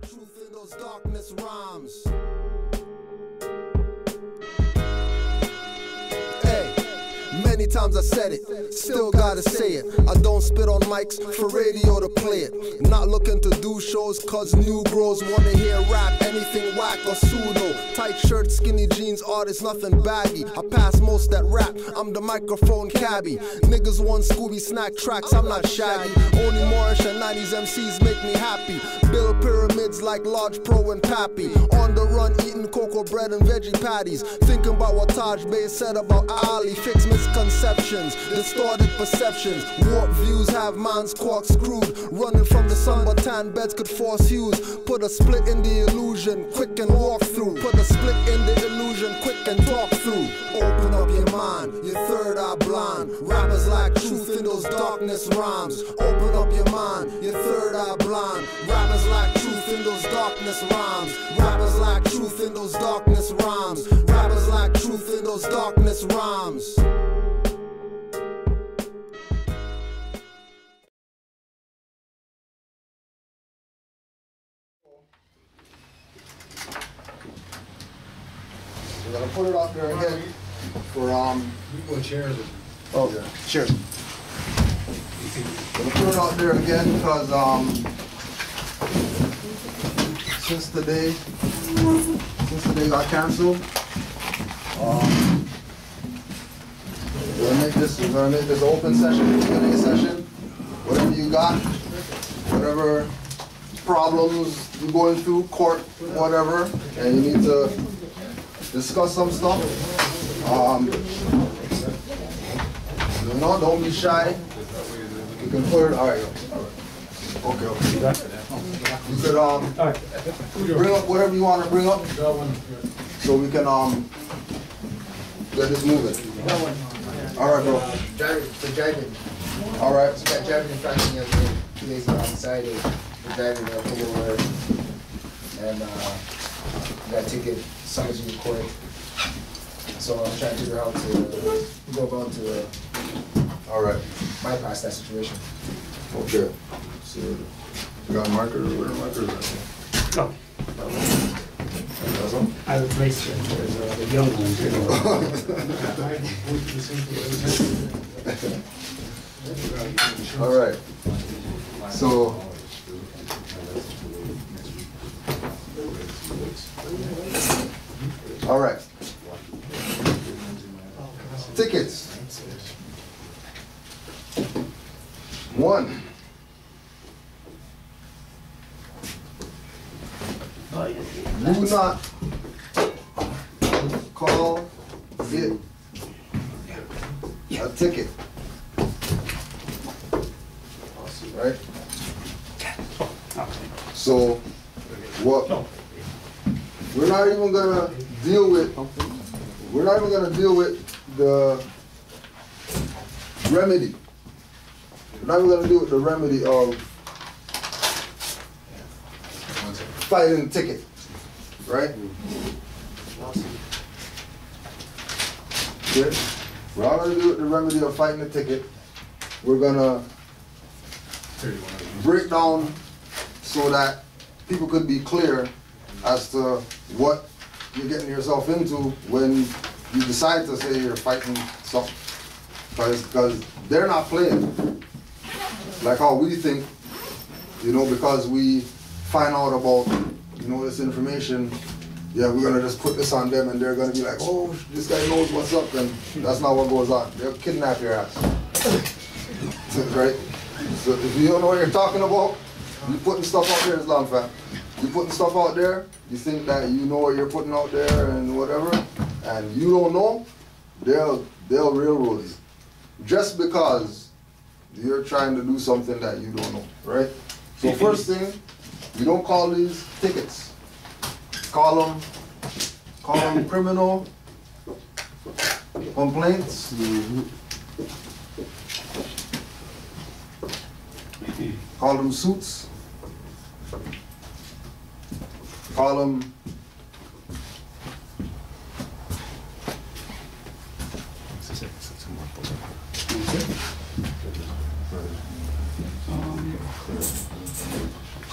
lack truth in those darkness rhymes. Many times I said it, still gotta say it. I don't spit on mics for radio to play it. Not looking to do shows cause new grows wanna hear rap, anything whack or pseudo. Tight shirt, skinny jeans, artists, nothing baggy. I pass most that rap, I'm the microphone cabbie. Niggas want Scooby snack tracks, I'm not shaggy. Only Moorish and 90s MCs make me happy. Build pyramids like Lodge Pro and Pappy. On the run eating cocoa bread and veggie patties. Thinking about what Taj Bey said about Ali. Fix misconceptions, distorted perceptions. Warped views have minds corkscrewed. Running from the sun but tan beds could force hues. Put a split in the illusion, quick and walk through. Put a split in the illusion, quick and talk through. Open up your mind, your third eye blind. Rappers lack truth in those darkness rhymes. Open up your mind, your third eye blind. Rappers lack truth in those darkness rhymes. Rappers lack truth in those darkness rhymes. Rappers lack truth in those darkness rhymes. We're gonna put it out there again for chairs. Oh yeah, cheers. We're gonna put it out there again because since the day got canceled, we're gonna make this open session, Q&A session. Whatever you got, whatever problems you're going through, court, whatever, and you need to discuss some stuff. You know, don't be shy. You can put it. All right. Okay. You could bring up whatever you want to bring up, so we can get this moving. All right, bro. Driving. All right. So got driving in front of me the other day, 2 days ago on Saturday. We're driving there, pulled over, and got a ticket, summons in court. So I'm trying to figure out how to go about to All right. bypass that situation. Okay. So you got markers or where markers are? No. I replaced it. There's the young ones. All right. So all right. Tickets. 1. Do not call it a ticket. Right? So what we're not even gonna deal with the remedy. We're not even gonna deal with the remedy of fighting the ticket. Right? Okay. We're not gonna deal with the remedy of fighting the ticket. We're gonna break down so that people could be clear as to what you're getting yourself into when you decide to say you're fighting something. Because they're not playing like how we think, you know, because we find out about, you know, this information, yeah, we're gonna just put this on them and they're gonna be like, oh, this guy knows what's up, and that's not what goes on. They'll kidnap your ass. Right? So if you don't know what you're talking about, you're putting stuff out there, Islam fam. You're putting stuff out there, you think that you know what you're putting out there and whatever, and you don't know, they'll railroad you. Just because you're trying to do something that you don't know, right? So first thing, you don't call these tickets. Call them criminal complaints. Call them suits. Call them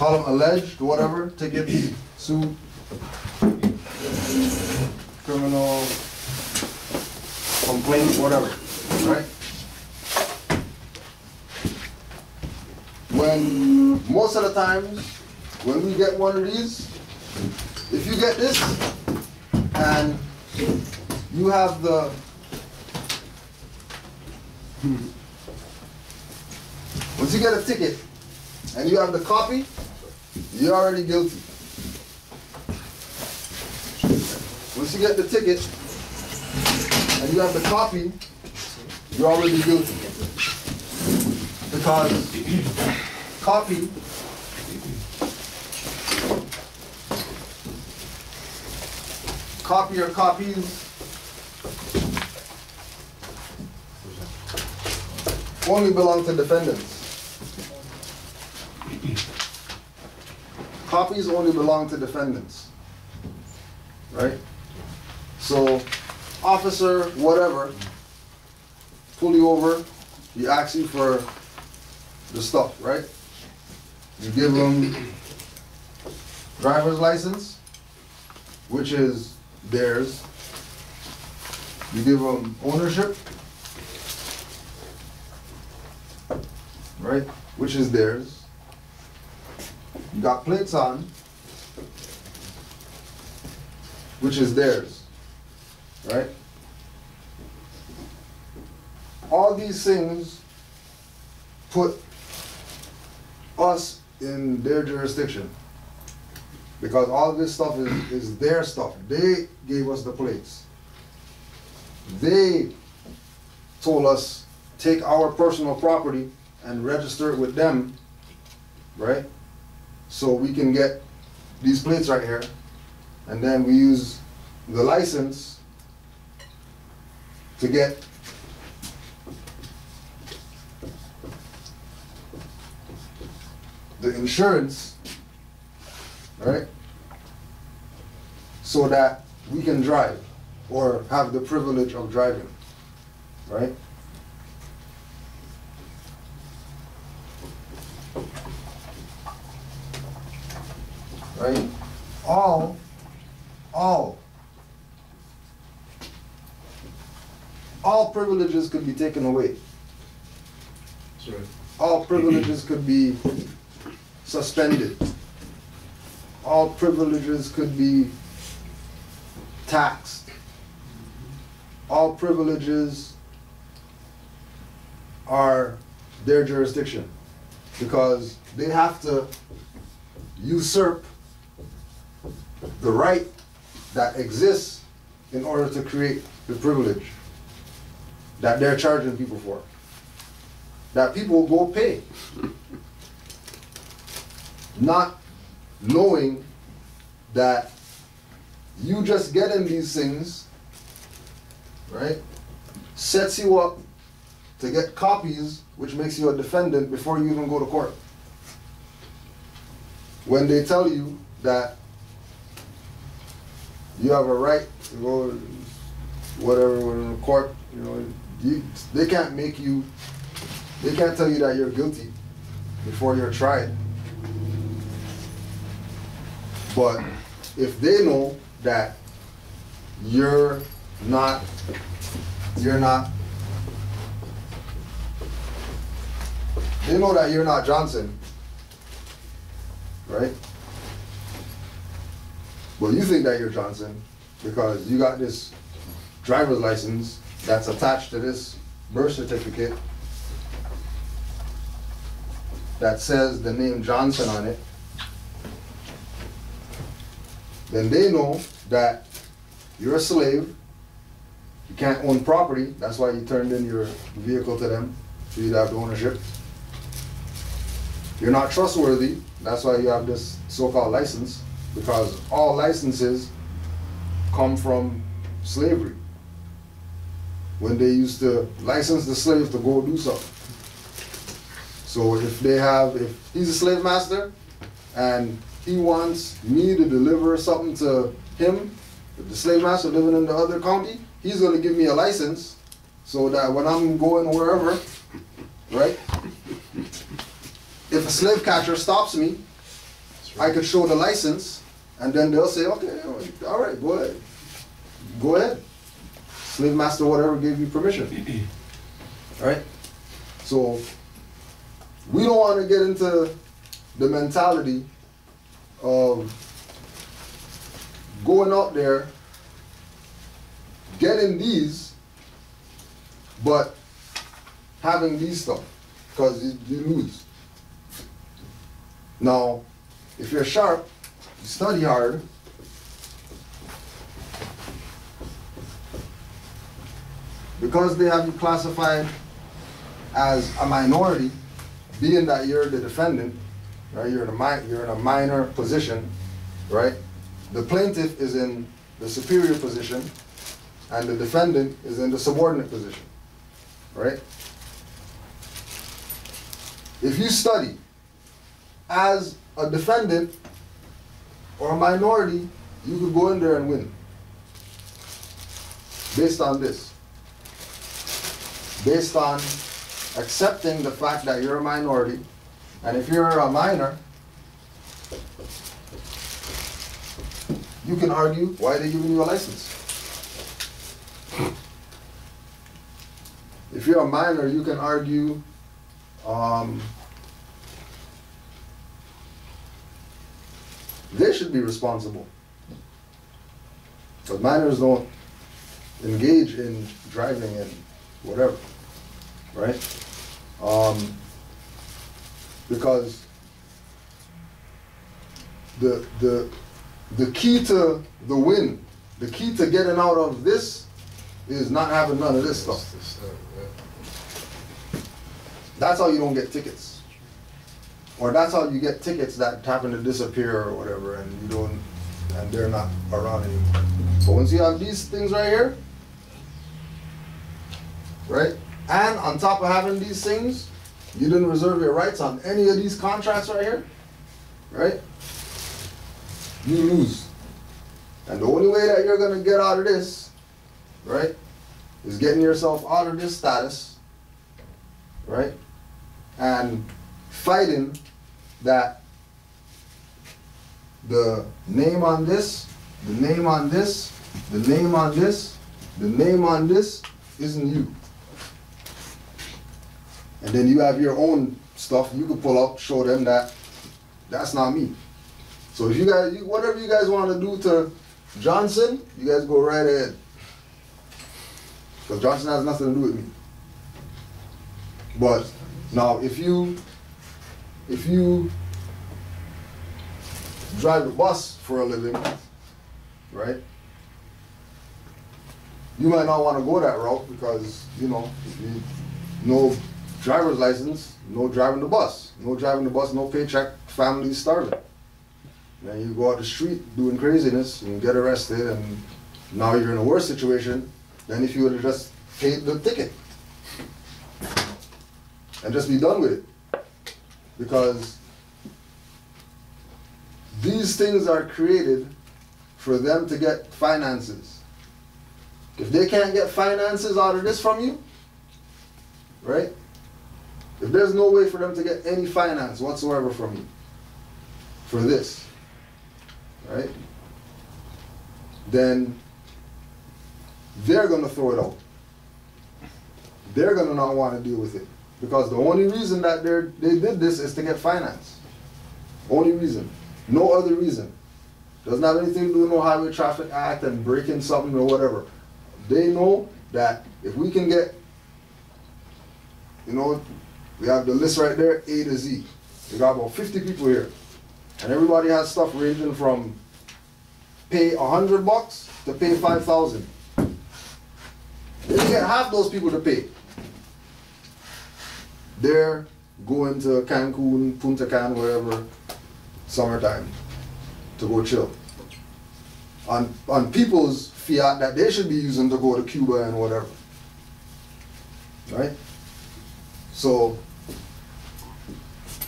call them alleged, whatever, ticket, suit, criminal complaint, whatever, right? When, most of the times, when we get one of these, if you get this, and you have the, once you get a ticket, and you have the copy, you're already guilty. Once you get the ticket, and you have the copy, you're already guilty. Because copy or copies only belong to defendants. Copies only belong to defendants, right? So, officer, whatever, pull you over, he asks you for the stuff, right? You give him driver's license, which is theirs. You give them ownership, right? Which is theirs. You got plates on, which is theirs, right? All these things put us in their jurisdiction because all this stuff is their stuff. They gave us the plates. They told us take our personal property and register it with them, right? So we can get these plates right here, and then we use the license to get the insurance, right? So that we can drive or have the privilege of driving, right? Right? All privileges could be taken away. Sorry. All privileges could be suspended. All privileges could be taxed. All privileges are their jurisdiction because they have to usurp the right that exists in order to create the privilege that they're charging people for, that people will go pay, not knowing that you just getting these things, right, sets you up to get copies, which makes you a defendant before you even go to court. When they tell you that you have a right to go, whatever, in the court, you know, they can't make you, they can't tell you that you're guilty before you're tried. But if they know that you're not, they know that you're not Johnson, right? Well, you think that you're Johnson because you got this driver's license that's attached to this birth certificate that says the name Johnson on it. Then they know that you're a slave, you can't own property, that's why you turned in your vehicle to them, so you'd have the ownership. You're not trustworthy, that's why you have this so-called license, because all licenses come from slavery. When they used to license the slave to go do something. So if he's a slave master and he wants me to deliver something to him, the slave master living in the other county, he's going to give me a license so that when I'm going wherever, right, if a slave catcher stops me I could show the license, and then they'll say, okay, all right, go ahead. Go ahead. Slave master, whatever, gave you permission. Right? So, we don't want to get into the mentality of going out there, getting these, but having these stuff, because you lose. Now, if you're sharp, you study hard, because they have you classified as a minority, being that you're the defendant, right? You're in a minor position, right? The plaintiff is in the superior position, and the defendant is in the subordinate position, right? If you study as a defendant or a minority, you could go in there and win. Based on this. Based on accepting the fact that you're a minority, and if you're a minor, you can argue why they're giving you a license. If you're a minor, you can argue they should be responsible. But minors don't engage in driving and whatever, right? Because the key to the win, the key to getting out of this is not having none of this stuff. That's how you don't get tickets. Or that's how you get tickets that happen to disappear or whatever, and you don't, and they're not around anymore. But once you have these things right here, right? And on top of having these things, you didn't reserve your rights on any of these contracts right here, right? You lose. And the only way that you're gonna get out of this, right, is getting yourself out of this status, right? And fighting that the name on this, the name on this, the name on this, the name on this isn't you. And then you have your own stuff you can pull up, show them that that's not me. So if you guys, whatever you guys want to do to Johnson, you guys go right ahead. Because Johnson has nothing to do with me. But now if you drive the bus for a living, right? You might not want to go that route because, you know, no driver's license, no driving the bus. No driving the bus, no paycheck, family starving. Then you go out the street doing craziness and get arrested, and now you're in a worse situation than if you would have just paid the ticket and just be done with it. Because these things are created for them to get finances. If they can't get finances out of this from you, right? If there's no way for them to get any finance whatsoever from you for this, right? Then they're going to throw it out. They're going to not want to deal with it. Because the only reason that they did this is to get finance. Only reason. No other reason. Doesn't have anything to do with no Highway Traffic Act and breaking something or whatever. They know that if we can get, you know, we have the list right there, A to Z. We got about 50 people here. And everybody has stuff ranging from pay $100 to pay $5,000. They get half those people to pay. They're going to Cancun, Punta Cana, wherever, summertime, to go chill. On people's fiat that they should be using to go to Cuba and whatever. Right? So,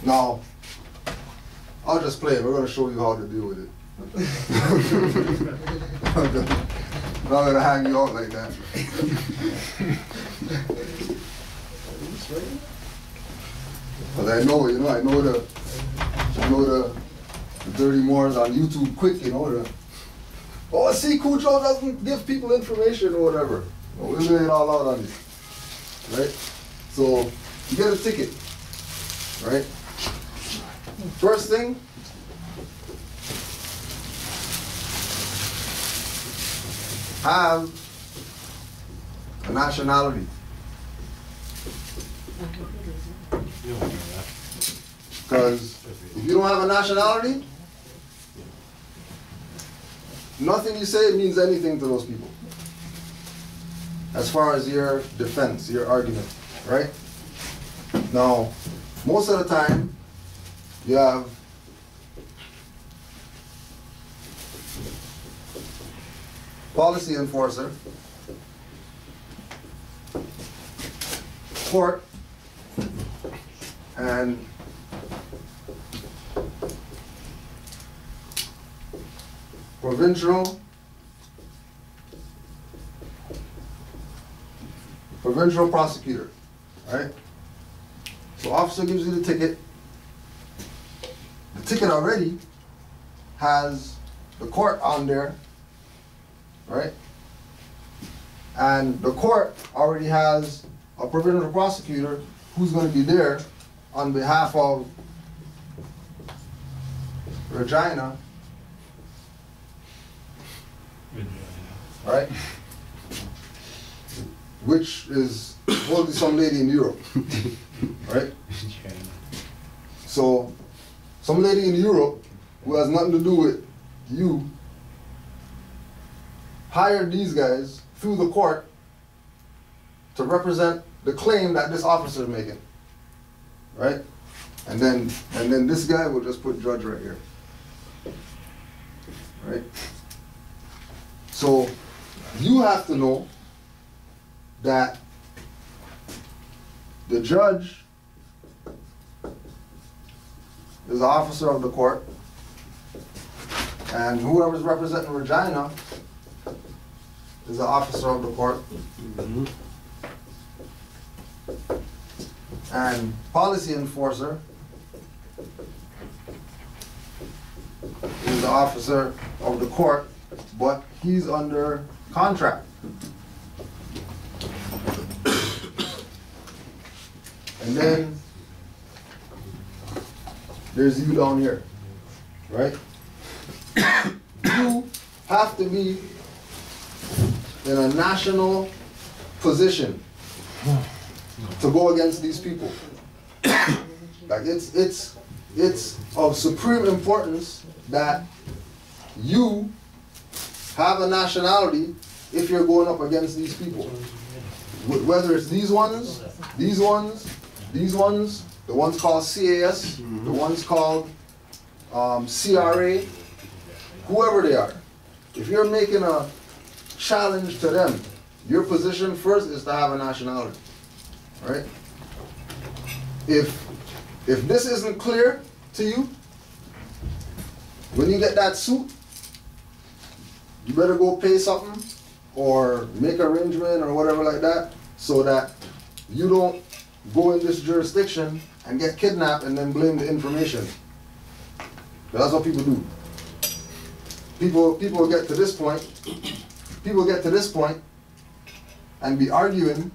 now, I'll just play it. We're going to show you how to deal with it. I'm not going to hang you out like that. Because I know, you know, I know the the dirty Moors on YouTube quick, you know. Oh, see, Kudjo doesn't give people information or whatever. We'll lay it all out on you, right? So you get a ticket, right? First thing, have a nationality. Because if you don't have a nationality, nothing you say means anything to those people. As far as your defense, your argument, right? Now, most of the time, you have policy enforcer, court, and provincial prosecutor, right? So officer gives you the ticket. The ticket already has the court on there, right? And the court already has a provincial prosecutor who's going to be there on behalf of Regina, right? Which is probably some lady in Europe, right? So, some lady in Europe who has nothing to do with you hired these guys through the court to represent the claim that this officer is making, right? And then this guy will just put judge right here, right? So you have to know that the judge is the officer of the court, and whoever's representing Regina is the officer of the court. Mm-hmm. And policy enforcer is the officer of the court, but he's under contract. And then there's you down here, right? You have to be in a national position to go against these people. Like it's of supreme importance that you have a nationality if you're going up against these people. Whether it's these ones, the ones called CAS, the ones called CRA, whoever they are. If you're making a challenge to them, your position first is to have a nationality, right? If this isn't clear to you, when you get that suit, you better go pay something or make an arrangement or whatever like that, so that you don't go in this jurisdiction and get kidnapped and then blame the information. But that's what people do. People get to this point. People get to this point and be arguing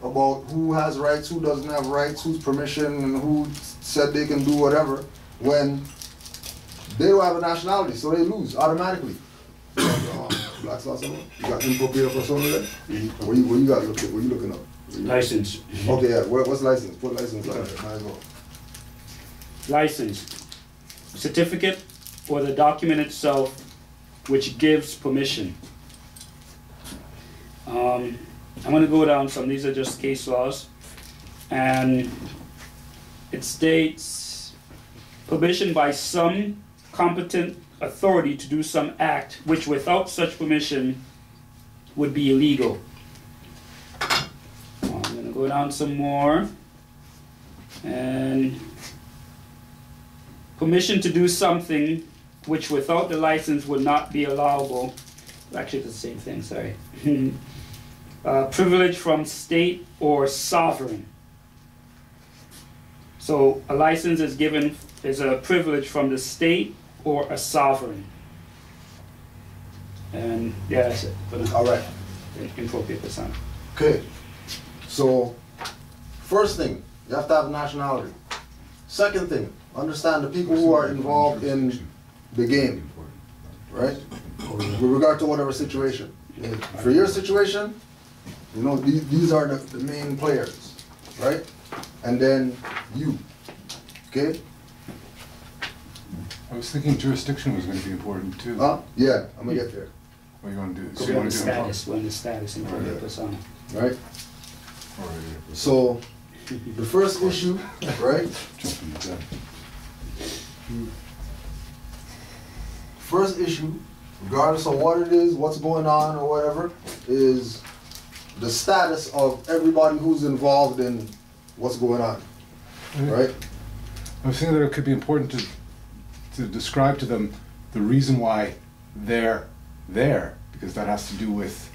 about who has rights, who doesn't have rights, whose permission, and who said they can do whatever, when they don't have a nationality, so they lose automatically. Black sauce, you got info here for something there? What you got looking? What you looking up? License. Okay, yeah. What's license? Put license on there. Might as well. License. Certificate or the document itself which gives permission. I'm going to go down some. These are just case laws. And it states permission by some competent authority to do some act which without such permission would be illegal. I'm going to go down some more. And permission to do something which without the license would not be allowable. Actually, it's the same thing, sorry. Privilege from state or sovereign. So a license is given, is a privilege from the state or a sovereign. And yeah, that's it. All right. Info papers on. Okay. So, first thing, you have to have nationality. Second thing, understand the people who are involved in the game, right? With regard to whatever situation. For your situation, you know, these are the main players, right? And then you, okay? I was thinking jurisdiction was going to be important too. Yeah, I'm gonna get there. What are you going to do? So we're in the status, info papers on. Right? So, the first issue, right? Jumping the gun. First issue, regardless of what it is, what's going on or whatever, is the status of everybody who's involved in what's going on, right? I was thinking that it could be important to describe to them the reason why they're there, because that has to do with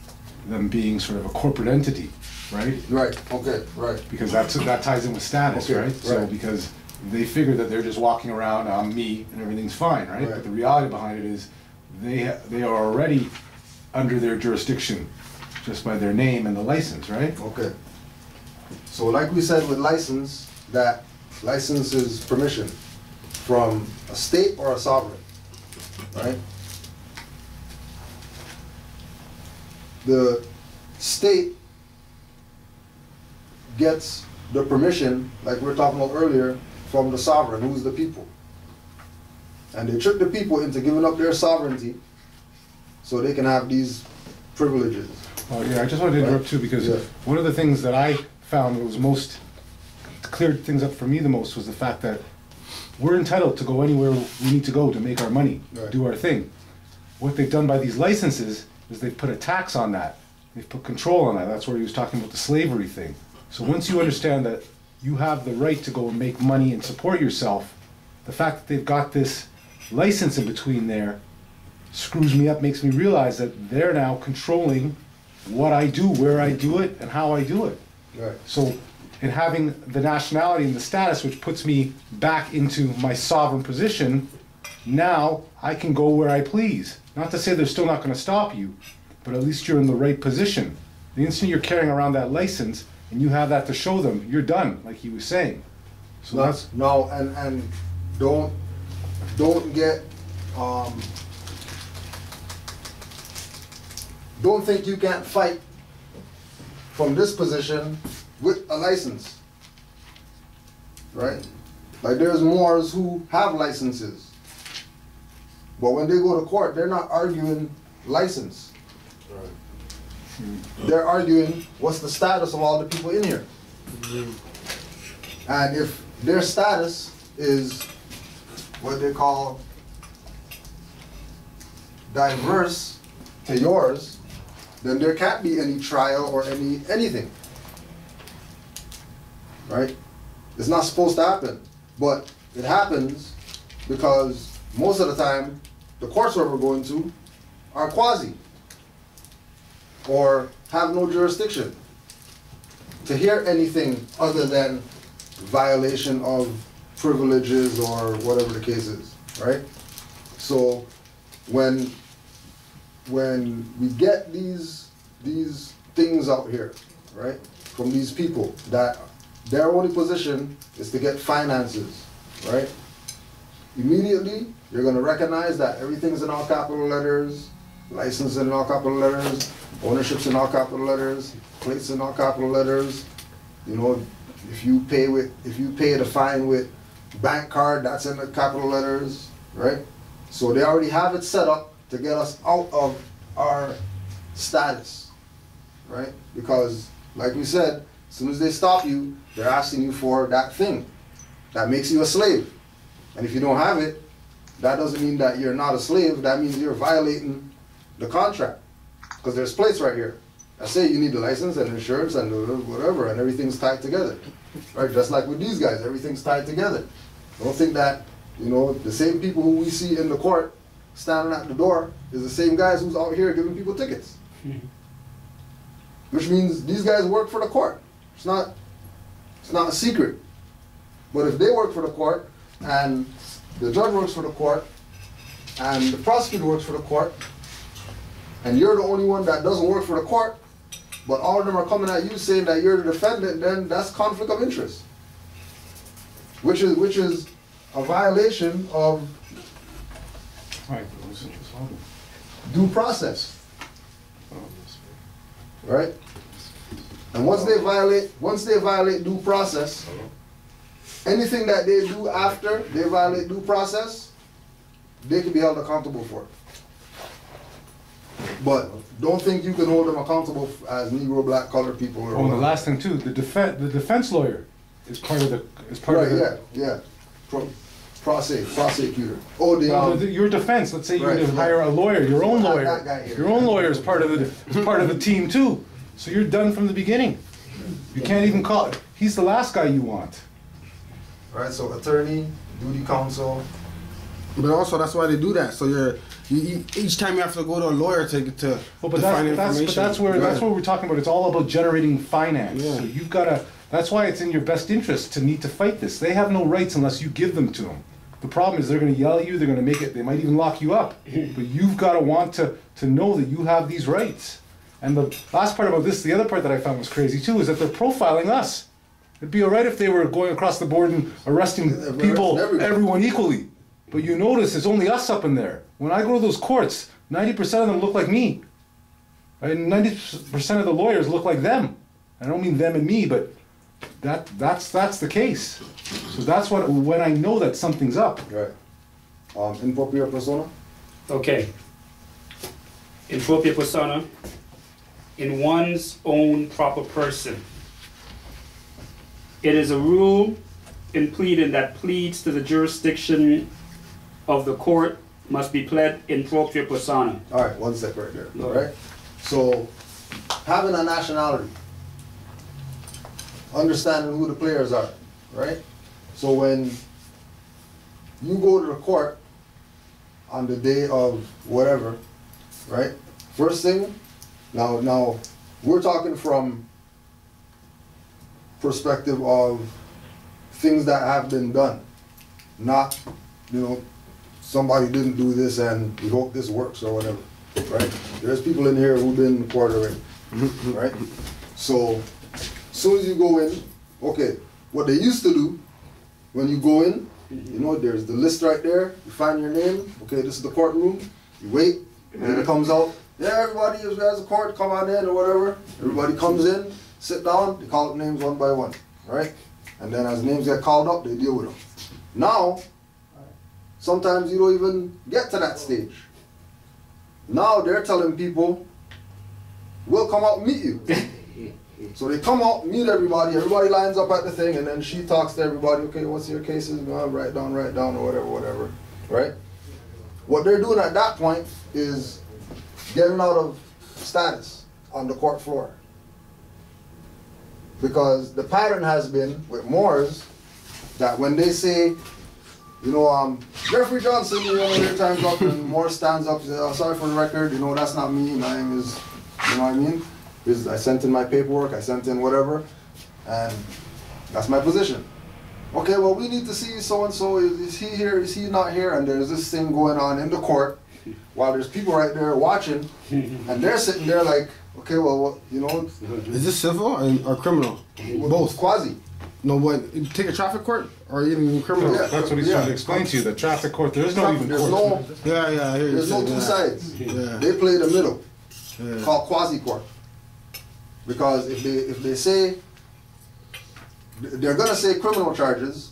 them being sort of a corporate entity, right? Right, okay, right. Because that ties in with status, Okay, right? So right. because they figure that they're just walking around, I'm me, and everything's fine, right? Right. But the reality behind it is they are already under their jurisdiction just by their name and the license, right? Okay. So like we said with license, that license is permission from a state or a sovereign, right? The state gets the permission, like we were talking about earlier, from the sovereign, who's the people. And they trick the people into giving up their sovereignty so they can have these privileges. Oh yeah, I just wanted to interrupt too, because one of the things that I found that was most cleared things up for me the most was the fact that we're entitled to go anywhere we need to go to make our money, Right. do our thing. What they've done by these licenses is they've put a tax on that. They've put control on that. That's where he was talking about the slavery thing. So once you understand that you have the right to go and make money and support yourself, the fact that they've got this license in between there screws me up, makes me realize that they're now controlling what I do, where I do it, and how I do it. Right. So in having the nationality and the status, which puts me back into my sovereign position, now I can go where I please. Not to say they're still not going to stop you, but at least you're in the right position. The instant you're carrying around that license and you have that to show them, you're done, like he was saying. So that's No, and don't get don't think you can't fight from this position with a license, right? Like there's Moors who have licenses, but when they go to court, they're not arguing license. They're arguing what's the status of all the people in here. And if their status is what they call diverse to yours, then there can't be any trial or anything. Right? It's not supposed to happen. But it happens because most of the time the courts where we're going to are quasi or have no jurisdiction to hear anything other than violation of privileges or whatever the case is, right? So when we get these things out here, right, from these people that their only position is to get finances, right? Immediately, you're going to recognize that everything's in all capital letters, license in all capital letters, ownership's in all capital letters, plates in all capital letters. You know, if you pay the fine with bank card, that's in the capital letters, right? So they already have it set up to get us out of our status, right? Because, like we said, as soon as they stop you, they're asking you for that thing that makes you a slave. And if you don't have it, that doesn't mean that you're not a slave. That means you're violating the contract. Because there's plates right here that say you need the license and insurance and whatever, and everything's tied together. Right? Just like with these guys, everything's tied together. Don't think that, you know, the same people who we see in the court standing at the door is the same guys who's out here giving people tickets. Which means these guys work for the court. It's not a secret. But if they work for the court and the judge works for the court, and the prosecutor works for the court, and you're the only one that doesn't work for the court, but all of them are coming at you saying that you're the defendant, then that's conflict of interest, which is a violation of due process, right? And once they violate due process, anything that they do after they violate due process, they can be held accountable for it. But don't think you can hold them accountable as Negro, black, colored people. Or and the last thing too, the defense lawyer is part of the prosecutor. Your defense. Let's say you were to hire a lawyer, your own lawyer. Your own lawyer is part of the team too. So you're done from the beginning. You can't even call it. He's the last guy you want. Right. So attorney, duty counsel. But also that's why they do that. So each time you have to go to a lawyer to find information. But that's what we're talking about. It's all about generating finance. Yeah. So you've got to. That's why it's in your best interest to need to fight this. They have no rights unless you give them to them. The problem is they're going to yell at you. They're going to make it. They might even lock you up. But you've got to want to know that you have these rights. And the last part about this, the other part that I found was crazy too, is that they're profiling us. It'd be all right if they were going across the board and arresting people, everyone equally. But you notice it's only us up in there. When I go to those courts, 90% of them look like me. And 90% of the lawyers look like them. I don't mean them and me, but that's the case. So that's when I know that something's up. Right. In propria persona? Okay. In propria persona, in one's own proper person. It is a rule in pleading that pleads to the jurisdiction of the court must be pled in propria persona. All right, one step right there. All right. So, having a nationality, understanding who the players are, right? So when you go to the court on the day of whatever, right? First thing, now we're talking from perspective of things that have been done, not, somebody didn't do this and we hope this works or whatever, right? There's people in here who've been in court already, right? So, as soon as you go in, okay, what they used to do, when you go in, there's the list right there, you find your name, okay, this is the courtroom, you wait, and then it comes out, yeah, everybody who has a court, come on in or whatever, everybody comes in, sit down, they call up names one by one, right? And then as names get called up, they deal with them. Now, sometimes you don't even get to that stage. Now they're telling people, we'll come out and meet you. So they come out, meet everybody lines up at the thing, and then she talks to everybody, okay, what's your cases? Write down, or whatever, right? What they're doing at that point is getting out of status on the court floor. Because the pattern has been with Moors that when they say, Jeffrey Johnson, their time's up, and Moore stands up and says, oh, sorry for the record, that's not me, my name is, you know what I mean? I sent in my paperwork, I sent in whatever, and that's my position. Okay, well, we need to see so-and-so, is he here, is he not here? And there's this thing going on in the court, while there's people right there watching, and they're sitting there like, okay, well, Is this civil or criminal? Both. Quasi. No, what? Take a traffic court or even criminal? Yeah, that's what he's trying to explain to you. The traffic court, there's no even court. I hear you. There's no two sides. Yeah. They play the middle, called quasi court. Because if they say, they're gonna say criminal charges,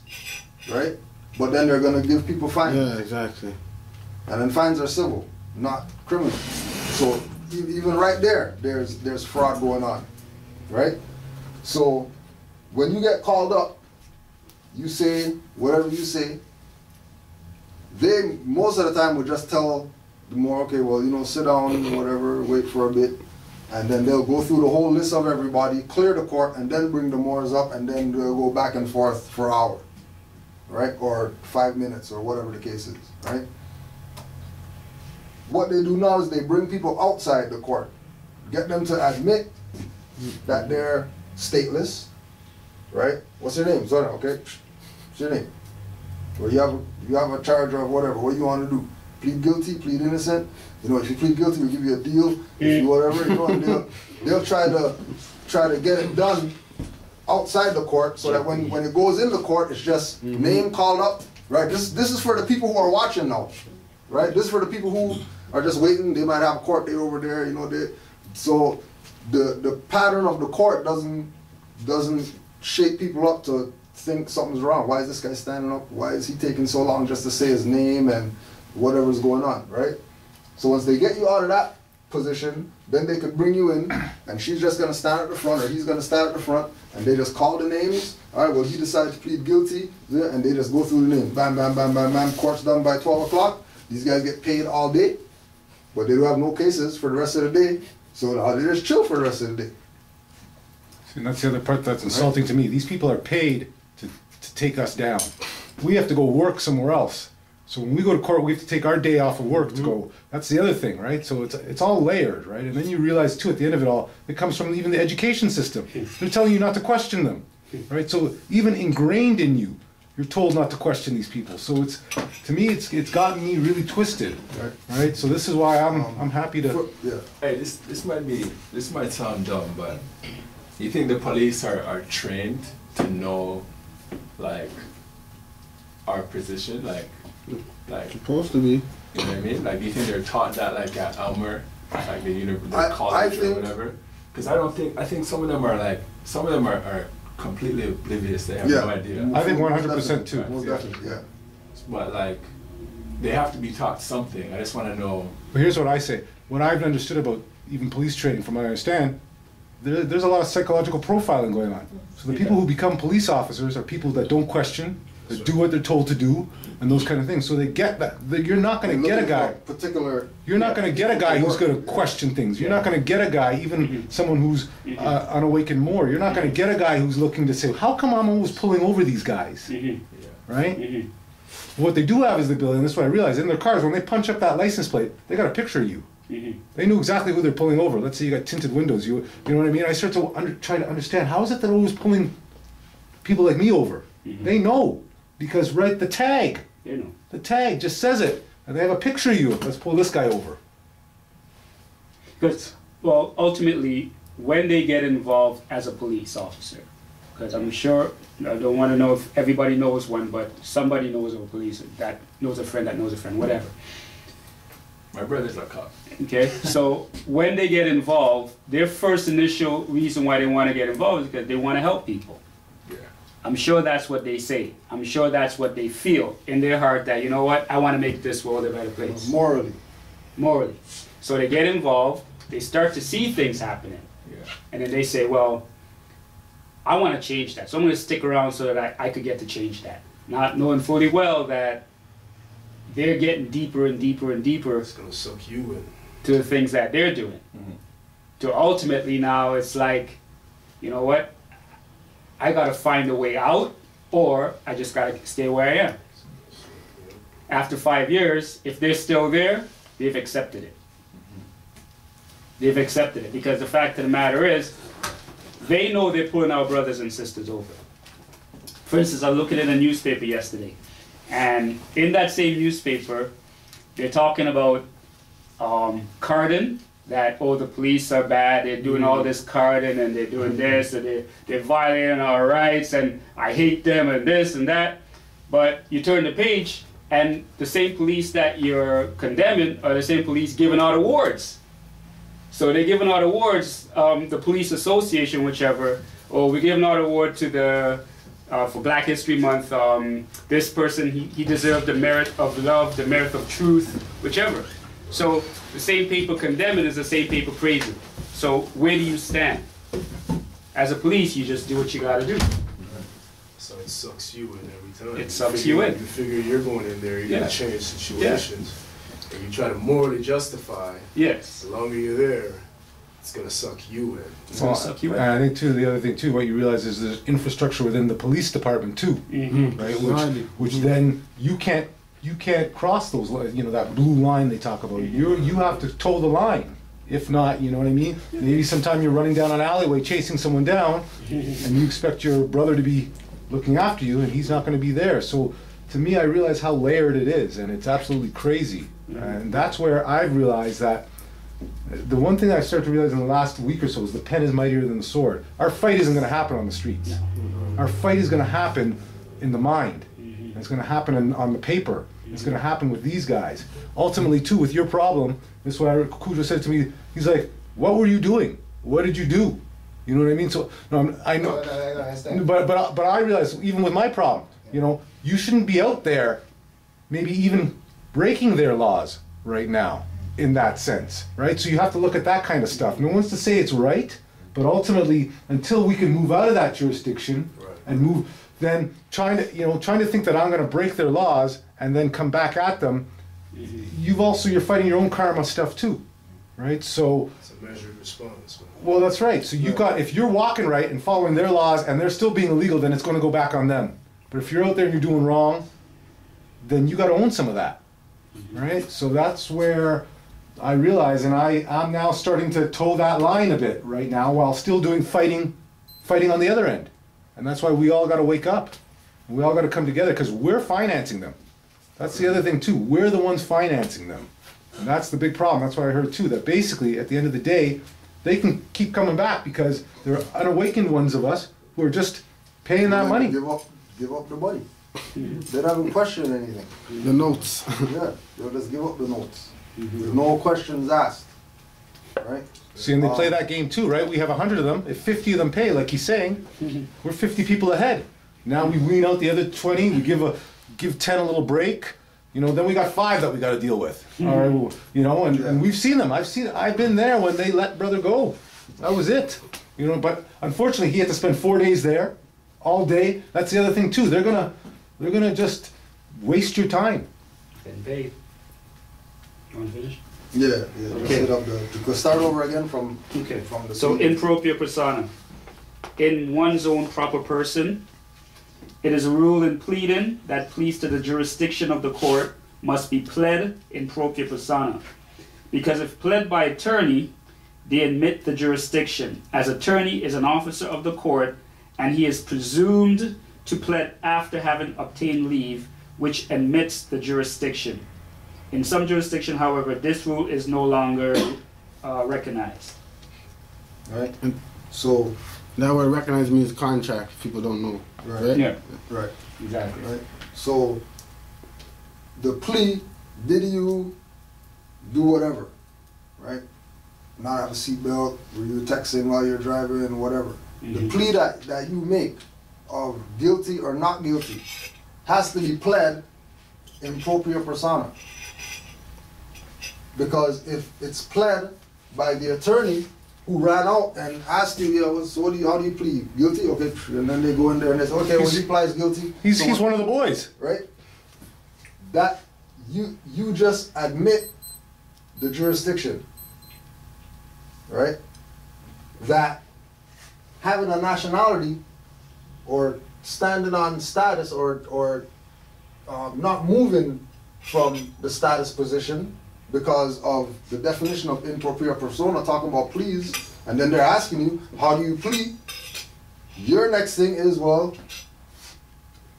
right? But then they're gonna give people fines. Yeah, exactly. And then fines are civil, not criminal. So even right there, there's fraud going on, right? So when you get called up, you say whatever you say. They most of the time will just tell the Moor, okay, well, sit down, whatever, wait for a bit, and then they'll go through the whole list of everybody, clear the court, and then bring the Moors up, and then they'll go back and forth for an hour, right, or 5 minutes, or whatever the case is, right? What they do now is they bring people outside the court, get them to admit that they're stateless, right? What's your name? Zona, okay? What's your name? Well, you have a charge of whatever. What do you want to do? plead guilty, plead innocent. You know, if you plead guilty, we'll give you a deal. If you whatever, you know, and they'll try to get it done outside the court, so that when it goes in the court, it's just name called up, right? This is for the people who are watching now, right? This is for the people who are just waiting. They might have a court date over there, you know. So the pattern of the court doesn't shake people up to think something's wrong. Why is this guy standing up? Why is he taking so long just to say his name and whatever's going on, right? So once they get you out of that position, then they could bring you in, and she's just gonna stand at the front, or he's gonna stand at the front, and they just call the names. All right, well, he decided to plead guilty, and they just go through the names. Bam, bam, bam, bam, bam. Court's done by 12 o'clock. These guys get paid all day, but they don't have no cases for the rest of the day, so they just chill for the rest of the day. See, and that's the other part that's insulting to me. These people are paid to take us down. We have to go work somewhere else. So when we go to court, we have to take our day off of work to go. That's the other thing, right? So it's all layered, right? And then you realize too, at the end of it all, it comes from even the education system. They're telling you not to question them, right? So even ingrained in you, you're told not to question these people. So it's, to me, it's gotten me really twisted, right? So this is why I'm happy to. Yeah. Hey, this might sound dumb, but you think the police are trained to know, like, our position, like Supposed to be. You know what I mean? Like, do you think they're taught that, like, at Elmer, like the college or whatever? Because I think some of them are completely oblivious. They have no idea. I think 100% too. Most definitely, yeah. But like, they have to be taught something. I just want to know. But here's what I say. What I've understood about even police training, from what I understand, there's a lot of psychological profiling going on. So the people who become police officers are people that don't question, that do what they're told to do, and those kind of things. So they get that. You're not going to get a guy. You're not going to get a guy who's going to question things. You're not going to get a guy, even someone who's unawakened Moor. You're not going to get a guy who's looking to say, how come I'm always pulling over these guys? Right? What they do have is the ability, and this is what I realized, in their cars, when they punch up that license plate, they got a picture of you. They knew exactly who they're pulling over. Let's say you got tinted windows. You know what I mean? I start to try to understand, how is it that they're always pulling people like me over? They know. Because the tag. They know. The tag just says it. And they have a picture of you. Let's pull this guy over. Because, well, ultimately, when they get involved as a police officer, because I'm sure, I don't want to know if everybody knows one, but somebody knows of a police that knows a friend that knows a friend, whatever. My brother's a cop. Okay, so when they get involved, their first initial reason why they want to get involved is because they want to help people. Yeah. I'm sure that's what they say. I'm sure that's what they feel in their heart, that, you know what, I want to make this world a better place. Morally. Morally. So they get involved, they start to see things happening. Yeah. And then they say, well, I want to change that. So I'm going to stick around so that I could get to change that. Not knowing fully well that they're getting deeper and deeper and deeper. It's going to suck you in. To the things that they're doing. To ultimately now it's like, you know what, I got to find a way out, or I just got to stay where I am. After 5 years, if they're still there, they've accepted it. They've accepted it, because the fact of the matter is, they know they're pulling our brothers and sisters over. For instance, I was looking in a newspaper yesterday, and in that same newspaper, they're talking about carding, that, oh, the police are bad, they're doing all this carding, and they're doing this, and they're violating our rights, and I hate them, and this and that. But you turn the page, and the same police that you're condemning are the same police giving out awards. So they're giving out awards, the police association, whichever, or we're giving out an award to the, for Black History Month, this person, he deserved the merit of love, the merit of truth, whichever. So the same people condemning is the same people praising. So where do you stand? As a police, you just do what you got to do. So it sucks you in every time. It sucks you in. You figure you're going in there, you're going to change situations. And you try to morally justify. Yes. The longer you're there, it's going to suck you in. It's going to suck you in. And I think too, the other thing too, what you realize is there's infrastructure within the police department too, right? Which then you can't cross those, you know, that blue line they talk about. You have to toe the line. If not, you know what I mean? Maybe sometime you're running down an alleyway chasing someone down, and you expect your brother to be looking after you, and he's not going to be there. So to me, I realize how layered it is, and it's absolutely crazy. And that's where I've realized that the one thing I started to realize in the last week or so is the pen is mightier than the sword. Our fight isn't going to happen on the streets. No. Our fight is going to happen in the mind. It's going to happen on the paper. It's going to happen with these guys. Ultimately, too, with your problem, this is why Kudjo said to me, he's like, what were you doing? What did you do? You know what I mean? So, no, I know. But I realize, even with my problem, you know, you shouldn't be out there maybe even breaking their laws right now in that sense, right? So you have to look at that kind of stuff. No one's to say it's right, but ultimately, until we can move out of that jurisdiction and move, then trying to think that I'm going to break their laws and then come back at them, you're fighting your own karma stuff too, right? So it's a measured response. Well, that's right. So if you're walking right and following their laws and they're still being illegal, then it's going to go back on them. But if you're out there and you're doing wrong, then you got to own some of that, right? So that's where I realize, and I'm now starting to toe that line a bit right now while still doing fighting on the other end. And that's why we all got to wake up. And we all got to come together because we're financing them. That's the other thing too. We're the ones financing them. And that's the big problem. That's what I heard too, that basically at the end of the day, they can keep coming back because there are unawakened ones of us who are just paying that money. Give up the money. They don't even question anything. The notes. Yeah, they'll just give up the notes. There's no questions asked, right? See, and they play that game too, right? We have 100 of them. If 50 of them pay, like he's saying, we're 50 people ahead. Now we wean out the other 20. We give 10 a little break. You know, then we got 5 that we got to deal with. All right, you know, and we've seen them. I've been there when they let brother go. That was it. You know, but unfortunately, he had to spend 4 days there, all day. That's the other thing too. They're gonna just waste your time. Getting paid. You want to finish? Yeah. Okay. To start over again from the So in propria persona, in one's own proper person, it is a rule in pleading that pleas to the jurisdiction of the court must be pled in propria persona. Because if pled by attorney, they admit the jurisdiction, as attorney is an officer of the court, and he is presumed to plead after having obtained leave, which admits the jurisdiction. In some jurisdiction, however, this rule is no longer recognized. Right. So that word recognized means contract. People don't know. Right. Yeah. Right. Exactly. Right. So the plea, did you do whatever? Right. Not have a seatbelt, were you texting while you're driving, whatever. The plea that you make of guilty or not guilty has to be pled in propria persona. Because if it's pled by the attorney who ran out and asked you, how do you plead? Guilty? Okay, and then they go in there and they say, okay, well, he pleads guilty. He's one of the boys. Right? That you just admit the jurisdiction. Right? That having a nationality or standing on status or not moving from the status position because of the definition of in propria persona, talking about pleas, and then they're asking you, how do you plead? Your next thing is, well,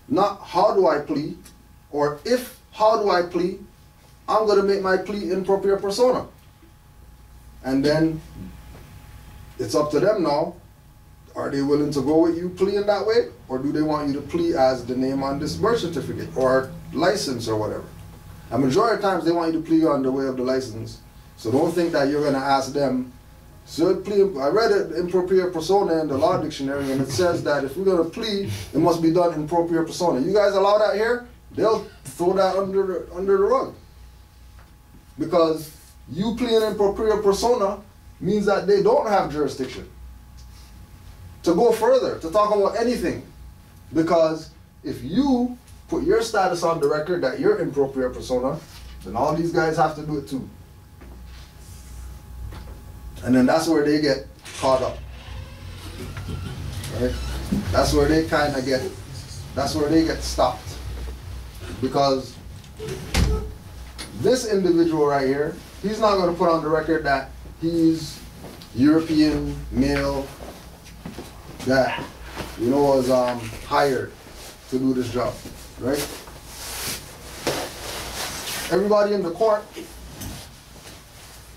not how do I plead, or if how do I plead, I'm going to make my plea in propria persona. And then it's up to them now. Are they willing to go with you pleading that way, or do they want you to plead as the name on this birth certificate or license or whatever? A majority of times they want you to plead on the way of the license. So don't think that you're going to ask them. So I read it in propria persona in the law dictionary, and it says that if we're going to plead, it must be done in propria persona. You guys allow that here? They'll throw that under the rug. Because you pleading in propria persona means that they don't have jurisdiction to go further, to talk about anything. Because if you put your status on the record that you're in propria persona, then all these guys have to do it too. And then that's where they get caught up. Right? That's where they kind of get stopped. Because this individual right here, he's not going to put on the record that he's European male that, was hired to do this job, right? everybody in the court,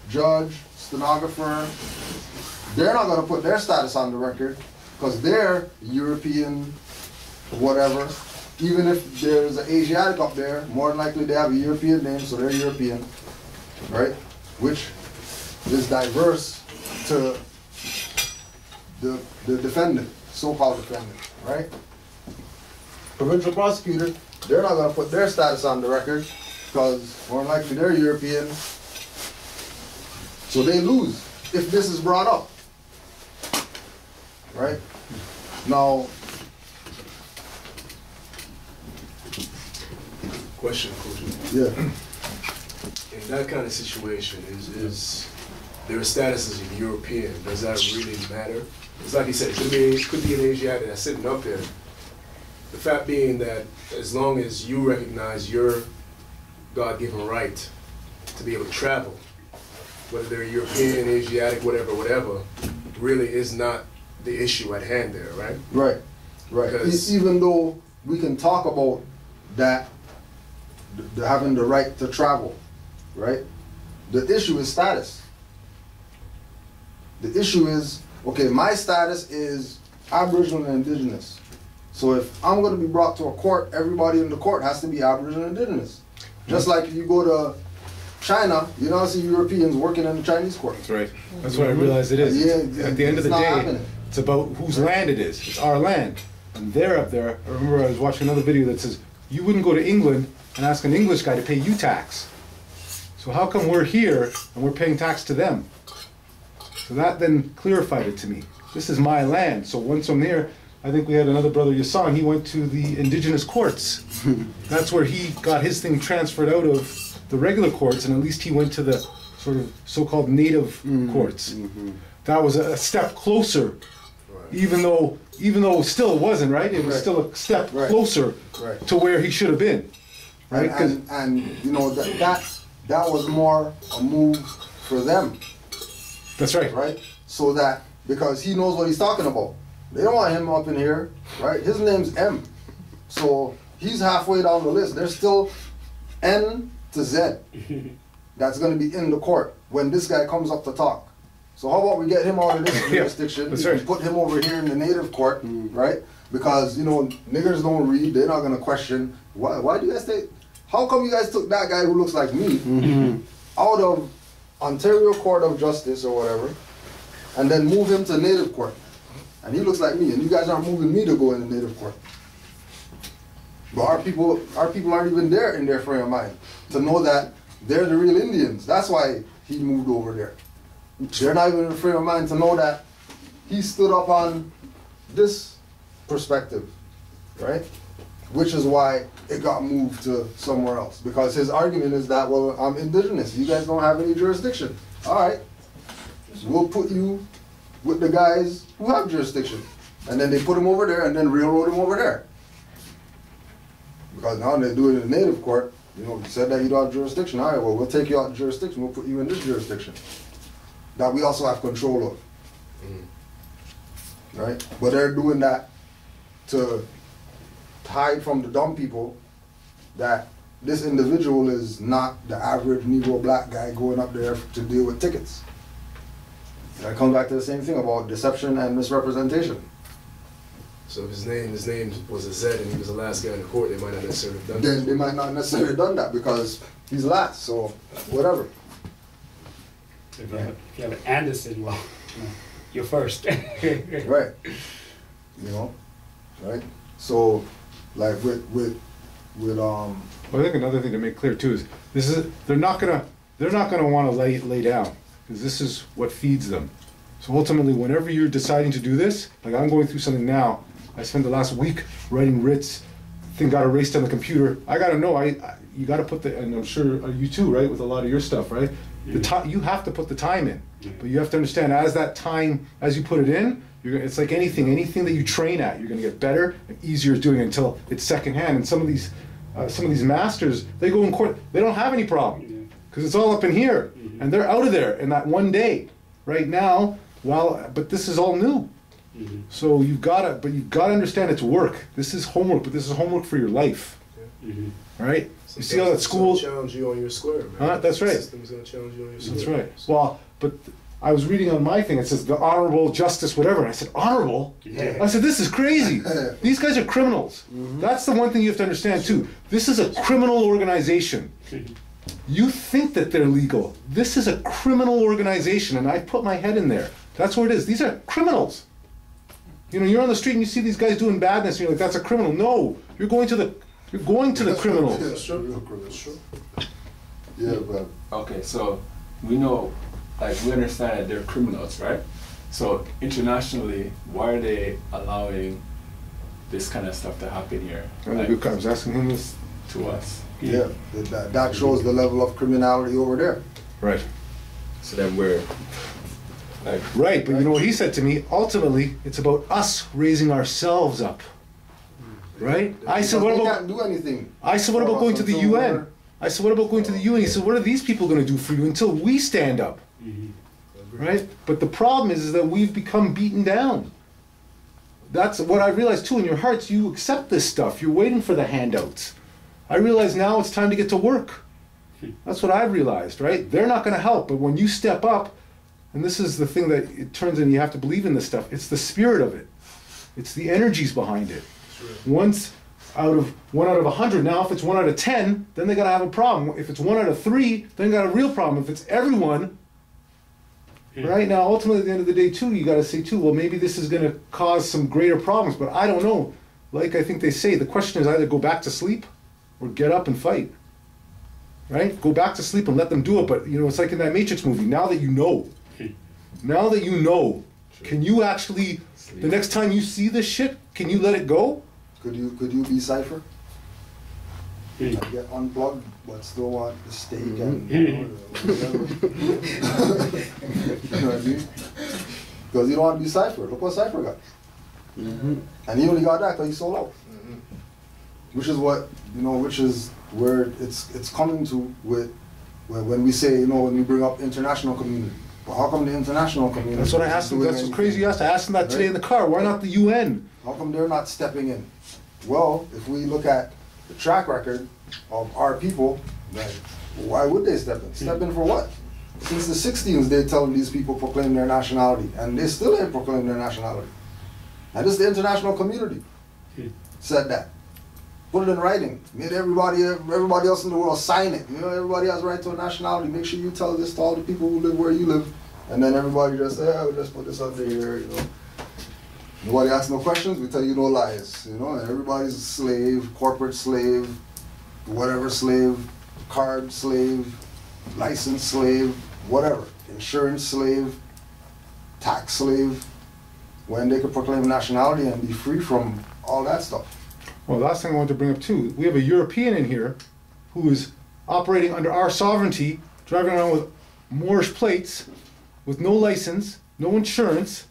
judge, stenographer, they're not going to put their status on the record because they're European, whatever. Even if there's an Asiatic up there, more than likely they have a European name, so they're European, right? Which is diverse to the defendant, so-called defendant, right? Provincial prosecutor, they're not going to put their status on the record because more than likely they're European. So they lose if this is brought up, right? Now, question, Kudjo. yeah. In that kind of situation, is their status as a European, does that really matter? It's like you said, it could be an Asiatic that's sitting up there. The fact being that as long as you recognize your God-given right to be able to travel, whether they're European, Asiatic, whatever, really is not the issue at hand there, right? Right, right. Even though we can talk about that, having the right to travel, right? The issue is status. The issue is, okay, my status is Aboriginal and Indigenous. So if I'm going to be brought to a court, everybody in the court has to be Aboriginal and Indigenous. Just like if you go to China, you don't see Europeans working in the Chinese court. That's right. That's what I realize it is. Yeah, at the end of the day, happening. it's about whose land it is. It's our land. And they're up there. I remember I was watching another video that says, you wouldn't go to England and ask an English guy to pay you tax. So how come we're here and we're paying tax to them? So that then clarified it to me. This is my land. So once I'm there, I think we had another brother, Yasan, he went to the indigenous courts. That's where he got his thing transferred out of the regular courts, and at least he went to the sort of so-called native courts. That was a step closer, even though still it wasn't, right? It was still a step closer to where he should have been. Right? And you know, that was more a move for them. That's right. Right? So that, because he knows what he's talking about. They don't want him up in here, right? His name's M. So he's halfway down the list. There's still N to Z that's going to be in the court when this guy comes up to talk. So how about we get him out of this jurisdiction, and put him over here in the native court, right? Because, you know, niggers don't read, they're not going to question, why do you guys think, how come you guys took that guy who looks like me out of Ontario Court of Justice or whatever, and then move him to native court? And he looks like me, and you guys aren't moving me to go in the native court. But our people aren't even there in their frame of mind to know that they're the real Indians. That's why he moved over there. They're not even in the frame of mind to know that he stood up on this perspective, right? Which is why it got moved to somewhere else. Because his argument is that, well, I'm indigenous. You guys don't have any jurisdiction. All right, we'll put you with the guys who have jurisdiction. And then they put him over there and then railroad him over there. Because now they do it in the native court. You know, you said that you don't have jurisdiction. All right, well, we'll take you out of jurisdiction. We'll put you in this jurisdiction that we also have control of. Right? But they're doing that to hide from the dumb people that this individual is not the average Negro black guy going up there to deal with tickets. And I come back to the same thing about deception and misrepresentation. So if his name was a Z and he was the last guy in the court, they might not necessarily have done that. Then they might not necessarily have done that because he's last, so whatever. If you have an Anderson, well, you're first. Right. You know, right? So, like with Well, I think another thing to make clear too is they're not gonna want to lay down, because this is what feeds them. So ultimately, whenever you're deciding to do this, like I'm going through something now, I spent the last week writing writs. Thing got erased on the computer. I gotta know. You gotta put and I'm sure you too, right? With a lot of your stuff, right? The time you have to put the time in, but you have to understand as you put it in, it's like anything that you train at, you're gonna get better and easier at doing it until it's secondhand. And some of these masters, they go in court, they don't have any problem because it's all up in here, and they're out of there in that one day. Right now, but this is all new. So you've got to understand it's work. This is homework, but this is homework for your life. Right? You see how that school challenge you on your square, man. That's right. The system's gonna challenge you on your square. That's right. Well, but I was reading on my thing, it says the honorable justice, whatever. And I said, honorable? Yeah. I said, this is crazy. These guys are criminals. That's the one thing you have to understand too. This is a criminal organization. You think that they're legal. This is a criminal organization, and I put my head in there. That's what it is. These are criminals. You know, you're on the street and you see these guys doing badness, and you're like, that's a criminal. No, you're going to the criminals. That's true. That's true. Yeah, but Okay, so we know, like, we understand that they're criminals, right? So internationally, why are they allowing this kind of stuff to happen here? Like, I was asking him this. to us. yeah, that shows the level of criminality over there. Right. So then we're like, Right, but you know what he said to me? Ultimately, it's about us raising ourselves up. Right? I said, what They about? can't do anything. I said, what about going to the Until UN? we're- I said, what about going to the UN? He said, what are these people going to do for you until we stand up? Right? But the problem is that we've become beaten down. That's what I realized too. In your hearts, you accept this stuff. You're waiting for the handouts. I realize now it's time to get to work. That's what I've realized, right? They're not going to help, but when you step up, and this is the thing that it turns in, you have to believe in this stuff. It's the spirit of it. It's the energies behind it. Once out of 1 out of 100, now if it's 1 out of 10, then they got to have a problem. If it's 1 out of 3, then they got a real problem. If it's everyone, right? Now ultimately at the end of the day too, you got to say too, well maybe this is going to cause some greater problems, but I don't know. Like I think they say, the question is either go back to sleep or get up and fight. Right? Go back to sleep and let them do it, but you know, it's like in that Matrix movie, now that you know, can you actually, the next time you see this shit, can you let it go? Could you be Cypher? Like get unplugged, but still want the steak and whatever. You know what I mean? Because you don't want to be Cypher. Look what Cypher got. And he only got that because he's so low. Which is what, you know, which is where it's coming to with when we say, you know, when we bring up international community. Well, how come the international community? That's what I asked him. That's so crazy. You asked. I asked him that today in the car. Why not the UN? How come they're not stepping in? Well, if we look at the track record of our people, then why would they step in? Step in for what? Since the 60s, they're telling these people proclaim their nationality, and they still ain't proclaimed their nationality. And this is the international community said that. Put it in writing. Made everybody else in the world sign it. You know, everybody has a right to a nationality. Make sure you tell this to all the people who live where you live. And then everybody just, we'll just put this under here, you know. Nobody asks no questions, we tell you no lies, you know. And everybody's a slave, corporate slave, whatever slave, card slave, license slave, whatever. Insurance slave, tax slave. When they could proclaim nationality and be free from all that stuff. Well, last thing I wanted to bring up too, we have a European in here who is operating under our sovereignty, driving around with Moorish plates, with no license, no insurance.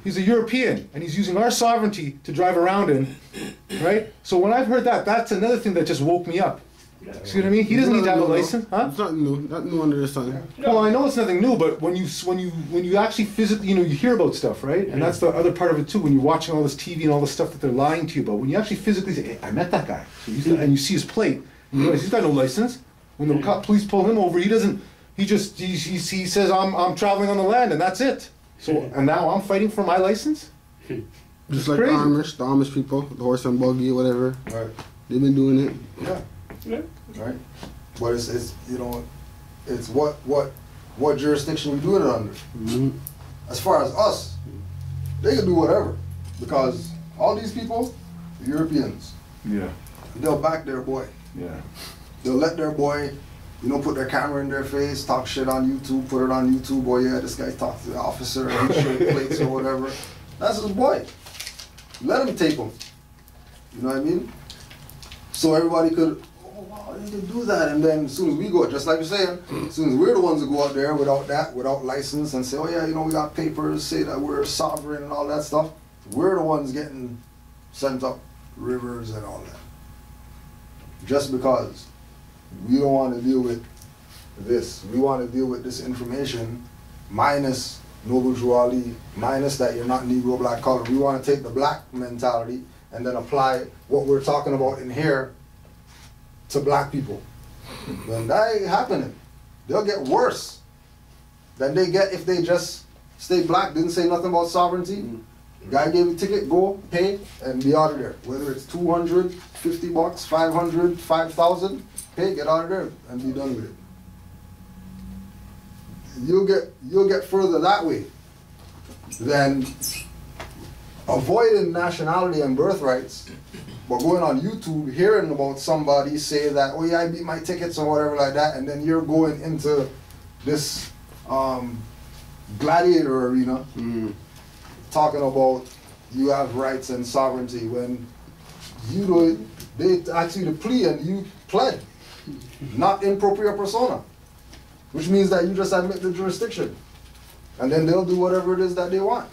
He's a European, and he's using our sovereignty to drive around in, right? So when I've heard that, that's another thing that just woke me up. See what I mean? He doesn't need to have a license, huh? It's not new. Not new under the sun. Well, I know it's nothing new, but when you actually physically, you know, you hear about stuff, right? And that's the other part of it too. When you're watching all this TV and all the stuff that they're lying to you about, when you actually physically say, "Hey, I met that guy," and you see his plate, and you realize he's got no license. When the police pull him over, he doesn't. He says, "I'm traveling on the land," and that's it. So and now I'm fighting for my license. Just like the crazy. Amish people, the horse and buggy, whatever. Right. They've been doing it. Yeah. Right. But it's you know, it's what jurisdiction we doing it under. As far as us, they can do whatever, because all these people, are Europeans. Yeah. They'll back their boy. Yeah. They'll let their boy, you know, put their camera in their face, talk shit on YouTube, put it on YouTube. Oh yeah, this guy talked to the officer and he showed plates or whatever. That's his boy. Let him tape him. You know what I mean? So everybody could, oh wow, they could do that. And then as soon as we go, just like you're saying, as soon as we're the ones that go out there without license and say, oh yeah, you know, we got papers, say that we're sovereign and all that stuff, we're the ones getting sent up rivers and all that. Just because we don't want to deal with this. We want to deal with this information minus Noble Drew Ali, minus that you're not Negro, black, color. We want to take the black mentality and then apply what we're talking about in here to black people. When that ain't happening, they'll get worse than they get if they just stay black, didn't say nothing about sovereignty. Guy gave you a ticket, go, pay, and be out of there. Whether it's $200, $50, 500, 5,000, pay, get out of there, and be done with it. You'll get further that way than avoiding nationality and birthrights, but going on YouTube, hearing about somebody say that, oh yeah, I beat my tickets or whatever like that, and then you're going into this gladiator arena talking about you have rights and sovereignty when you do, they asked you to plea and you pled, not in propria persona, which means that you just admit the jurisdiction, and then they'll do whatever it is that they want.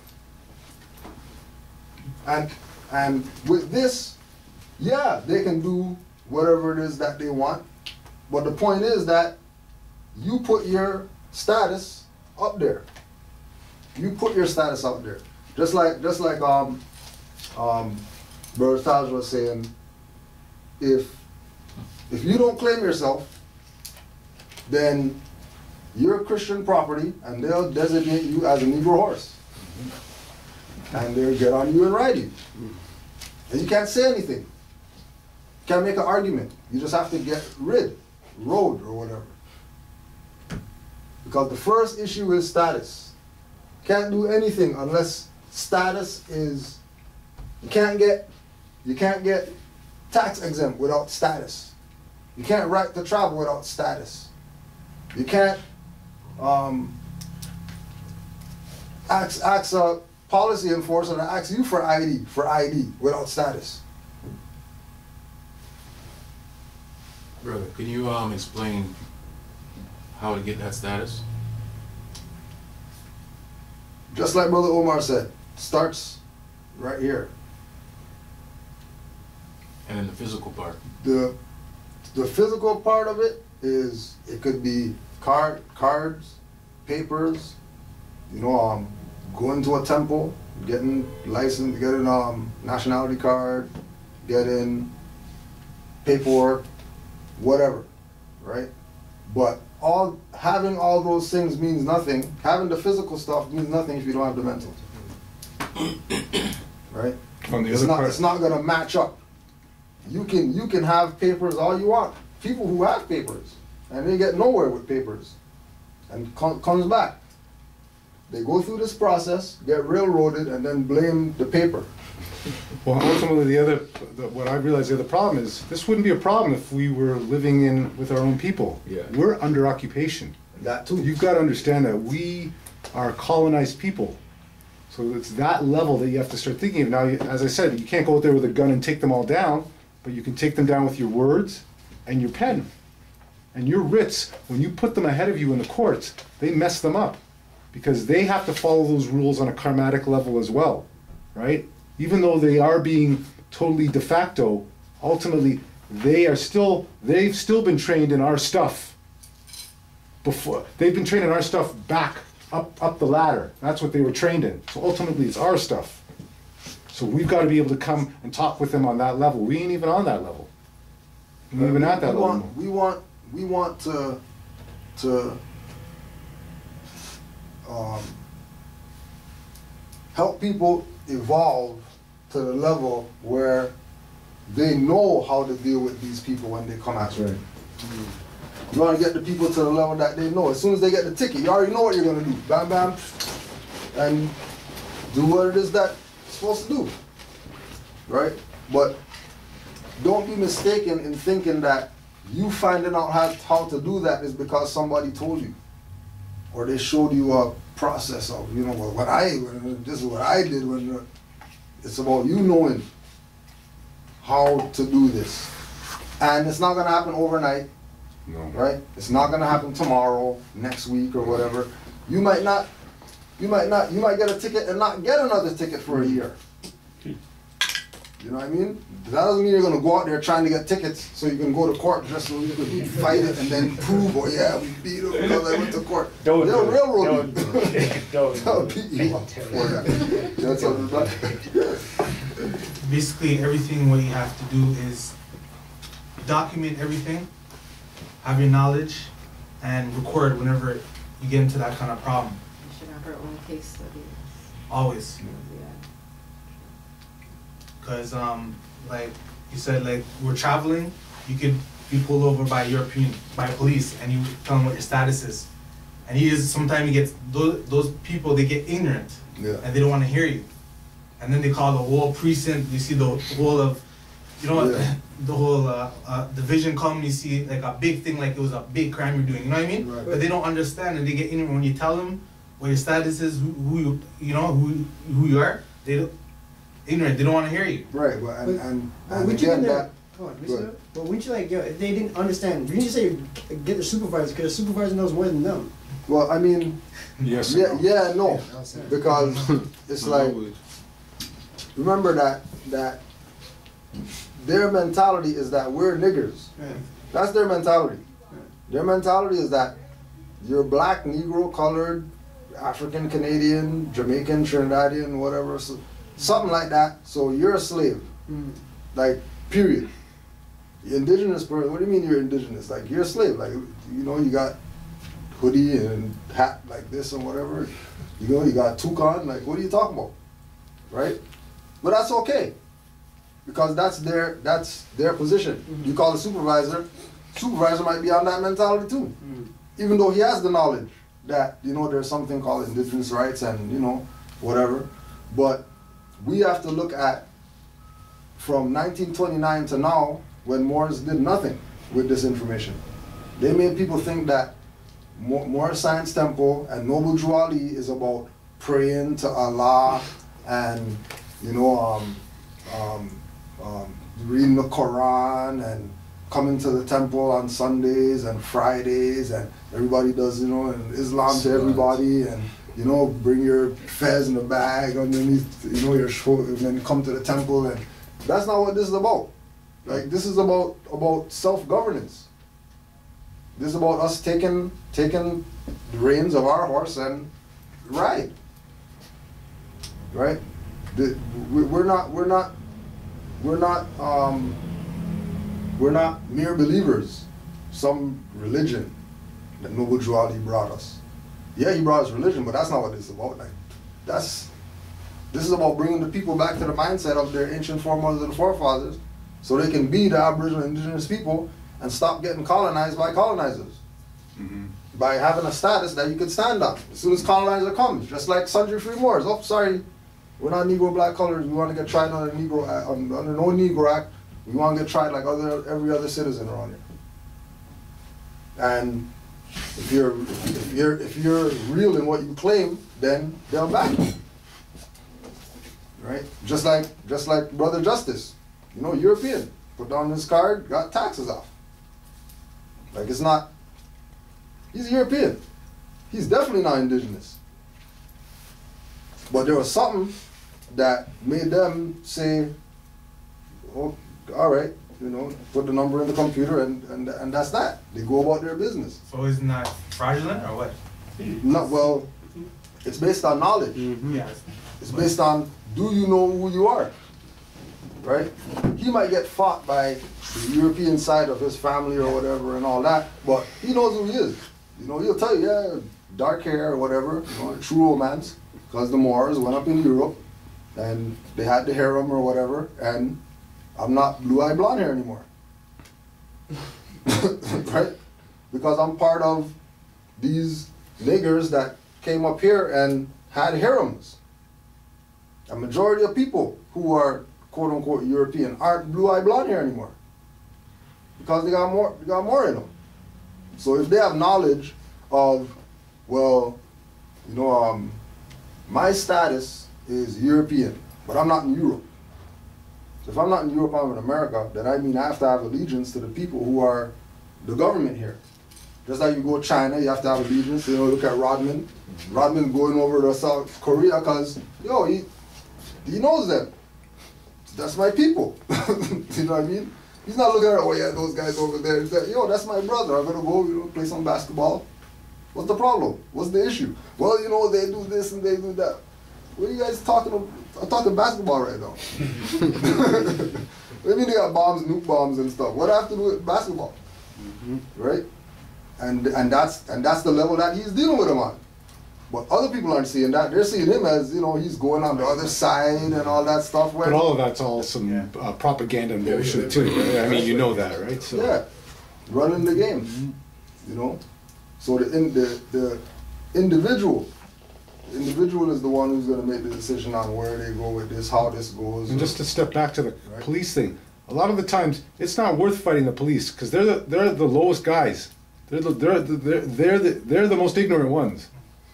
And with this, yeah, they can do whatever it is that they want, but the point is that you put your status up there. You put your status out there. Just like Brother Taj was saying, if you don't claim yourself, then you're Christian property, and they'll designate you as a Negro horse. And they'll get on you and ride you. And you can't say anything. You can't make an argument. You just have to get rode, or whatever. Because the first issue is status. You can't do anything unless status is, you can't get tax exempt without status. You can't right to travel without status. You can't ask a policy enforcer to ask you for ID without status. Brother, can you explain how to get that status? Just like Brother Omar said, starts right here. And then the physical part? The physical part of it is, it could be cards, papers, going to a temple, getting license, getting nationality card, getting paperwork, whatever, right? But having all those things means nothing. Having the physical stuff means nothing if you don't have the mental. Right? It's not gonna match up. You can have papers all you want. People who have papers and they get nowhere with papers and comes back. They go through this process, get railroaded, and then blame the paper. Well, ultimately, what I realized the other problem is, this wouldn't be a problem if we were living with our own people. Yeah. We're under occupation. That too. You've got to understand that we are colonized people. So it's that level that you have to start thinking of. Now, as I said, you can't go out there with a gun and take them all down, but you can take them down with your words and your pen. And your writs, when you put them ahead of you in the courts, they mess them up, because they have to follow those rules on a karmatic level as well, right? Even though they are being totally de facto, ultimately they've still been trained in our stuff before. They've been trained in our stuff back up the ladder. That's what they were trained in. So ultimately it's our stuff. So we've got to be able to come and talk with them on that level. We ain't even on that level. We're even at that level. We want to help people evolve to the level where they know how to deal with these people when they come at you. Right. You want to get the people to the level that they know. As soon as they get the ticket, you already know what you're going to do. Bam, bam, and do what it is that you're supposed to do. Right? But don't be mistaken in thinking that you finding out how to do that is because somebody told you, or they showed you a process of, this is what I did. It's about you knowing how to do this, and it's not going to happen overnight. No. Right? It's not going to happen tomorrow, next week, or whatever. You might get a ticket and not get another ticket for a year. You know what I mean? That doesn't mean you're going to go out there trying to get tickets so you can go to court just so you can fight it and then prove, oh yeah, we beat them because I went to court. They'll railroad you. They'll beat you up for that. That's what it's like. Basically, everything what you have to do is document everything, have your knowledge, and record whenever you get into that kind of problem. We should have our own case studies. Always. Yeah. Because, like you said, like, we're traveling, you could be pulled over by police, and you tell them what your status is. And sometimes he gets, those people, they get ignorant, and they don't want to hear you. And then they call the whole precinct, you see the whole of, you know, the whole division come, you see like a big thing, like it was a big crime you're doing, you know what I mean? Right. But they don't understand, and they get ignorant when you tell them what your status is, who you are, ignorant, they don't want to hear you. Right, and again, that... But wouldn't you like, if they didn't understand, wouldn't you say get the supervisor, because the supervisor knows more than them? Well, I mean, yes, no, because it's like, remember that their mentality is that we're niggers. Right. That's their mentality. Their mentality is that you're black, Negro, colored, African, Canadian, Jamaican, Trinidadian, whatever, so, something like that. So you're a slave, like, period. Indigenous person, what do you mean you're indigenous? Like, you're a slave. Like, you know, you got hoodie and hat like this and whatever. You know, you got toucan. Like, what are you talking about? Right? But that's okay, because that's their position. You call the supervisor might be on that mentality too, even though he has the knowledge that, you know, there's something called indigenous rights and, you know, whatever. But we have to look at from 1929 to now, when Moors did nothing with this information. They made people think that Moorish Science Temple and Noble Drew Ali is about praying to Allah and, you know, reading the Quran and coming to the temple on Sundays and Fridays, and everybody does, you know, and Islam to everybody, and, you know, bring your fez in a bag underneath, you know, your shoulder, and then come to the temple. And that's not what this is about. Like, this is about self-governance. This is about us taking the reins of our horse and ride. Right? We're not mere believers. Some religion that Noble Drew Ali brought us. Yeah, he brought us religion, but that's not what this is about. Like, this is about bringing the people back to the mindset of their ancient foremothers and forefathers, so they can be the Aboriginal indigenous people and stop getting colonized by colonizers. By having a status that you could stand on as soon as colonizer comes, just like sundry free Moors. Oh, sorry, we're not Negro black colors. We want to get tried under Negro Act, under no Negro Act. We want to get tried like every other citizen around here. And if you're real in what you claim, then they'll back you. Right? Just like Brother Justice. You know, European, put down his card, got taxes off. Like, it's not, he's European. He's definitely not indigenous. But there was something that made them say, oh, all right, you know, put the number in the computer and that's that. They go about their business. So isn't that fraudulent or what? No, well, it's based on knowledge. It's based on, do you know who you are? Right? He might get fought by the European side of his family or whatever and all that, but he knows who he is. You know, he'll tell you, yeah, dark hair or whatever, you know, true romance, because the Moors went up in Europe and they had the harem or whatever, and I'm not blue-eyed blonde hair anymore. Right? Because I'm part of these niggers that came up here and had harems. A majority of people who are quote-unquote European aren't blue-eyed blonde hair anymore, because they got more in them. So if they have knowledge of, well, you know, my status is European, but I'm not in Europe. So if I'm not in Europe, I'm in America, then I mean I have to have allegiance to the people who are the government here. Just like you go to China, you have to have allegiance. You know, look at Rodman. Rodman going over to South Korea because, yo, he knows them. That's my people. You know what I mean? He's not looking at, oh yeah, those guys over there. He's like, yo, that's my brother. I'm gonna go, you know, play some basketball. What's the problem? What's the issue? Well, you know, they do this and they do that. What are you guys talking about? I'm talking basketball right now. What do you mean they got bombs, nuke bombs and stuff? What do I have to do with basketball? Right? And that's the level that he's dealing with him on. But other people aren't seeing that. They're seeing him as, you know, he's going on the other side and all that stuff. But all of that's all some propaganda and bullshit too. Right? I mean, you know that, right? So. Yeah, running the game, you know. So the individual is the one who's going to make the decision on where they go with this, how this goes. And just to step back to the police thing, a lot of the times it's not worth fighting the police because they're the lowest guys. They're the most ignorant ones.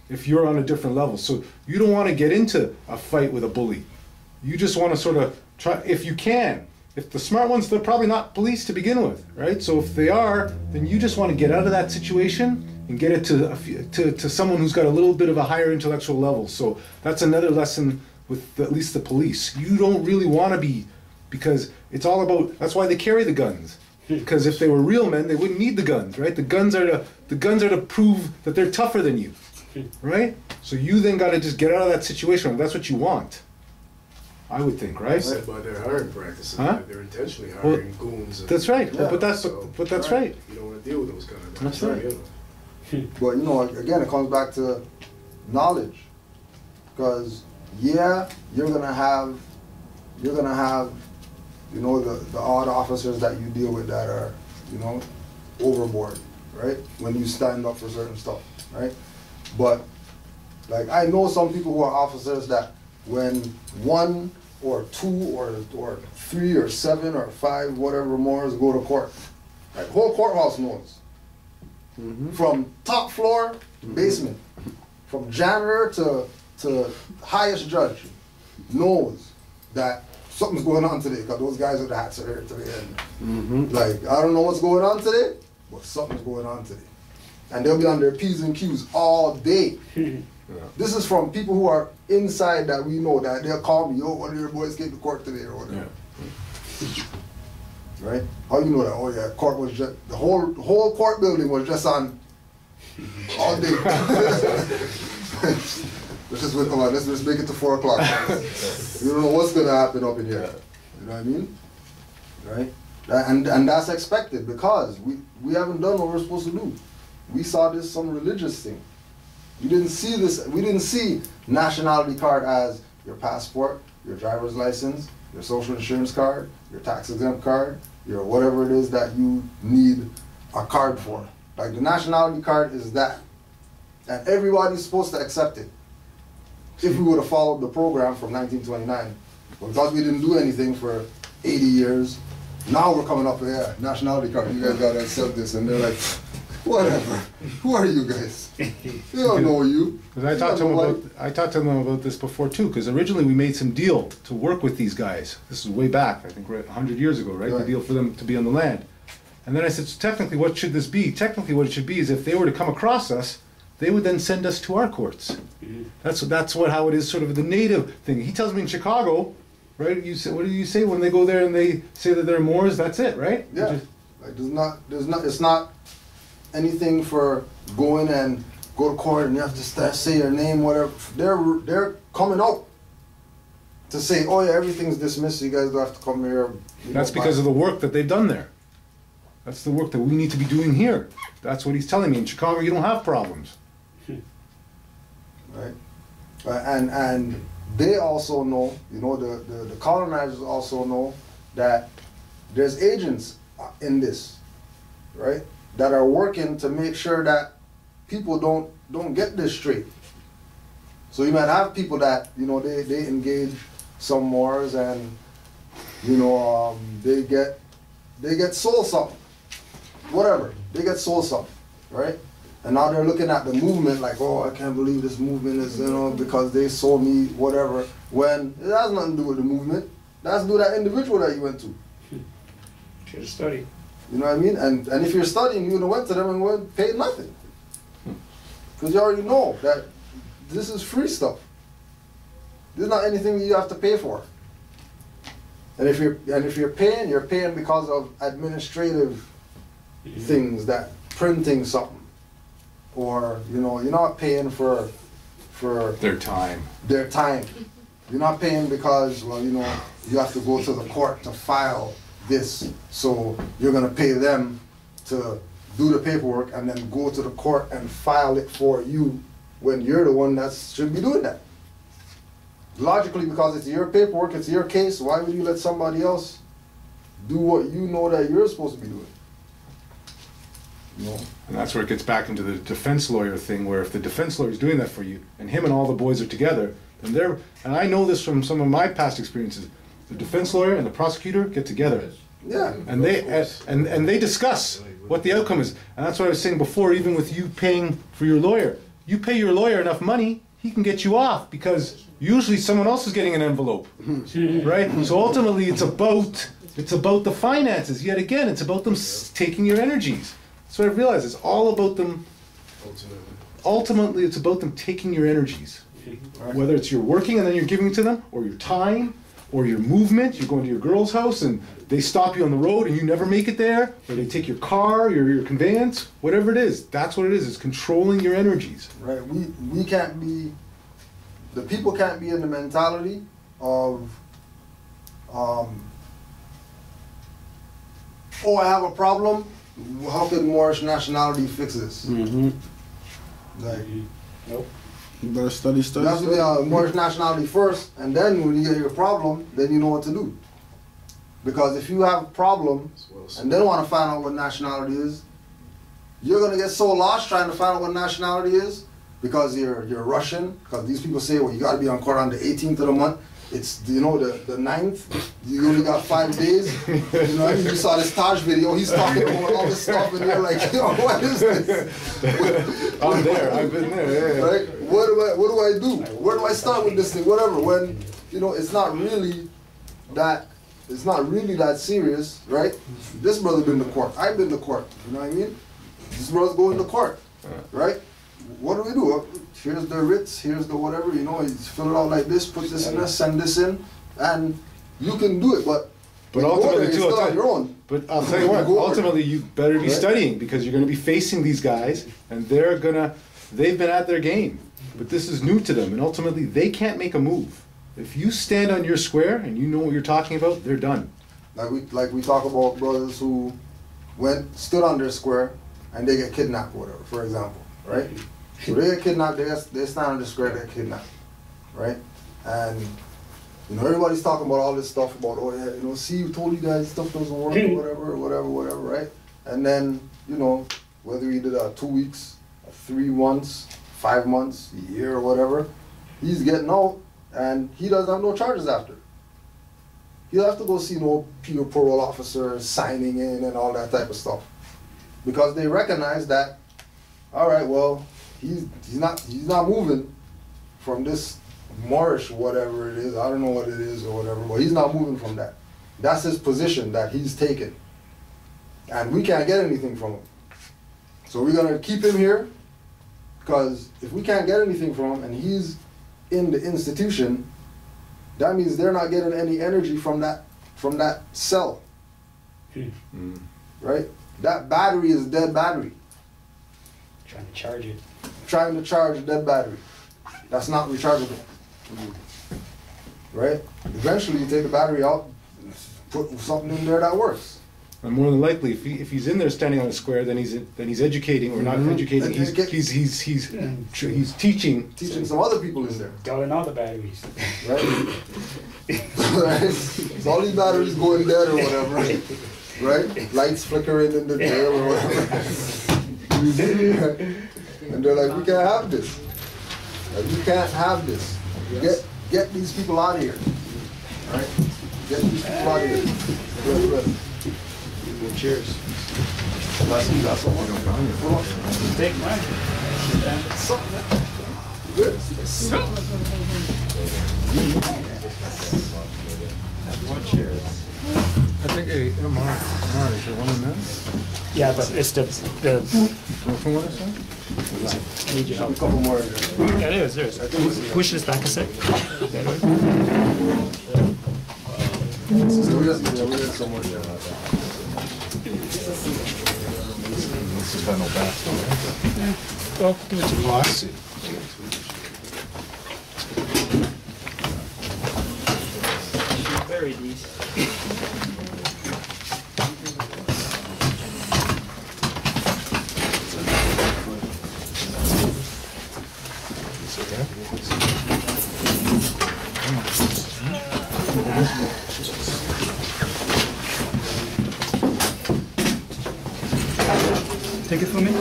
If you're on a different level, so you don't want to get into a fight with a bully. You just want to sort of try, if you can. If the smart ones, they're probably not police to begin with, right? So if they are, then you just want to get out of that situation and get it to someone who's got a little bit of a higher intellectual level. So that's another lesson with at least the police. You don't really want to be, because it's all about. That's why they carry the guns. Because if they were real men, they wouldn't need the guns, right? The guns are to prove that they're tougher than you. Right? So you then got to just get out of that situation. That's what you want, I would think, right? By their hiring practices, they're intentionally hiring goons. That's right. Yeah. But that's right. You don't want to deal with those kind of guys. That's right. But you know, again, it comes back to knowledge, because you're gonna have, you know, the odd officers that you deal with that are, you know, overboard, right? When you stand up for certain stuff, right? But, like, I know some people who are officers that when 1 or 2 or 3 or 7 or 5, whatever Moors go to court, like, whole courthouse knows. From top floor to basement, from janitor to highest judge, knows that something's going on today, because those guys with the hats are here today. And, like, I don't know what's going on today, but something's going on today. And they'll be on their P's and Q's all day. This is from people who are inside that we know, that they'll call me, yo, one of your boys came to court today or whatever. Right? How you know that? Oh yeah, court was just, the whole court building was just on all day. Let's just wait, come on, let's just make it to 4 o'clock. You don't know what's gonna happen up in here. You know what I mean? Right? And that's expected, because we haven't done what we're supposed to do. We saw this some religious thing. We didn't see nationality card as your passport, your driver's license, your social insurance card, your tax exempt card, your whatever it is that you need a card for. Like, the nationality card is that. And everybody's supposed to accept it. If we would have followed the program from 1929. But because we didn't do anything for 80 years, now we're coming up with, nationality card, you guys gotta accept this. And they're like, whatever. Who are you guys? They don't know you. I talked to them about this before too, because originally we made some deal to work with these guys. This is way back, I think 100 years ago, right? The deal for them to be on the land. And then I said, so technically what should this be? Technically what it should be is if they were to come across us, they would then send us to our courts. That's how it is, sort of the native thing. He tells me in Chicago, right? You say, what do you say when they go there and they say that they're Moors? That's it, right? Yeah. Like, it's not anything for going and go to court and you have to say your name, whatever. They're coming out to say, oh yeah, everything's dismissed, so you guys don't have to come here. That's because of the work that they've done there. That's the work that we need to be doing here. That's what he's telling me. In Chicago, you don't have problems. Right? And they also know, you know, the colonizers also know that there's agents in this, right? That are working to make sure that people don't get this straight. So you might have people that, you know, they engage some Moors and, you know, they get sold something, whatever, they get sold something, right? And now they're looking at the movement like, oh, I can't believe this movement is, you know, because they sold me whatever, when it has nothing to do with the movement. That has to do with that individual that you went to. Should have studied. You know what I mean? And if you're studying, you would have went to them and paid nothing. Because you already know that this is free stuff. This is not anything you have to pay for. And if you're paying, you're paying because of administrative things, that printing something. Or, you know, you're not paying for their time. Their time. You're not paying because, well, you know, you have to go to the court to file this. So you're gonna pay them to do the paperwork and then go to the court and file it for you when you're the one that should be doing that. Logically, because it's your paperwork, it's your case, why would you let somebody else do what you know that you're supposed to be doing? You know? And that's where it gets back into the defense lawyer thing, where if the defense lawyer is doing that for you, and him and all the boys are together, then they're, and I know this from some of my past experiences, the defense lawyer and the prosecutor get together. Yeah. And they and they discuss what the outcome is. And that's what I was saying before, even with you paying for your lawyer. You pay your lawyer enough money, he can get you off, because usually someone else is getting an envelope. Right? So ultimately it's about the finances. Yet again, it's about them taking your energies. That's what I realized. It's all about them. Ultimately, it's about them taking your energies. Whether it's you're working and then you're giving it to them, or your time, or your movement. You're going to your girl's house and they stop you on the road and you never make it there, or they take your car, your conveyance, whatever it is. That's what it is. It's controlling your energies. Right. We can't be. The people can't be in the mentality of. Oh, I have a problem. How can Moorish Nationality fix this? Mm-hmm. Like, nope. You better study. You have to be Moorish Nationality first, and then when you get your problem, then you know what to do. Because if you have a problem and then want to find out what nationality is, you're gonna get so lost trying to find out what nationality is because you're Russian. Because these people say, well, you got to be on court on the 18th of the month. It's, you know, the 9th, you only got 5 days. You know, you saw this Taj video, he's talking about all this stuff, and you're like, yo, what is this? I'm there, I've been there, yeah. Right? What do I do? Where do I start with this thing? Whatever, when, you know, it's not really that serious, right? This brother been to court, I've been to court, you know what I mean? This brother's going to court, right? What do? Here's the writs, here's the whatever, you know, you fill it out like this, put this in there, send this in, and you can do it, but ultimately, too, on your own. But I'll tell you what, ultimately you better be studying, because you're going to be facing these guys, and they've been at their game, but this is new to them, and ultimately they can't make a move. If you stand on your square and you know what you're talking about, they're done. Like we talk about brothers who stood on their square and they get kidnapped or whatever, for example, right? So they get kidnapped, they stand on the square, they get kidnapped, right? And, you know, everybody's talking about all this stuff about, oh yeah, you know, see, we told you guys stuff doesn't work or whatever, right? And then, you know, whether he did 2 weeks, 3 months, 5 months, a year or whatever, he's getting out and he doesn't have no charges after. He'll have to go see no pure parole officer signing in and all that type of stuff. Because they recognize that, all right, well, he's not moving from this Moorish whatever it is. I don't know what it is or whatever, but he's not moving from that. That's his position that he's taken. And we can't get anything from him. So we're gonna keep him here, because if we can't get anything from him and he's in the institution, that means they're not getting any energy from that cell. Right? That battery is a dead battery. Trying to charge it. Trying to charge a dead battery. That's not rechargeable. Right? Eventually you take the battery out, put something in there that works. And more than likely, if he's in there standing on a square, then he's educating, or not educating. He's teaching. Teaching some other people in there. Dulling all the batteries. Right? So all these batteries going dead or whatever. Right? Lights flickering in the jail or whatever. And they're like, we can't have this. Like, we can't have this. Get these people out of here. Right? Get these people out of here. Cheers. Take mine. Good. Cheers. I think MR is there one in there? Yeah, but it's the From what I said? I need your help. A couple more. Yeah, there is. Push this back a sec. So we have some more there. This is final bath. Well, give it to me. Oh, I see. Take it from me.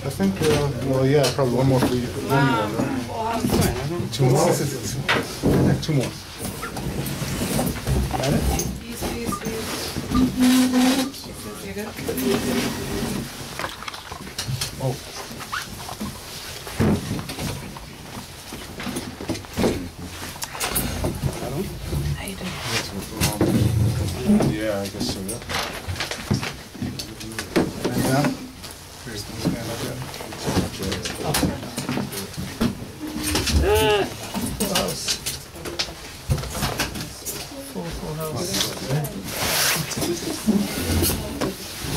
I think, well, yeah, probably one more for you. Two more? Two more. Got it? Oh. Yeah, I guess so, yeah. And down. Here's the scan like that. Full house.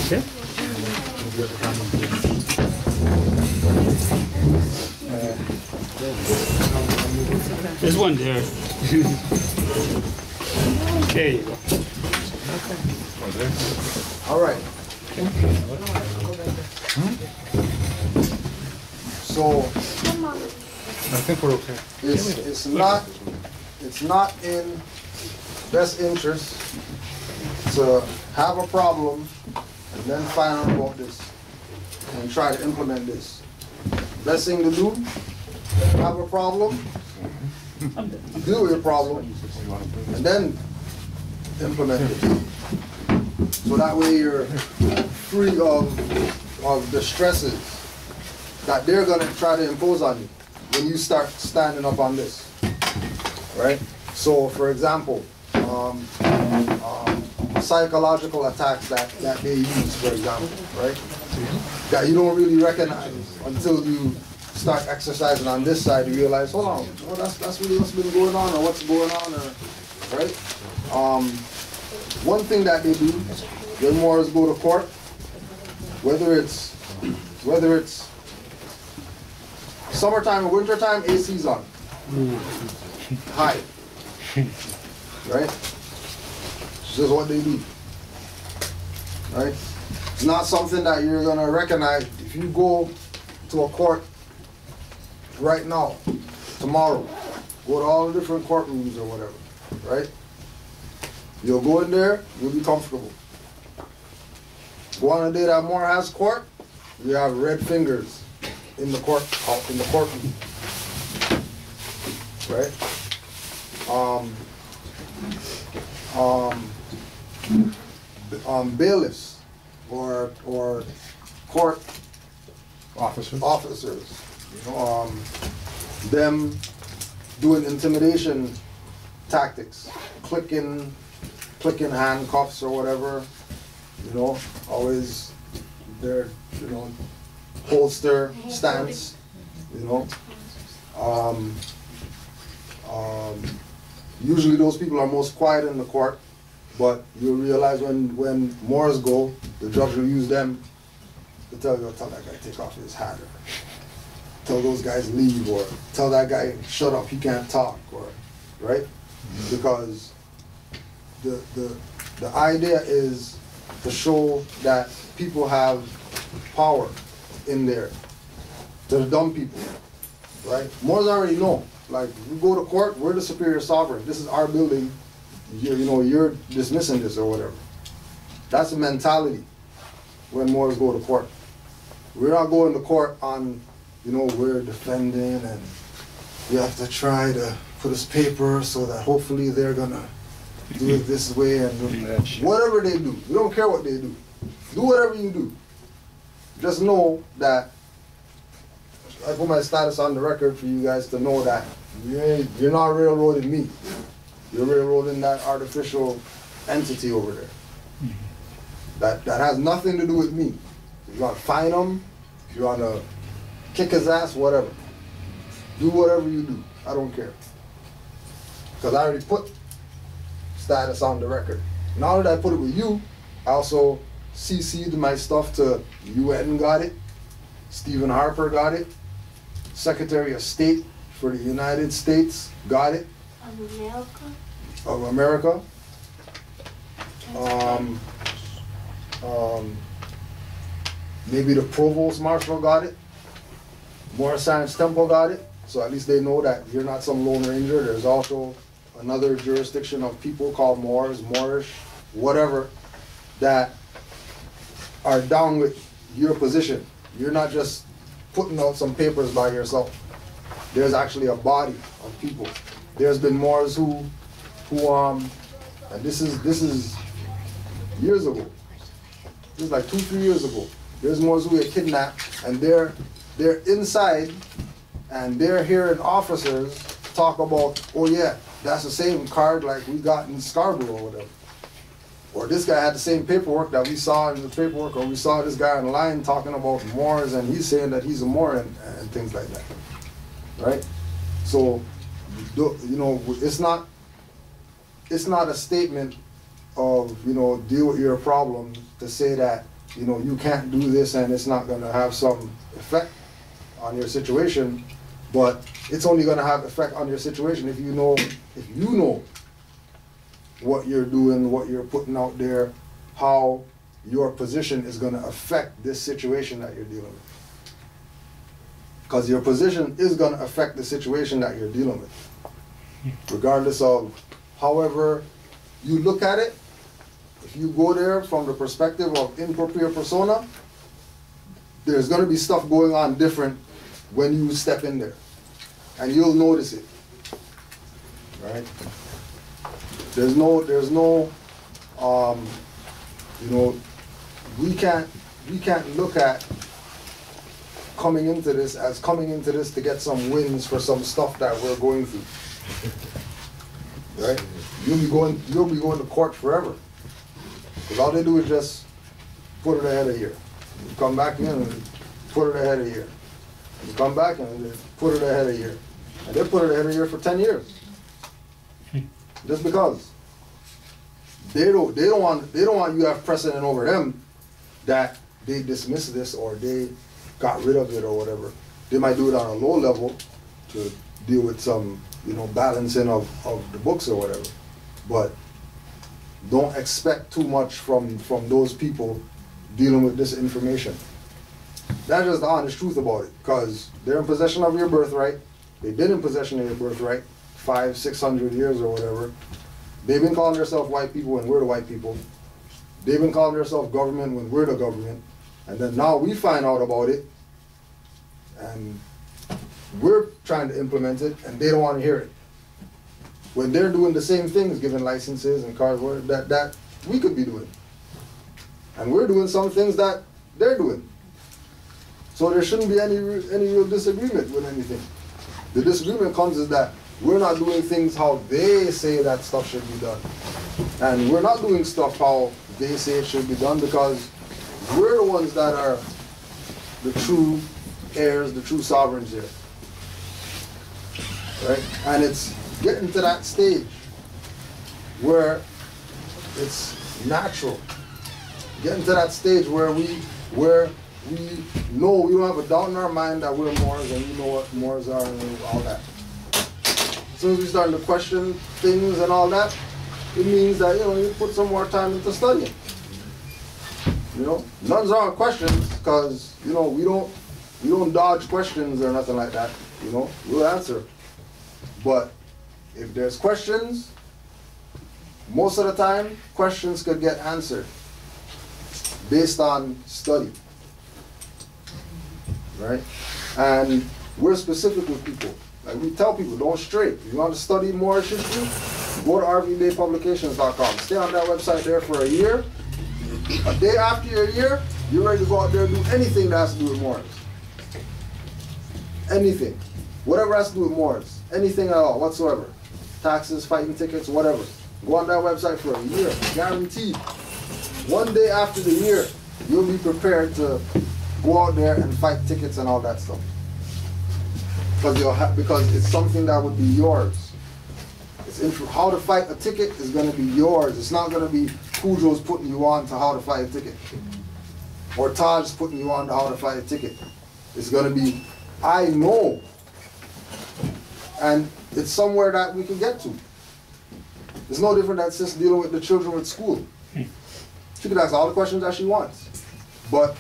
Okay. There's one there. There you go. All right. So I think we're okay. it's not in best interest to have a problem and then find out about this and try to implement this. Best thing to do, have a problem, deal with your problem, and then implement it. So that way you're free of the stresses that they're gonna try to impose on you when you start standing up on this, right? So for example, psychological attacks that they use, for example, right? That you don't really recognize until you start exercising on this side. You realize, hold on, oh, that's really what's been going on, or what's going on, or, right? One thing that they do when Moors go to court, whether it's summertime or wintertime, AC's on. High. Right? It's just what they do. Right? It's not something that you're gonna recognize if you go to a court right now, tomorrow, go to all the different courtrooms or whatever, right? You'll go in there, you'll be comfortable. Go on a day that Moore has court, you have red fingers in the courtroom, right? Bailiffs or court officers, you know, them doing intimidation tactics, clicking handcuffs or whatever, you know, always their, you know, holster stance, you know. Usually those people are most quiet in the court, but you'll realize when Moors go, the judge will use them to tell that guy take off his hat, or tell those guys leave, or tell that guy shut up, he can't talk, or, right? Because the idea is to show that people have power in there, to the dumb people, right? Moors already know, like, you go to court, we're the superior sovereign, this is our building, you're dismissing this or whatever. That's the mentality when Moors go to court. We're not going to court on, you know, we're defending and we have to try to put this paper so that hopefully they're gonna do it this way, and whatever they do. We don't care what they do. Do whatever you do. Just know that I put my status on the record for you guys to know that you're not railroading me. You're railroading that artificial entity over there. That has nothing to do with me. If you want to fine him, if you want to kick his ass, whatever. Do whatever you do. I don't care. Because I already put status on the record. Now that I put it with you, I also CC'd my stuff to UN, got it. Stephen Harper got it. Secretary of State for the United States got it. Of America. Maybe the Provost Marshal got it. Moorish Science Temple got it. So at least they know that you're not some Lone Ranger. There's also another jurisdiction of people called Moors, Moorish, whatever, that are down with your position. You're not just putting out some papers by yourself. There's actually a body of people. There's been Moors who and this is years ago. This is like 2-3 years ago. There's Moors who get kidnapped, and they're inside, and they're hearing officers talk about, oh yeah, that's the same card like we got in Scarborough or whatever. Or this guy had the same paperwork that we saw in the paperwork, or we saw this guy online talking about Moors, and he's saying that he's a Moor and things like that, right? So, you know, it's not a statement of, you know, deal with your problem to say that, you know, you can't do this and it's not going to have some effect on your situation, but it's only going to have effect on your situation if you know what you're doing, what you're putting out there, how your position is going to affect this situation that you're dealing with. Because your position is going to affect the situation that you're dealing with, regardless of however you look at it. If you go there from the perspective of in propria persona, there's going to be stuff going on different when you step in there, and you'll notice it, right? There's no, you know, we can't look at coming into this as coming into this to get some wins for some stuff that we're going through, right? You'll be going to court forever, because all they do is just put it ahead of here. You come back in and put it ahead of here. You come back and they put it ahead of here, and they put it ahead of here for 10 years. Just because they don't want you to have precedent over them that they dismiss this or they got rid of it or whatever. They might do it on a low level to deal with some, you know, balancing of the books or whatever. But don't expect too much from those people dealing with this information. That's just the honest truth about it, because they're in possession of your birthright. They've been in possession of your birthright 500-600 years or whatever. They've been calling themselves white people when we're the white people. They've been calling themselves government when we're the government. And then now we find out about it, and we're trying to implement it, and they don't want to hear it. When they're doing the same things, giving licenses and cards that we could be doing. And we're doing some things that they're doing. So there shouldn't be any real disagreement with anything. The disagreement comes is that we're not doing things how they say that stuff should be done. And we're not doing stuff how they say it should be done, because we're the ones that are the true heirs, the true sovereigns here. Right? And it's getting to that stage where it's natural. Getting to that stage where we know, we don't have a doubt in our mind that we're Moors and we know what Moors are and all that. As soon as we start to question things and all that, it means that, you know, you put some more time into studying. You know, nothing's wrong with questions, because, you know, we don't dodge questions or nothing like that. You know, we'll answer. But if there's questions, most of the time, questions could get answered based on study, right? And we're specific with people. Like we tell people, don't stray. If you want to study Moorish history, go to rvdaypublications.com. Stay on that website there for a year. A day after your year, you're ready to go out there and do anything that has to do with Moors. Anything. Whatever has to do with Moors. Anything at all, whatsoever. Taxes, fighting tickets, whatever. Go on that website for a year. Guaranteed. One day after the year, you'll be prepared to go out there and fight tickets and all that stuff. Because it's something that would be yours. How to fight a ticket is going to be yours. It's not going to be Kudjo's putting you on to how to fight a ticket. Or Taj's putting you on to how to fight a ticket. It's going to be, I know. And it's somewhere that we can get to. It's no different than sis dealing with the children at school. She can ask all the questions that she wants. But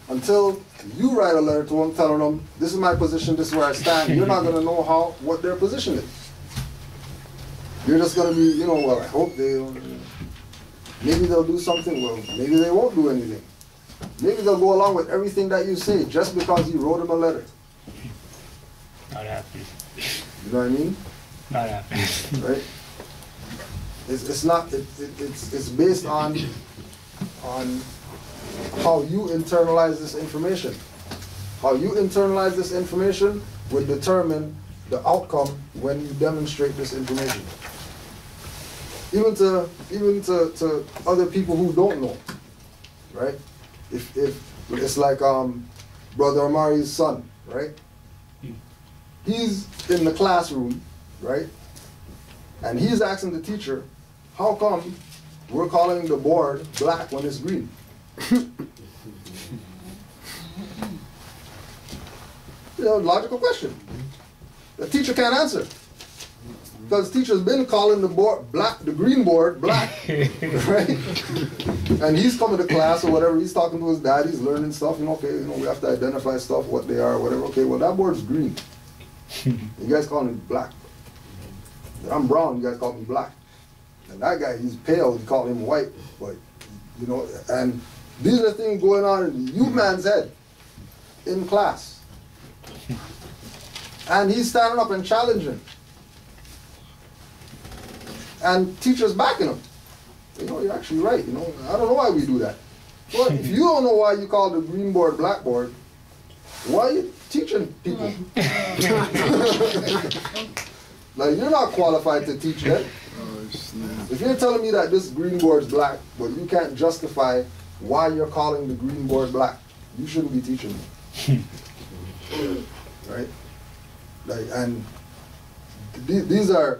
until you write a letter to them telling them, this is my position, this is where I stand, you're not going to know what their position is. You're just going to be, you know, well, I hope maybe they'll do something, well, maybe they won't do anything. Maybe they'll go along with everything that you say just because you wrote them a letter. Not happening. You know what I mean? Not happening. Right? It's not, it's based on how you internalize this information. How you internalize this information will determine the outcome when you demonstrate this information. Even to other people who don't know, right? If it's like Brother Amari's son, right? He's in the classroom, right? And he's asking the teacher, how come we're calling the board black when it's green? You know, logical question. The teacher can't answer. Because the teacher's been calling the board black, the green board black, right? And he's coming to class or whatever, he's talking to his dad, he's learning stuff, you know, okay, you know, we have to identify stuff, what they are, whatever. Okay, well that board's green. You guys call me black. I'm brown, you guys call me black. And that guy, he's pale, you call him white. But, you know, and these are things going on in you man's head in class. And he's standing up and challenging. And teachers backing him. You know, you're actually right, you know. I don't know why we do that. Well, if you don't know why you call the green board black board, why are you teaching people? Like, you're not qualified to teach that. If you're telling me that this green board's black, but you can't justify why you're calling the green board black, you shouldn't be teaching me. Right? Like, and these are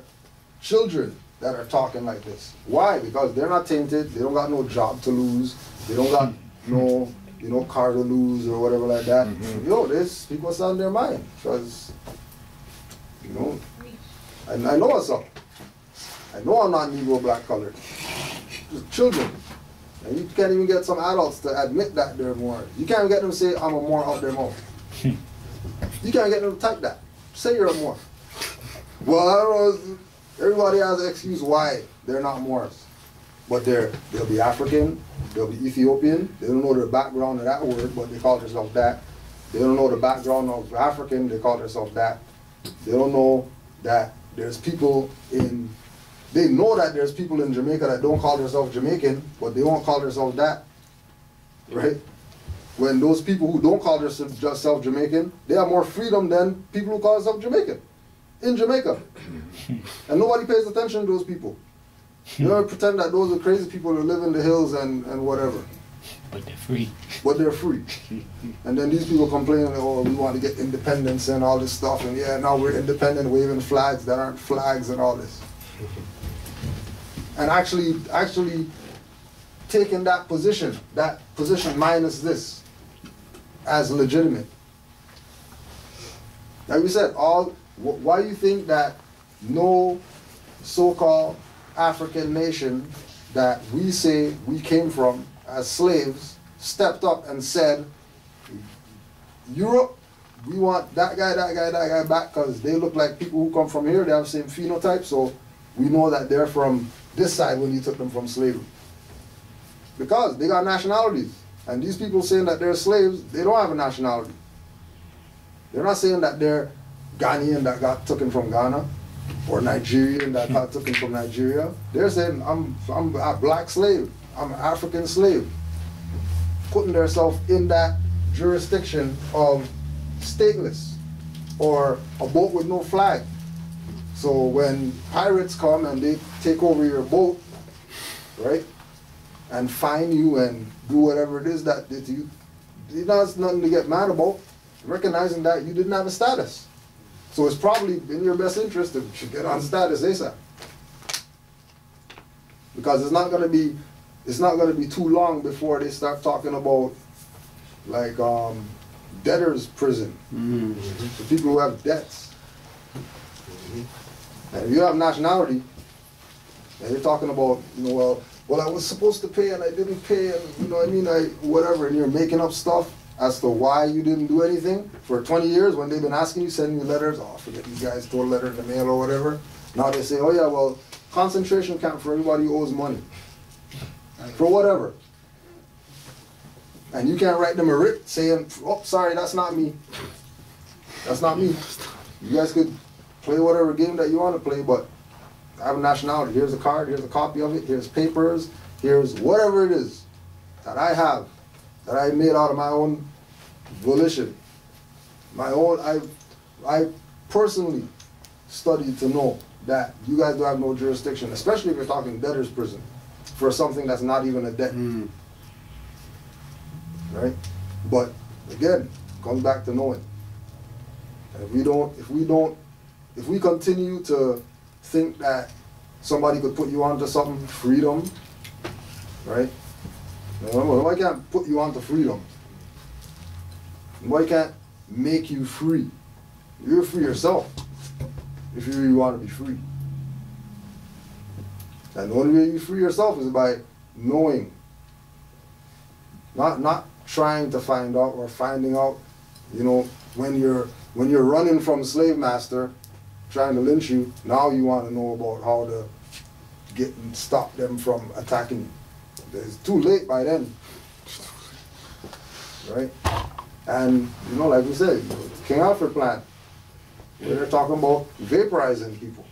children that are talking like this. Why? Because they're not tainted, they don't got no job to lose, they don't got no, you know, car to lose or whatever like that. You know, this people what's on their mind. Because, you know, and I know what's up. I know I'm not Negro black colored. Just children. And you can't even get some adults to admit that they're Moor. You can't get them to say, I'm a Moor out their mouth. You can't get them to type that. Say you're a Moor. Well, I don't know. Everybody has an excuse why they're not Moors. But they'll be African, they'll be Ethiopian. They don't know the background of that word, but they call themselves that. They don't know the background of African, they call themselves that. They don't know that there's people in, they know that there's people in Jamaica that don't call themselves Jamaican, but they won't call themselves that, right? When those people who don't call themselves Jamaican, they have more freedom than people who call themselves Jamaican in Jamaica. And nobody pays attention to those people. You don't pretend that those are crazy people who live in the hills and whatever. But they're free. But they're free. And then these people complain, oh, we want to get independence and all this stuff, and yeah, now we're independent, waving flags that aren't flags and all this. And actually taking that position minus this, as legitimate. Like we said, why do you think that no so-called African nation that we say we came from as slaves stepped up and said, Europe, we want that guy back because they look like people who come from here, they have the same phenotype, so we know that they're from this side when you took them from slavery. Because they got nationalities. And these people saying that they're slaves, they don't have a nationality. They're not saying that they're Ghanaian that got taken from Ghana, or Nigerian that got taken from Nigeria. They're saying, I'm a black slave, I'm an African slave. Putting themselves in that jurisdiction of stateless, or a boat with no flag. So when pirates come and they take over your boat, right, and fine you and do whatever it is that you, there's nothing to get mad about, recognizing that you didn't have a status. So it's probably in your best interest to get on status ASAP. Because it's not going to be too long before they start talking about, like, debtor's prison. For people who have debts. And if you have nationality, and you're talking about, you know, well, I was supposed to pay and I didn't pay, and you know what I mean, whatever, and you're making up stuff as to why you didn't do anything for 20 years when they've been asking you, sending you letters, oh, forget these guys, throw a letter in the mail or whatever. Now they say, oh yeah, well, concentration camp for everybody who owes money. For whatever. And you can't write them a writ saying, oh, sorry, that's not me. That's not me. You guys could play whatever game that you want to play, but I have a nationality. Here's a card, here's a copy of it, here's papers, here's whatever it is that I have, that I made out of my own volition. My own, I personally studied to know that you guys don't have no jurisdiction, especially if you're talking debtor's prison, for something that's not even a debt. Right? But again, comes back to knowing. And if we continue to think that somebody could put you onto something, freedom, right? Nobody can't put you onto freedom. Nobody can't make you free. You're free yourself if you really want to be free. And the only way you free yourself is by knowing. Not trying to find out or finding out, you know, when you're running from slave master trying to lynch you, now you want to know about how to stop them from attacking you. It's too late by then. Right? And, you know, like we said, King Alfred plan, where they're talking about vaporizing people.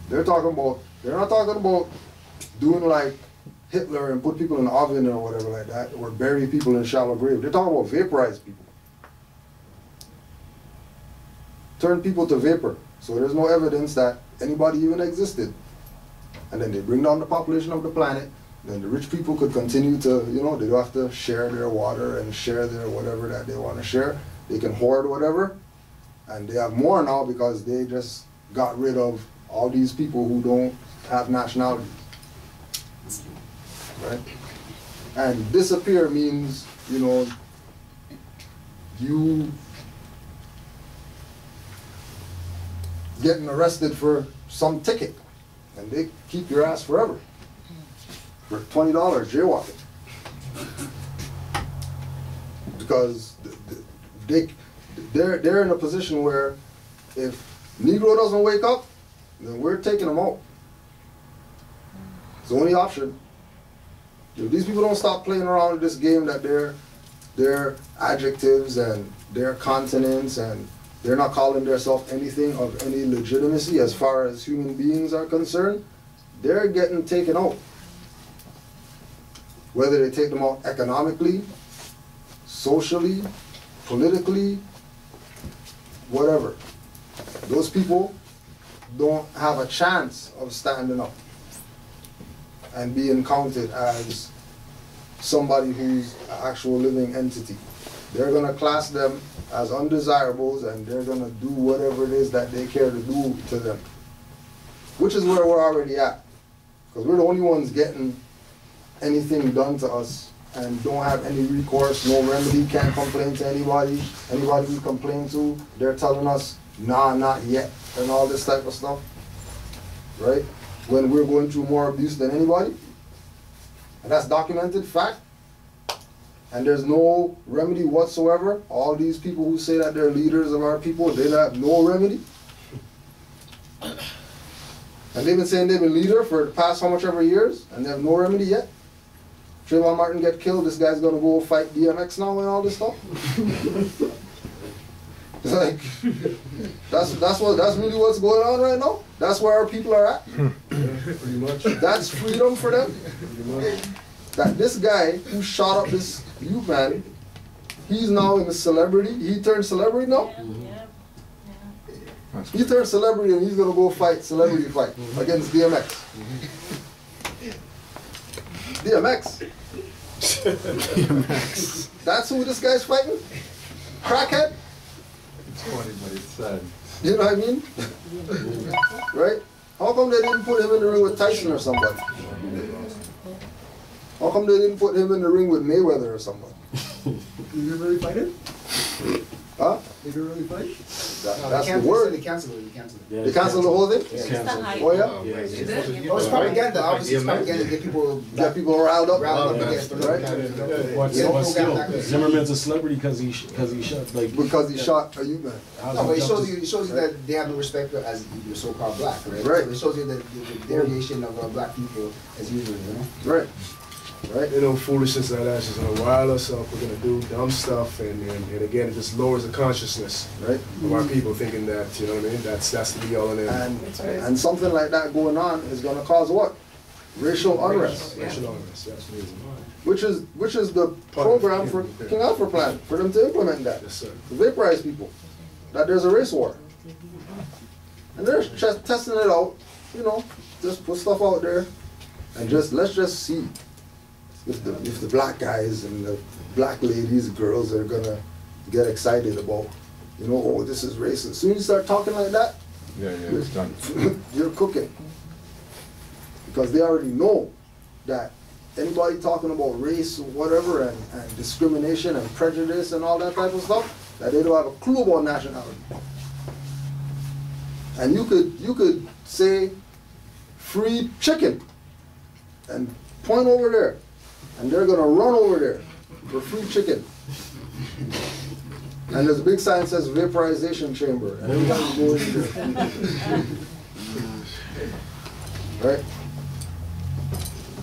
They're not talking about doing like Hitler and put people in the oven or whatever like that, or bury people in shallow grave. They're talking about vaporize people. Turn people to vapor. So there's no evidence that anybody even existed. And then they bring down the population of the planet. Then the rich people could continue to, you know, they don't have to share their water and share their whatever that they want to share. They can hoard whatever. And they have more now because they just got rid of all these people who don't have nationality. Right? And disappear means, you know, you getting arrested for some ticket, and they keep your ass forever for $20 jaywalking, because they're in a position where if Negro doesn't wake up, then we're taking them out. It's the only option. If these people don't stop playing around with this game that their adjectives and their continents, and they're not calling themselves anything of any legitimacy as far as human beings are concerned, they're getting taken out. Whether they take them out economically, socially, politically, whatever. Those people don't have a chance of standing up and being counted as somebody who's an actual living entity. They're going to class them as undesirables, and they're going to do whatever it is that they care to do to them. Which is where we're already at. Because we're the only ones getting anything done to us and don't have any recourse, no remedy, can't complain to anybody. Anybody we complain to, they're telling us, nah, not yet, and all this type of stuff. Right? When we're going through more abuse than anybody. And that's documented fact. And there's no remedy whatsoever. All these people who say that they're leaders of our people, they have no remedy. And they've been saying they've been leader for the past how much ever years, and they have no remedy yet. Trayvon Martin get killed, this guy's gonna go fight DMX now and all this stuff. It's like, that's really what's going on right now. That's where our people are at. Pretty much. That's freedom for them. That this guy who shot up this youth man, he's now in a celebrity. He turned celebrity now. He turned celebrity, and he's gonna go fight celebrity fight against DMX. DMX. DMX. That's who this guy's fighting? Crackhead? It's funny, but it's sad. You know what I mean? Right? How come they didn't put him in the ring with Tyson or somebody? How come they didn't put him in the ring with Mayweather or somebody? you really fight it? Huh? Did you really fight? That's the word. They canceled it. They canceled it. They canceled the whole thing? It's just the hype. Oh, yeah? Oh, it's propaganda. Obviously, it's propaganda to get people riled up. against it, right? What's skill? Zimmerman's a celebrity because he shot like. Because he shot a youth man. No, but it shows you that they have no respect for as your so-called black, right? Right. So it shows you the derogation of black people as usual, you know? Right. Right. You know, foolishness like that's just gonna rile us up. We're gonna do dumb stuff, and again, it just lowers the consciousness of our people, thinking that, you know what I mean, that's the be all and end. And something like that going on is gonna cause what? Racial unrest. Racial unrest, yes. Which is the program for King Alpha Plan, for them to implement that. Yes, sir. To vaporize people. That there's a race war. And they're just testing it out, you know, just put stuff out there and let's just see if the black guys and the black ladies, girls are gonna get excited about, you know, oh, this is racist. As soon as you start talking like that, it's done. you're cooking. Because they already know that anybody talking about race or whatever and discrimination and prejudice and all that type of stuff, that they don't have a clue about nationality. And you could say free chicken and point over there, and they're gonna run over there for free chicken. And there's a big sign that says vaporization chamber, and everybody's going there. Right?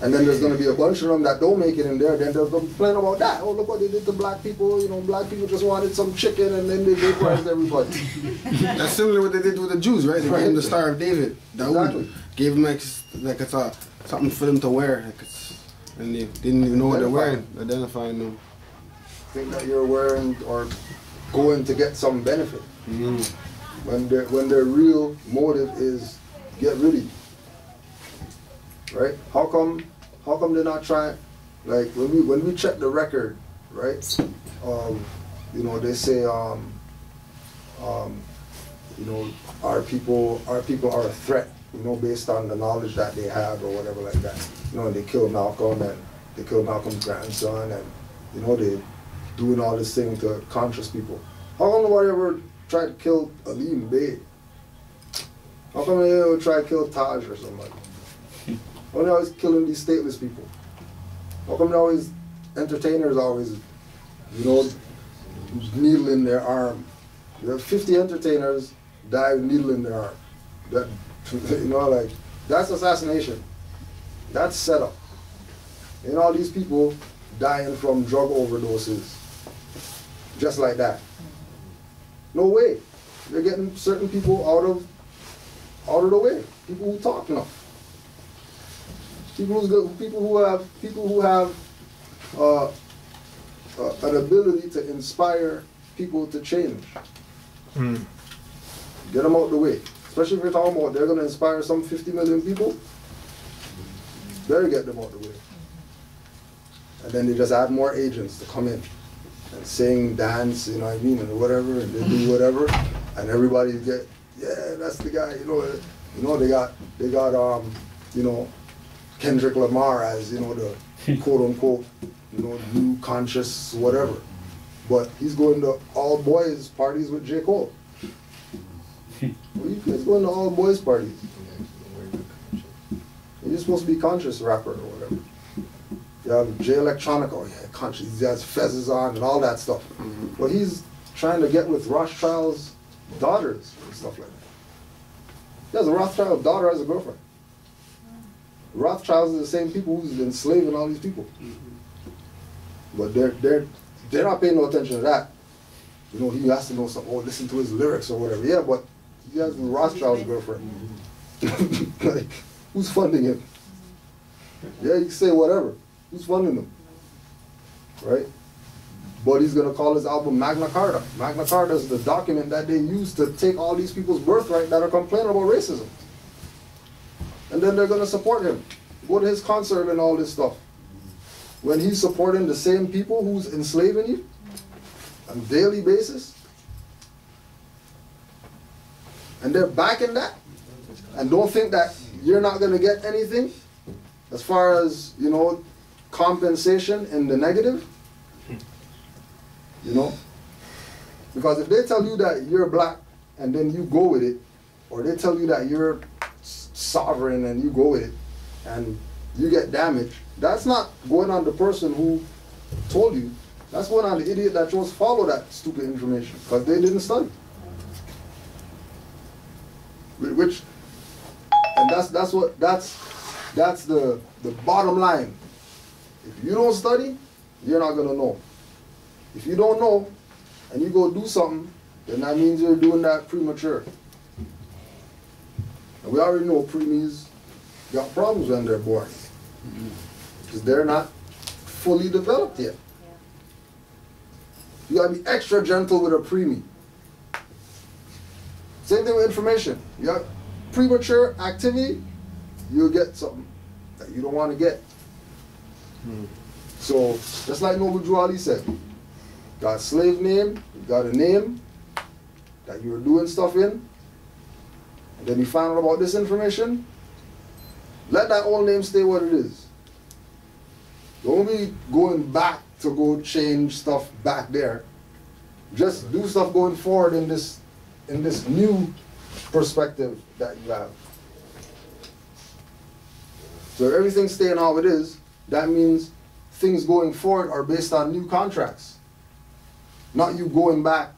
And then there's gonna be a bunch of them that don't make it in there, then they'll complain about that. Oh, look what they did to black people, you know, black people just wanted some chicken and then they vaporized everybody. That's similar to what they did with the Jews, right? They gave them the Star of David. Dawood gave them like it's something for them to wear. And they didn't even know what they're wearing, identifying them. Think that you're wearing or going to get some benefit. When their real motive is get rid of you. Right? How come they're not trying? Like when we check the record, right? You know, they say you know, our people are a threat, you know, based on the knowledge that they have or whatever like that. You know, and they killed Malcolm and they killed Malcolm's grandson, and you know, they doing all this thing to conscious people. How come nobody ever tried to kill Alim Bey? How come they ever try to kill Taj or somebody? Why are they always killing these stateless people? How come they always, entertainers always, you know, needle in their arm? You have 50 entertainers die with needle in their arm. That, you know, like, that's assassination. That's setup. And all these people dying from drug overdoses. Just like that. No way. They're getting certain people out of the way. People who talk enough. People who have an ability to inspire people to change. Get them out the way. Especially if you're talking about they're going to inspire some 50 million people. Better get them out the way. And then they just add more agents to come in and sing, dance, you know what I mean, and whatever, and they do whatever, and everybody get, yeah, that's the guy, you know, they got, you know, Kendrick Lamar as, you know, the quote unquote, you know, new conscious whatever. But he's going to all boys parties with J. Cole. Well, you guys going to all boys parties. You're supposed to be conscious rapper or whatever. You have J Electronica, oh yeah, conscious, he has fezzes on and all that stuff. But he's trying to get with Rothschild's daughters and stuff like that. He has a Rothschild daughter as a girlfriend. Rothschilds are the same people who's enslaving all these people. But they're not paying no attention to that. You know, he has to know something, oh, listen to his lyrics or whatever. Yeah, but he has Rothschild's girlfriend. Like, who's funding him? Yeah, you can say whatever. Who's funding them? Right? But he's going to call his album Magna Carta. Magna Carta is the document that they use to take all these people's birthright that are complaining about racism. And then they're going to support him. Go to his concert and all this stuff. When he's supporting the same people who's enslaving you on a daily basis. And they're backing that. And don't think that you're not going to get anything as far as, you know, compensation in the negative. You know? Because if they tell you that you're black and then you go with it, or they tell you that you're sovereign and you go with it, and you get damaged, that's not going on the person who told you. That's going on the idiot that chose to follow that stupid information because they didn't study. Which, and that's the bottom line. If you don't study, you're not gonna know. If you don't know and you go do something, then that means you're doing that premature. And we already know preemies got problems when they're born because they're not fully developed yet. You gotta be extra gentle with a preemie. Same thing with information. You have premature activity, you'll get something that you don't want to get. So, just like Noble Drew Ali said, got a slave name, you got a name that you were doing stuff in, and then you found out about this information, let that old name stay what it is. Don't be going back to go change stuff back there. Just do stuff going forward in this new perspective that you have. So if everything's staying how it is, that means things going forward are based on new contracts. Not you going back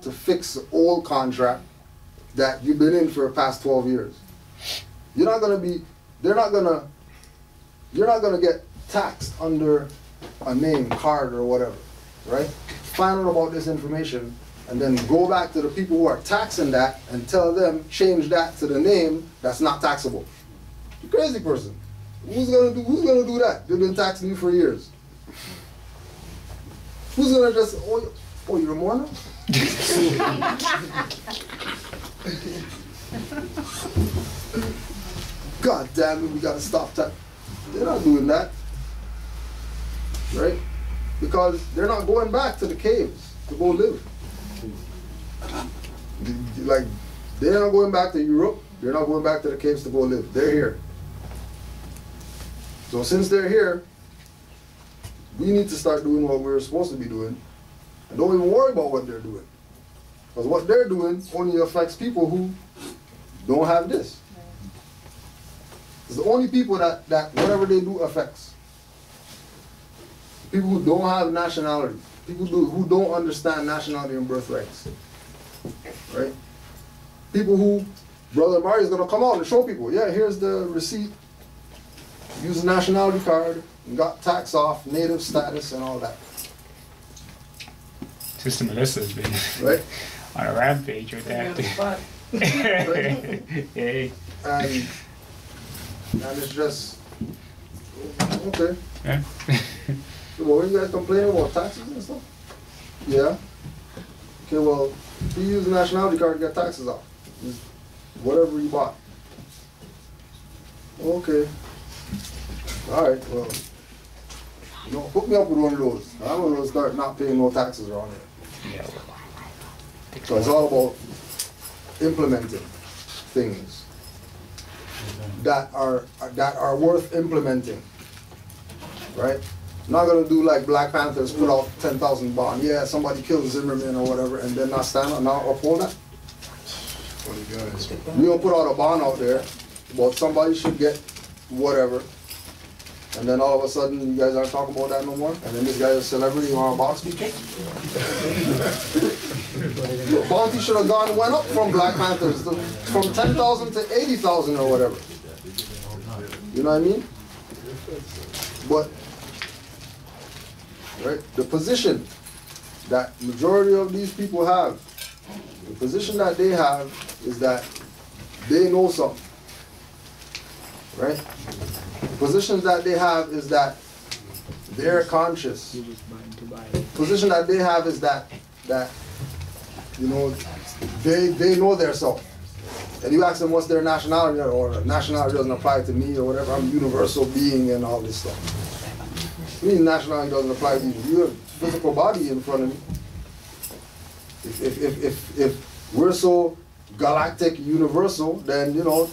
to fix the old contract that you've been in for the past 12 years. You're not gonna get taxed under a name, card, or whatever, right? Find out about this information and then go back to the people who are taxing that and tell them, change that to the name that's not taxable. You crazy person. Who's gonna do that? They've been taxing you for years. Who's gonna just, oh you're a Mormon? God damn it, we gotta stop that. They're not doing that. Right? Because they're not going back to the caves to go live. Like, they're not going back to Europe. They're not going back to the caves to go live. They're here. So since they're here, we need to start doing what we're supposed to be doing. And don't even worry about what they're doing. Because what they're doing only affects people who don't have this. It's the only people that whatever they do affects. People who don't have nationality. People who don't understand nationality and birthrights. Right? People who, Brother Mari is going to come out and show people, yeah, here's the receipt. Use a nationality card, and got tax off, native status, and all that. Sister Melissa's been right? On a rampage with that. Right? Hey. And it's just, okay. Yeah. So what, you guys complaining about taxes and stuff? Yeah. Okay, well, if you use a nationality card, get taxes off. Just whatever you bought. Okay. All right, well, hook me up with one of those. I'm going to start not paying no taxes around here. Yeah. So it's all about implementing things that are worth implementing, right? Not gonna do like Black Panthers, put out 10,000 bond. Yeah, somebody killed Zimmerman or whatever, and then not stand up, not uphold that. We gonna put out a bond out there, but somebody should get whatever, and then all of a sudden you guys aren't talking about that no more, and then this guy is a celebrity on a box speaking. Bounty should have went up from Black Panthers from 10,000 to 80,000 or whatever. You know what I mean? But right, the position that majority of these people have, the position that they have is that they know something. Right? The position that they have is that they're conscious. The position that they have is that you know, they know their self. And you ask them what's their nationality, or nationality doesn't apply to me, or whatever, I'm a universal being and all this stuff. I mean, nationality doesn't apply to you. You have a physical body in front of me. If we're so galactic, universal, then, you know,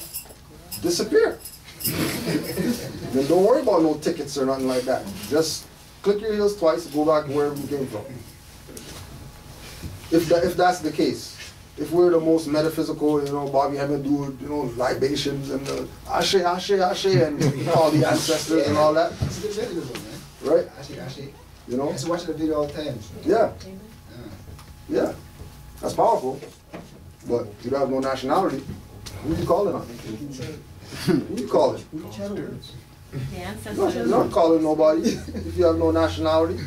disappear. Then don't worry about no tickets or nothing like that. Just click your heels twice, go back to wherever you came from. if that's the case, if we're the most metaphysical, Bobby having to do, libations and ashe, and all the ancestors and all that, It's a good video, man. right? Actually. You know? I used to watch the video all the time. Yeah. Yeah. That's powerful. But you don't have no nationality. Who you calling on? Who you calling? The You're not calling nobody if you have no nationality.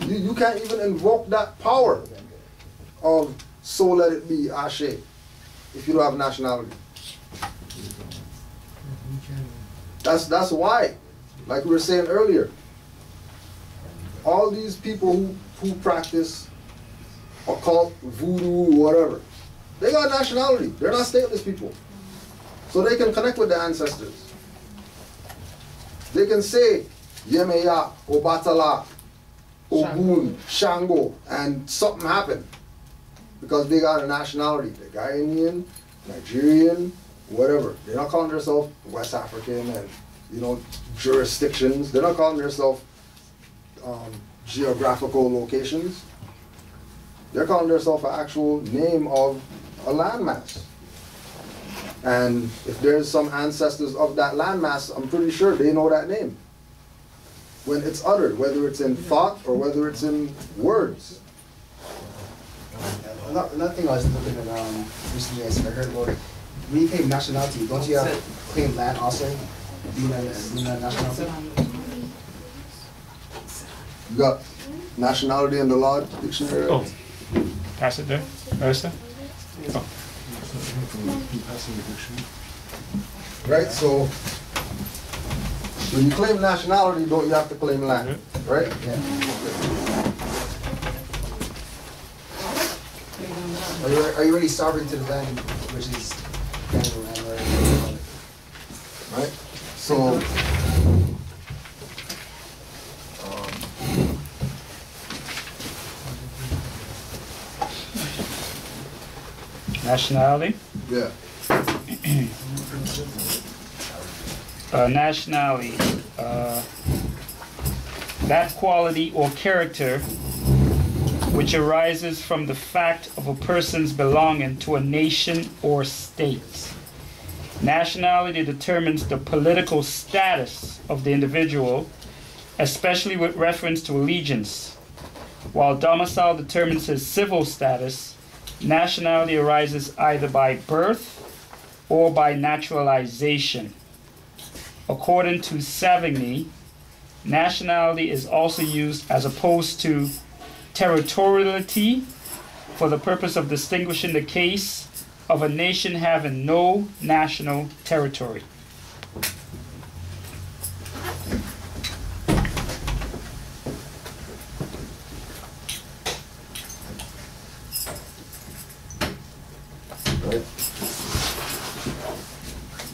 You can't even invoke that power of so let it be, Ashe, if you don't have nationality. That's why, like we were saying earlier, all these people who practice occult, voodoo, whatever, they got nationality. They're not stateless people. So they can connect with their ancestors. They can say, Yemeya, Obatala, Ogun, Shango, and something happened. Because they got a nationality. They're Ghanaian, Nigerian, whatever. They're not calling themselves West African and, jurisdictions. They're not calling themselves geographical locations. They're calling themselves an actual name of a landmass. And if there's some ancestors of that landmass, I'm pretty sure they know that name when it's uttered, whether it's in thought or whether it's in words. Another thing I was looking at recently, I heard about when you claim nationality, don't you have to claim land also? Being a nationality? You got nationality in the law dictionary? Oh, pass it there, Marissa. Oh. Right, so when you claim nationality, don't you have to claim land, right? Yeah. Are you really sovereign to the land, which is kind of the land, Right? So, Nationality? yeah. Nationality. That quality or character which arises from the fact of a person's belonging to a nation or state. Nationality determines the political status of the individual, especially with reference to allegiance. While domicile determines his civil status, nationality arises either by birth or by naturalization. According to Savigny, nationality is also used as opposed to territoriality for the purpose of distinguishing the case of a nation having no national territory. Right?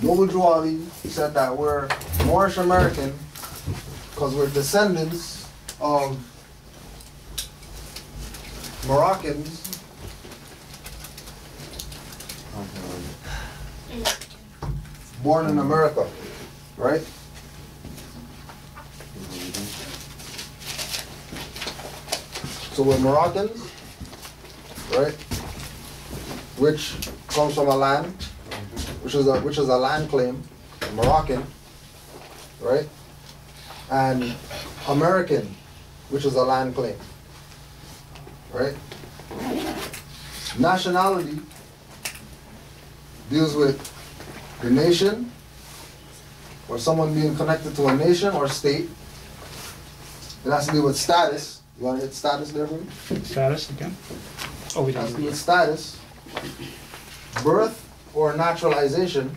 Noble Juali said that we're Moorish American because we're descendants of Moroccans born in America, right? So we're Moroccans, right? Which comes from a land, which is a land claim, Moroccan, right? And American, which is a land claim, right? Nationality deals with the nation, or someone being connected to a nation or state. It has to do with status. You want to hit status there for me? Status again? Oh, we It has to don't. do with status, birth or naturalization,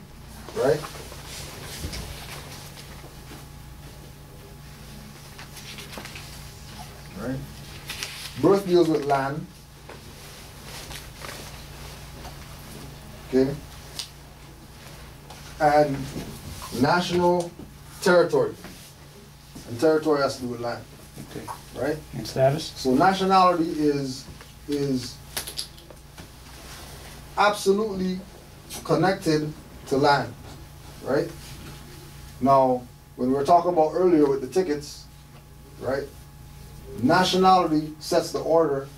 right? Right? Birth deals with land. Okay? And national territory. And territory has to do with land. Okay. Right? And status? So nationality is absolutely connected to land, right? Now, when we were talking about earlier with the tickets, right? nationality sets the order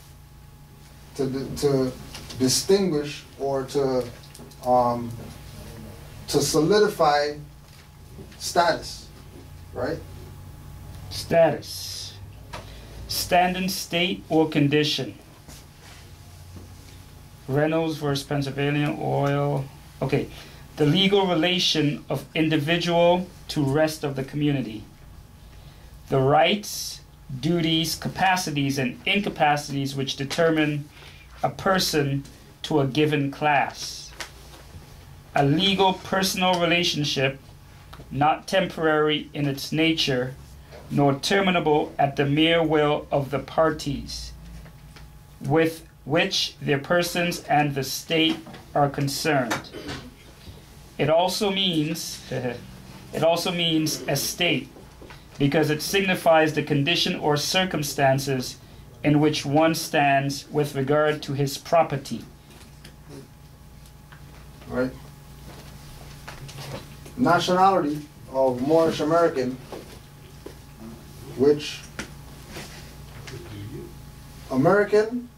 to distinguish or to solidify status, right? Status. Standing state or condition. Reynolds versus Pennsylvania Oil. Okay. The legal relation of individual to rest of the community. The rights, duties, capacities, and incapacities which determine a person to a given class. A legal personal relationship, not temporary in its nature, nor terminable at the mere will of the parties, with which their persons and the state are concerned. It also means estate, because it signifies the condition or circumstances in which one stands with regard to his property. Right? Nationality of Moorish American, which American,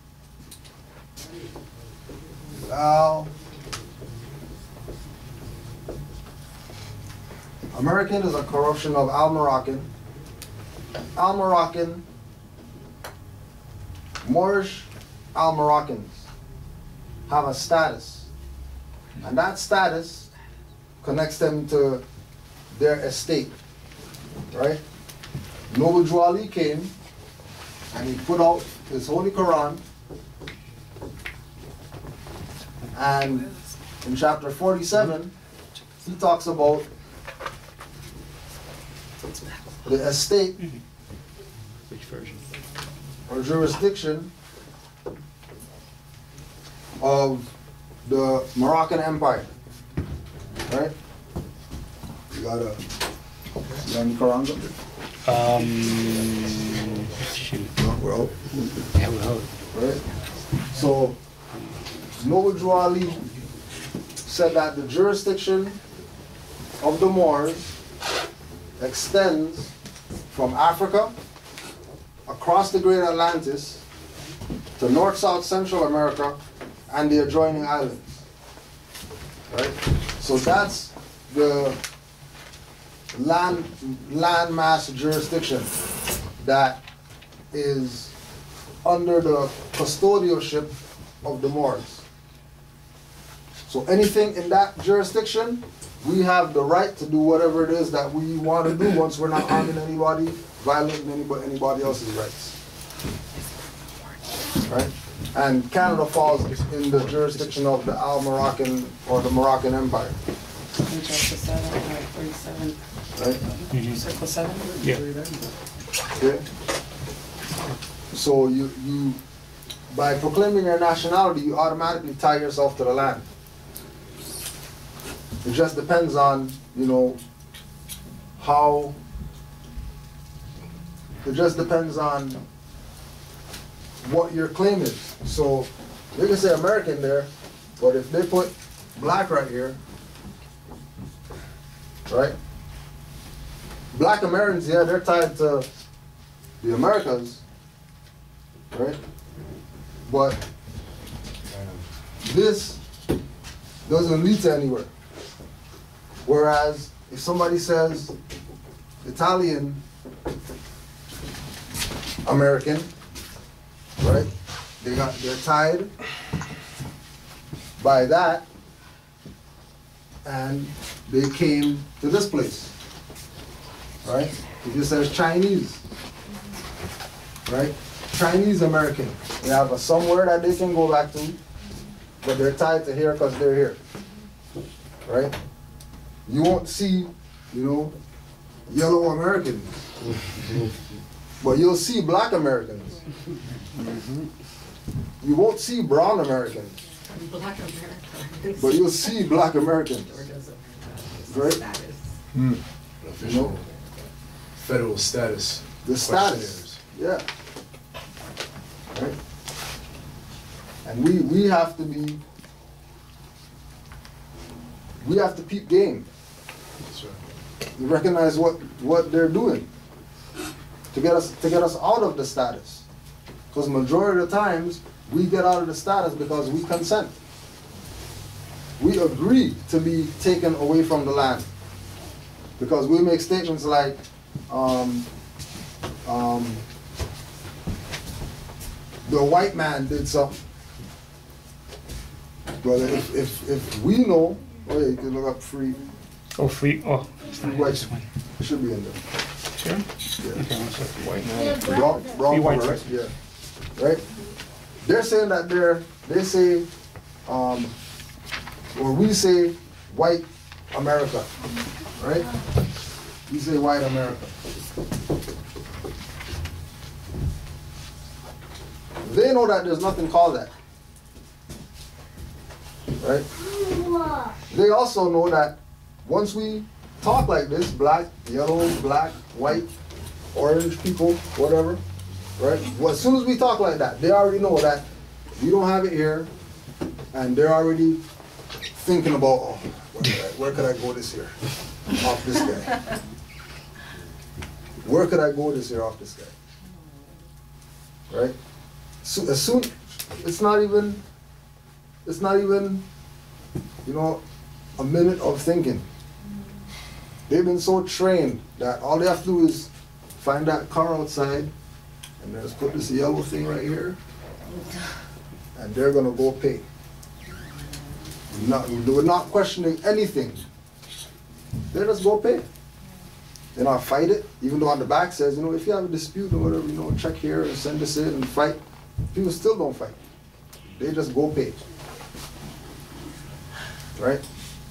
American is a corruption of Al-Moroccan. Al-Moroccan, Moorish Al-Moroccans have a status, and that status connects them to their estate, right? Noble Drew Ali came and he put out his Holy Quran, and in chapter 47 he talks about the estate or jurisdiction of the Moroccan Empire, right? You got any Quran up there? Shoot. No, we're out. Yeah, we're out. Right? So, Noble Drew Ali said that the jurisdiction of the Moors extends from Africa across the Great Atlantis to North, South, Central America and the adjoining islands. Right? So that's the landmass jurisdiction that is under the custodialship of the Moors. So anything in that jurisdiction, we have the right to do whatever it is that we want to do once we're not harming anybody, violating anybody else's rights. Right? And Canada falls in the jurisdiction of the Al-Moroccan or the Moroccan Empire. Circle 7, 47. Right? Circle 7? Yeah. Okay. So you by proclaiming your nationality, you automatically tie yourself to the land. It just depends on, how, it just depends on what your claim is. So they can say American there, but if they put black right here, right? Black Americans, yeah, they're tied to the Americas, right? But this doesn't lead to anywhere. Whereas if somebody says Italian American, right? They're tied by that, and they came to this place, right? It just says Chinese, right? Chinese American. They have a somewhere that they can go back to, but they're tied to here because they're here, right? You won't see, yellow Americans, but you'll see black Americans. You won't see brown Americans, Black America. but you'll see black Americans, right? Official federal status. The status, yeah. Right? And we have to be, we have to peep game. That's right. We recognize what they're doing. to get us out of the status. Because majority of the times, we get out of the status because we consent. We agree to be taken away from the land. Because we make statements like, the white man did something. Brother, if we know, oh yeah, you can look up free. Oh, free. Oh, Free white. It should be in there. Sure. Yeah. Okay, one second. White man. Brown Free white color, right? person. Yeah. Right? They're saying that they say, or we say white America. Right? We say white America. They know that there's nothing called that. Right? They also know that once we talk like this, black, yellow, black, white, orange people, whatever, right? Well, as soon as we talk like that, they already know that we don't have it here, and they're already thinking about, oh, where could I go this year off this guy? Where could I go this year off this guy? Right? So as soon, it's not even, you know, a minute of thinking. They've been so trained that all they have to do is find that car outside and just put this yellow thing right here, and they're gonna go pay. We're not questioning anything. They just go pay. They not fight it, even though on the back says, you know, if you have a dispute or whatever, you know, check here and send this in and fight. People still don't fight. They just go pay. Right?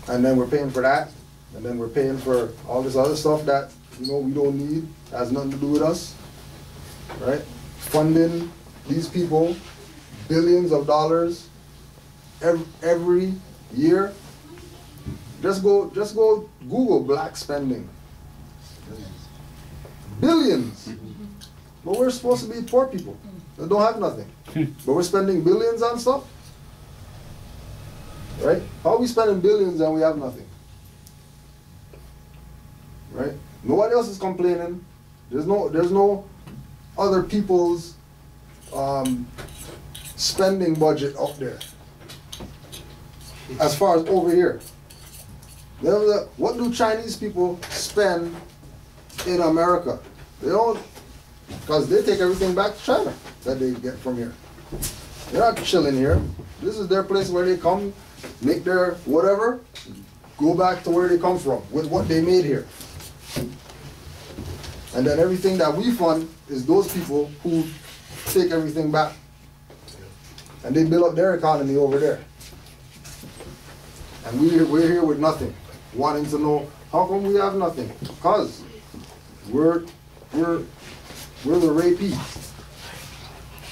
And then we're paying for that. And then we're paying for all this other stuff that, you know, we don't need, has nothing to do with us. Right? Funding these people billions of dollars every year. Just go Google black spending. Billions. But we're supposed to be poor people that don't have nothing. But we're spending billions on stuff. Right? How are we spending billions and we have nothing? Right? Nobody else is complaining. There's no other people's spending budget up there. As far as over here. What do Chinese people spend in America? They don't, because they take everything back to China that they get from here. They're not chilling here. This is their place where they come, make their whatever, go back to where they come from with what they made here. And then everything that we fund is those people who take everything back. And they build up their economy over there. And we're here with nothing, wanting to know, how come we have nothing? Because we're the rapee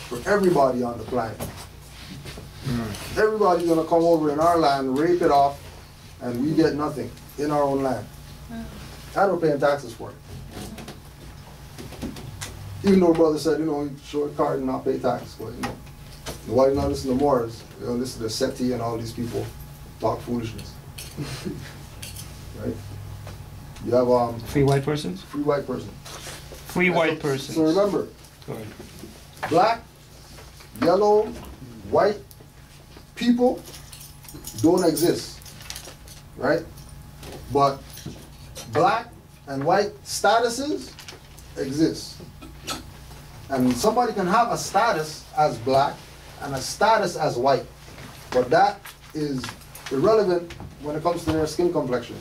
for everybody on the planet. Everybody's gonna come over in our land, rape it off, and we get nothing in our own land. And we're paying taxes for it. Even though brother said, you know, you show a card and not pay tax, but you know, nobody not listen to Moors, you know, listen to SETI and all these people talk foolishness. Right? You have free white persons? Free white person. Free white persons. So remember, go ahead. Black, yellow, white people don't exist. Right? But black and white statuses exist. And somebody can have a status as black and a status as white. But that is irrelevant when it comes to their skin complexion.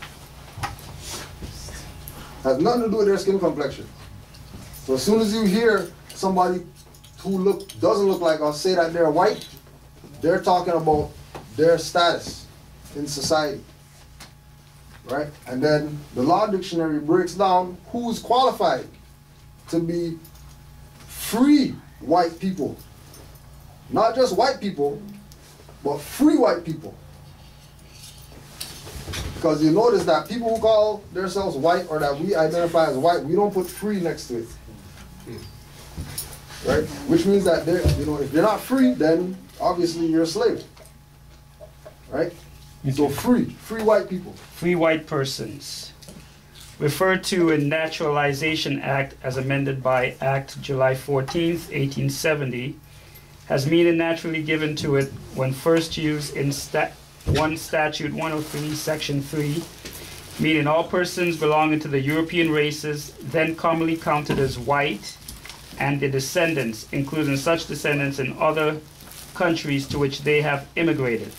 Has nothing to do with their skin complexion. So as soon as you hear somebody who doesn't look like us say that they're white, they're talking about their status in society. Right? And then the law dictionary breaks down who's qualified to be free white people. Not just white people, but free white people. Because you notice that people who call themselves white or that we identify as white, we don't put free next to it. Right? Which means that they're, you know, if you're not free, then obviously you're a slave. Right? So free white people. Free white persons. referred to in Naturalization Act as amended by Act July 14th, 1870, has meaning naturally given to it when first used in Statute 103, Section 3, meaning all persons belonging to the European races then commonly counted as white, and their descendants, including such descendants in other countries to which they have immigrated.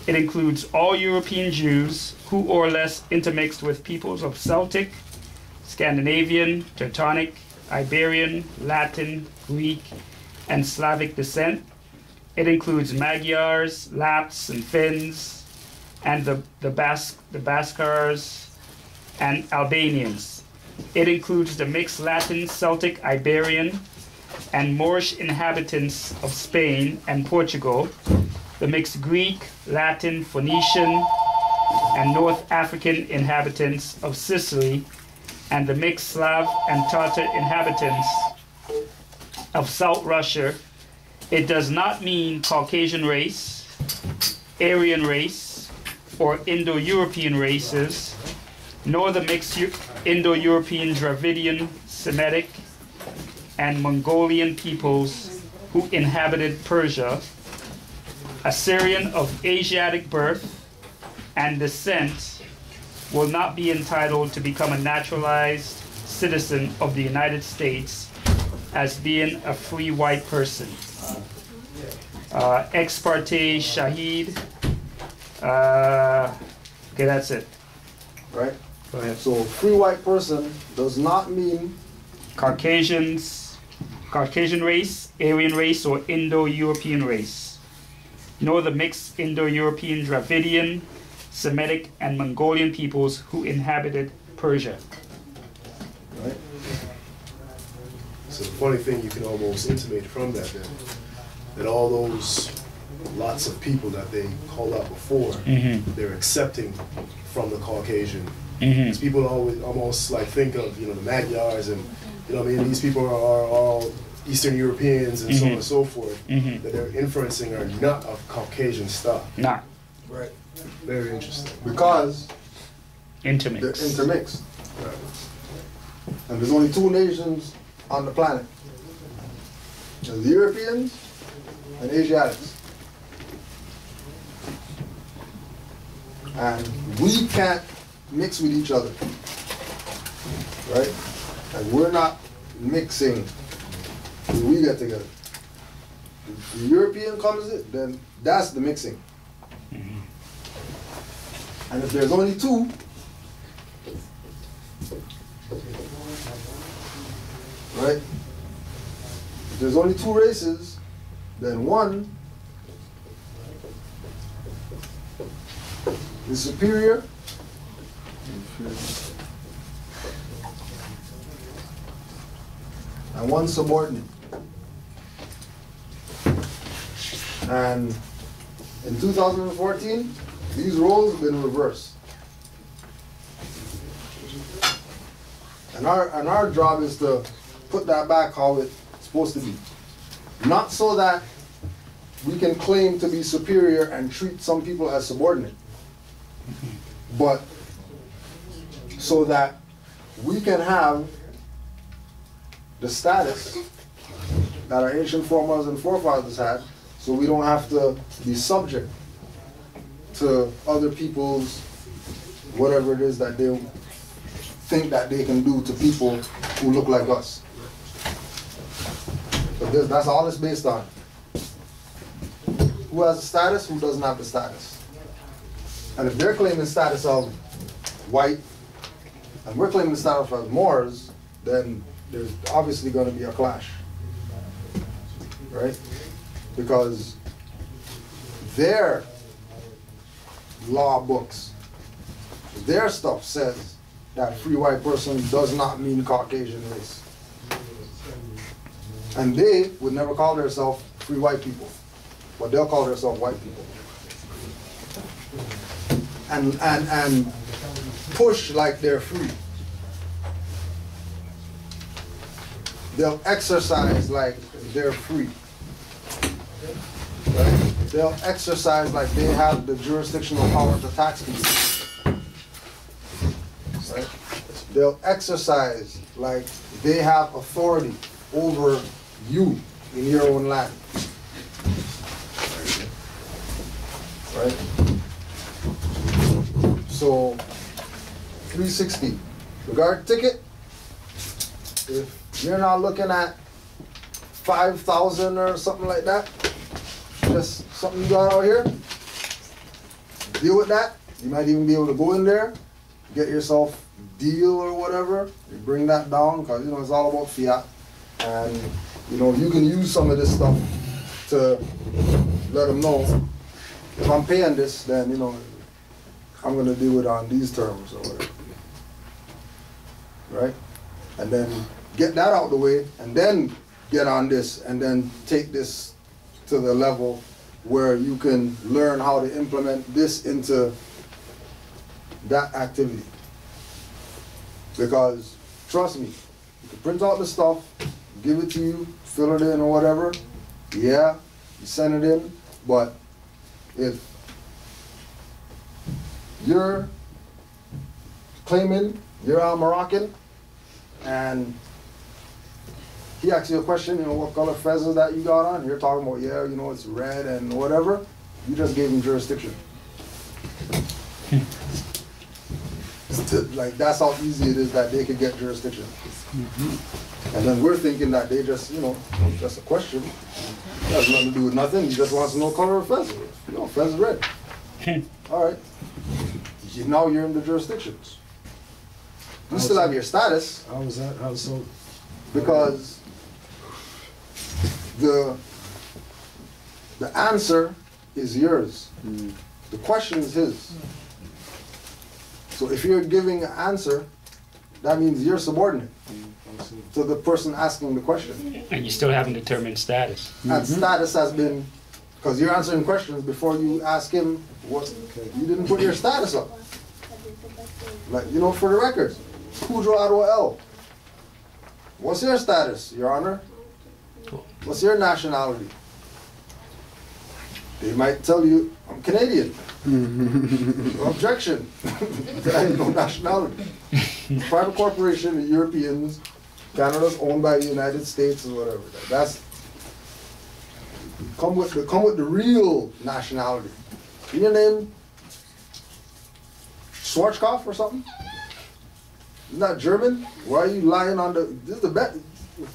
It includes all European Jews who or less intermixed with peoples of Celtic, Scandinavian, Teutonic, Iberian, Latin, Greek, and Slavic descent. It includes Magyars, Lapps, and Finns, and the Baskars and Albanians. It includes the mixed Latin, Celtic, Iberian, and Moorish inhabitants of Spain and Portugal, the mixed Greek, Latin, Phoenician, and North African inhabitants of Sicily, and the mixed Slav and Tatar inhabitants of South Russia. It does not mean Caucasian race, Aryan race, or Indo-European races, nor the mixed Indo-European, Dravidian, Semitic, and Mongolian peoples who inhabited Persia, Assyrian of Asiatic birth and descent will not be entitled to become a naturalized citizen of the United States as being a free white person. Ex parte Shahid. Okay, that's it. Right? Go ahead. So free white person does not mean Caucasian race, Aryan race, or Indo-European race, nor the mixed Indo-European, Dravidian, Semitic, and Mongolian peoples who inhabited Persia. right? So the funny thing, you can almost intimate from that then, that all those lots of people that they called out before, they're accepting from the Caucasian. Because people always almost like think of, you know, the Magyars and, you know what I mean, these people are all Eastern Europeans and so on and so forth, that they're inferencing are not of Caucasian stuff. Not. Right. Very interesting. Because Intermixed. they're intermixed. Right. And there's only two nations on the planet. There's the Europeans and Asiatics. And we can't mix with each other. Right? And we're not mixing when we get together. If the European comes in, then that's the mixing. And if there's only two, right? If there's only two races, then one is superior and one subordinate. And in 2014, these roles have been reversed. And our job is to put that back how it's supposed to be. Not so that we can claim to be superior and treat some people as subordinate, but so that we can have the status that our ancient foremothers and forefathers had, so we don't have to be subject to other people's whatever it is that they think that they can do to people who look like us. But that's all it's based on. Who has the status, who doesn't have the status. And if they're claiming status of white, and we're claiming the status of Moors, then there's obviously going to be a clash. Right? Because their law books, their stuff says that free white person does not mean Caucasian race. And they would never call themselves free white people, but they'll call themselves white people. And push like they're free. They'll exercise like they're free. Right? They'll exercise like they have the jurisdictional power to tax people. Right? they'll exercise like they have authority over you in your own land. Right? So 360. Regard ticket, if you're not looking at 5,000 or something like that, just something you got out here, deal with that. You might even be able to go in there, get yourself deal or whatever, you bring that down, because you know it's all about fiat. And you know you can use some of this stuff to let them know, if I'm paying this, then you know I'm gonna do it on these terms or whatever. Right? And then get that out the way, and then get on this, and then take this to the level where you can learn how to implement this into that activity. Because, trust me, you can print out the stuff, give it to you, fill it in or whatever, yeah, you send it in, but if you're claiming you're a Moroccan, and he asks you a question, you know, what color fezzes that you got on? You're talking about, yeah, you know, it's red and whatever. You just gave him jurisdiction. Like, that's how easy it is that they could get jurisdiction. And then we're thinking that they just, you know, just a question. It has nothing to do with nothing. He just wants to know color of fez. You know, fez is red. All right. Now you're in the jurisdictions. You still have your status. How was that? How so? Because the answer is yours. The question is his. So if you're giving an answer, that means you're subordinate to the person asking the question. And you still haven't determined status. And status has been, because you're answering questions before you ask him what, you didn't put your status up. Like, you know, for the record, Kudjo Adwa L. What's your status, Your Honor? What's your nationality? They might tell you, I'm Canadian. Objection. I have no nationality. Private corporation, the Europeans, Canada's owned by the United States or whatever. That's come with the real nationality. Is your name Schwarzkopf or something? Isn't that German? Why are you lying on the, this is the bench?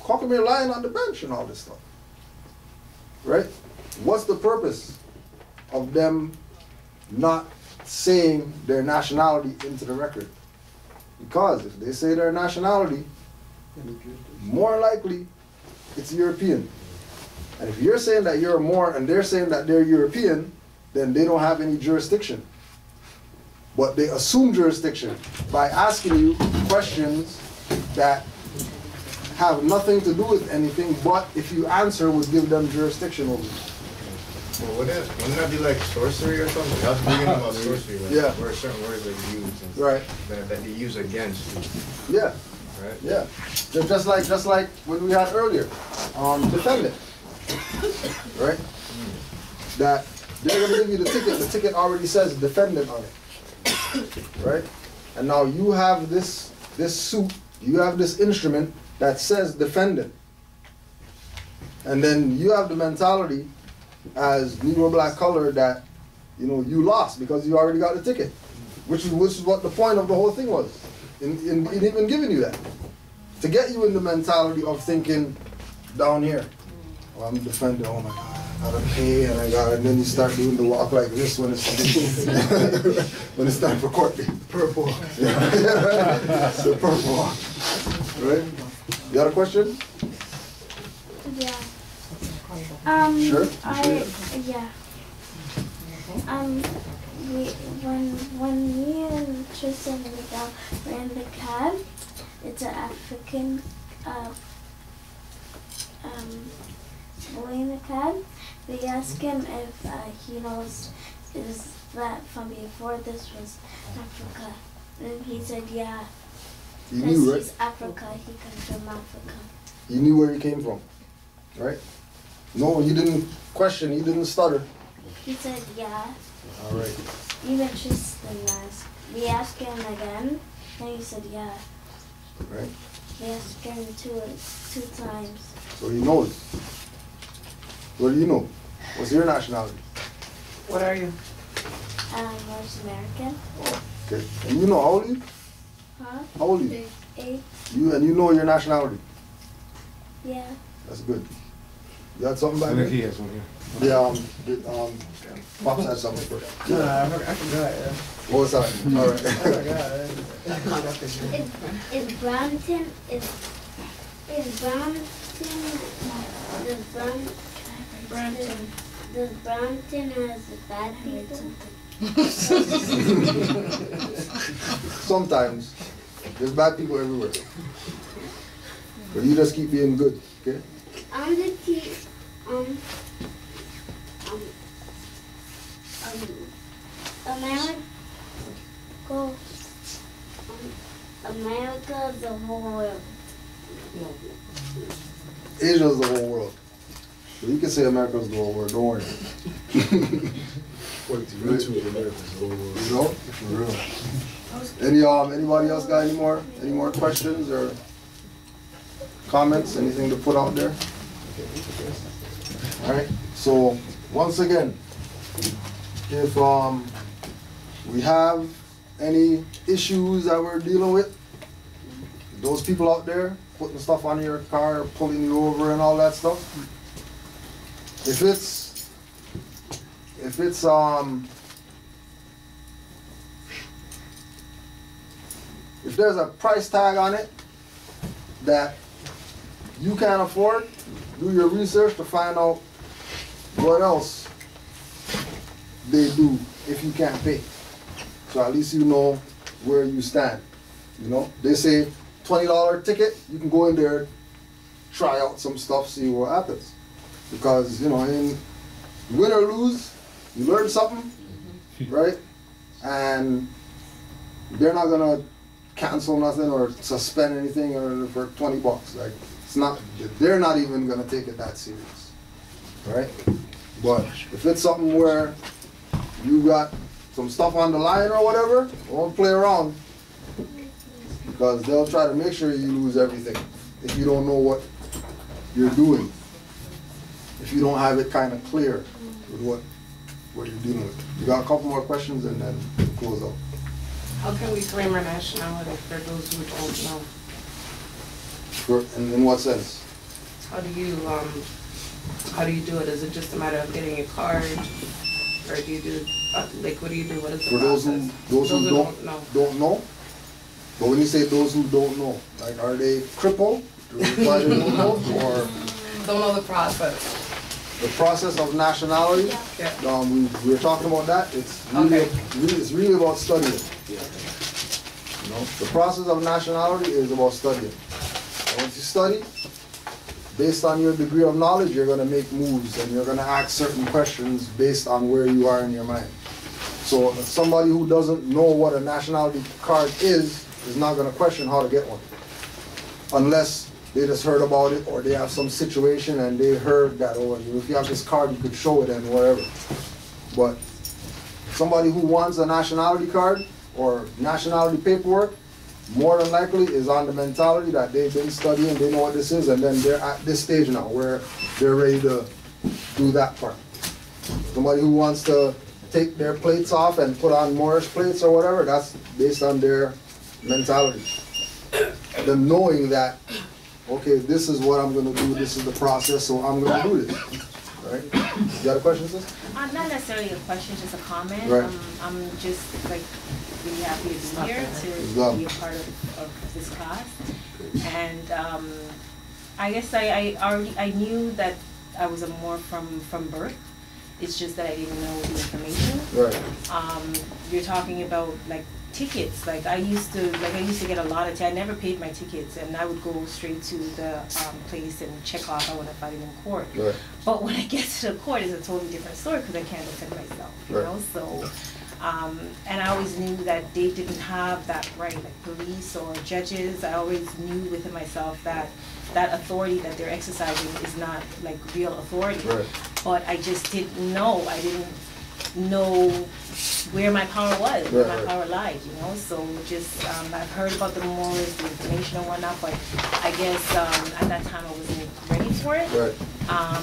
How come you're lying on the bench and all this stuff? Right? What's the purpose of them not saying their nationality into the record? Because if they say their nationality, more likely it's European. And if you're saying that you're more and they're saying that they're European, then they don't have any jurisdiction. But they assume jurisdiction by asking you questions that have nothing to do with anything, but if you answer, would give them jurisdiction over you. Well, wouldn't that be like sorcery or something? That's bringing about sorcery, right? Yeah. Where certain words are used and right. that they use against you. Yeah. Right? Yeah. Just like what we had earlier, defendant. Right? That they're gonna give you the ticket already says defendant on it. Right? And now you have this suit, you have this instrument that says defendant. And then you have the mentality as Negro black color that, you know, you lost because you already got the ticket. Which is what the point of the whole thing was. In even giving you that. To get you in the mentality of thinking down here. Oh, I'm defending, oh my God. I gotta pay and then you start doing the walk like this when it's when it's time for court. Purple walk. The purple walk. Right? You got a question? Yeah. Sure. Yeah. When me and Tristan and Miguel were in the cab, it's an African boy in the cab. We asked him if he knows is that from before this was Africa. And he said yeah. You knew, right? He's Africa, he comes from Africa. You knew where he came from, right? No, you didn't question, you didn't stutter. He said yeah. All right. Even Tristan asked. We asked him again, and he said yeah. right? They asked him two times. So he knows. What do you know? What's your nationality? What are you? North American. Oh, okay. And you know how old are you? Huh? How old are you? 8. You know your nationality. Yeah. That's good. You got something back I think there? he has one here. Pops had something first. No, I forgot, yeah. What was that? All right. I forgot. Is Brampton, does Brampton has bad people? Sometimes. There's bad people everywhere. But you just keep being good, okay? I'm the America's the whole world. Asia's the whole world. So you can say America's the whole world, don't worry. According to YouTube, America's the whole world. You know? For real. Anybody else got any more questions or comments? Anything to put out there? Alright, so once again, if we have any issues that we're dealing with, those people out there putting stuff on your car, pulling you over and all that stuff, if there's a price tag on it that you can't afford, do your research to find out what else they do if you can't pay. So at least you know where you stand. You know, they say $20 ticket, you can go in there, try out some stuff, see what happens. Because, you know, in win or lose, you learn something, right? And they're not gonna cancel nothing or suspend anything or for $20. Like, it's not, they're not even gonna take it that serious, right? But if it's something where you got some stuff on the line or whatever, don't play around, because they'll try to make sure you lose everything if you don't know what you're doing, if you don't have it kind of clear with what you're dealing with. You got a couple more questions and then close out. How can we claim our nationality for those who don't know? In what sense? How do you do it? Is it just a matter of getting a card, or do you do like what do you do? What is the For process? those who don't know. But when you say those who don't know, like are they crippled? Do they don't know, or don't know the process? The process of nationality. Yeah. We were talking about that. It's really about studying. Yeah. You know, the process of nationality is about studying. And once you study, based on your degree of knowledge, you're going to make moves and you're going to ask certain questions based on where you are in your mind. So somebody who doesn't know what a nationality card is not going to question how to get one, unless they just heard about it or they have some situation and they heard that, oh, if you have this card, you could show it and whatever. But somebody who wants a nationality card or nationality paperwork, more than likely is on the mentality that they've been studying, they know what this is, and then they're at this stage now where they're ready to do that part. Somebody who wants to take their plates off and put on Moorish plates or whatever, that's based on their mentality. Them knowing that, okay, this is what I'm going to do, this is the process, so I'm going to do this. Right? You got a question, sis? Not necessarily a question, just a comment. Right. I'm just like really happy to be here to be a part of this class. And I guess I knew that I was a Moor from birth. It's just that I didn't know the information. Right. You're talking about like tickets. Like I used to get a lot of I never paid my tickets, and I would go straight to the place and check off. I want to fight it in court. Right. But when I get to the court, it's a totally different story because I can't defend myself. You know, so. And I always knew that they didn't have that right, like police or judges. I always knew within myself that that authority that they're exercising is not like real authority. Right. But I just didn't know. I didn't know where my power was, where my Right. power lied, you know. So just I've heard about the Moors, the information and whatnot, but I guess at that time I wasn't ready for it. Right.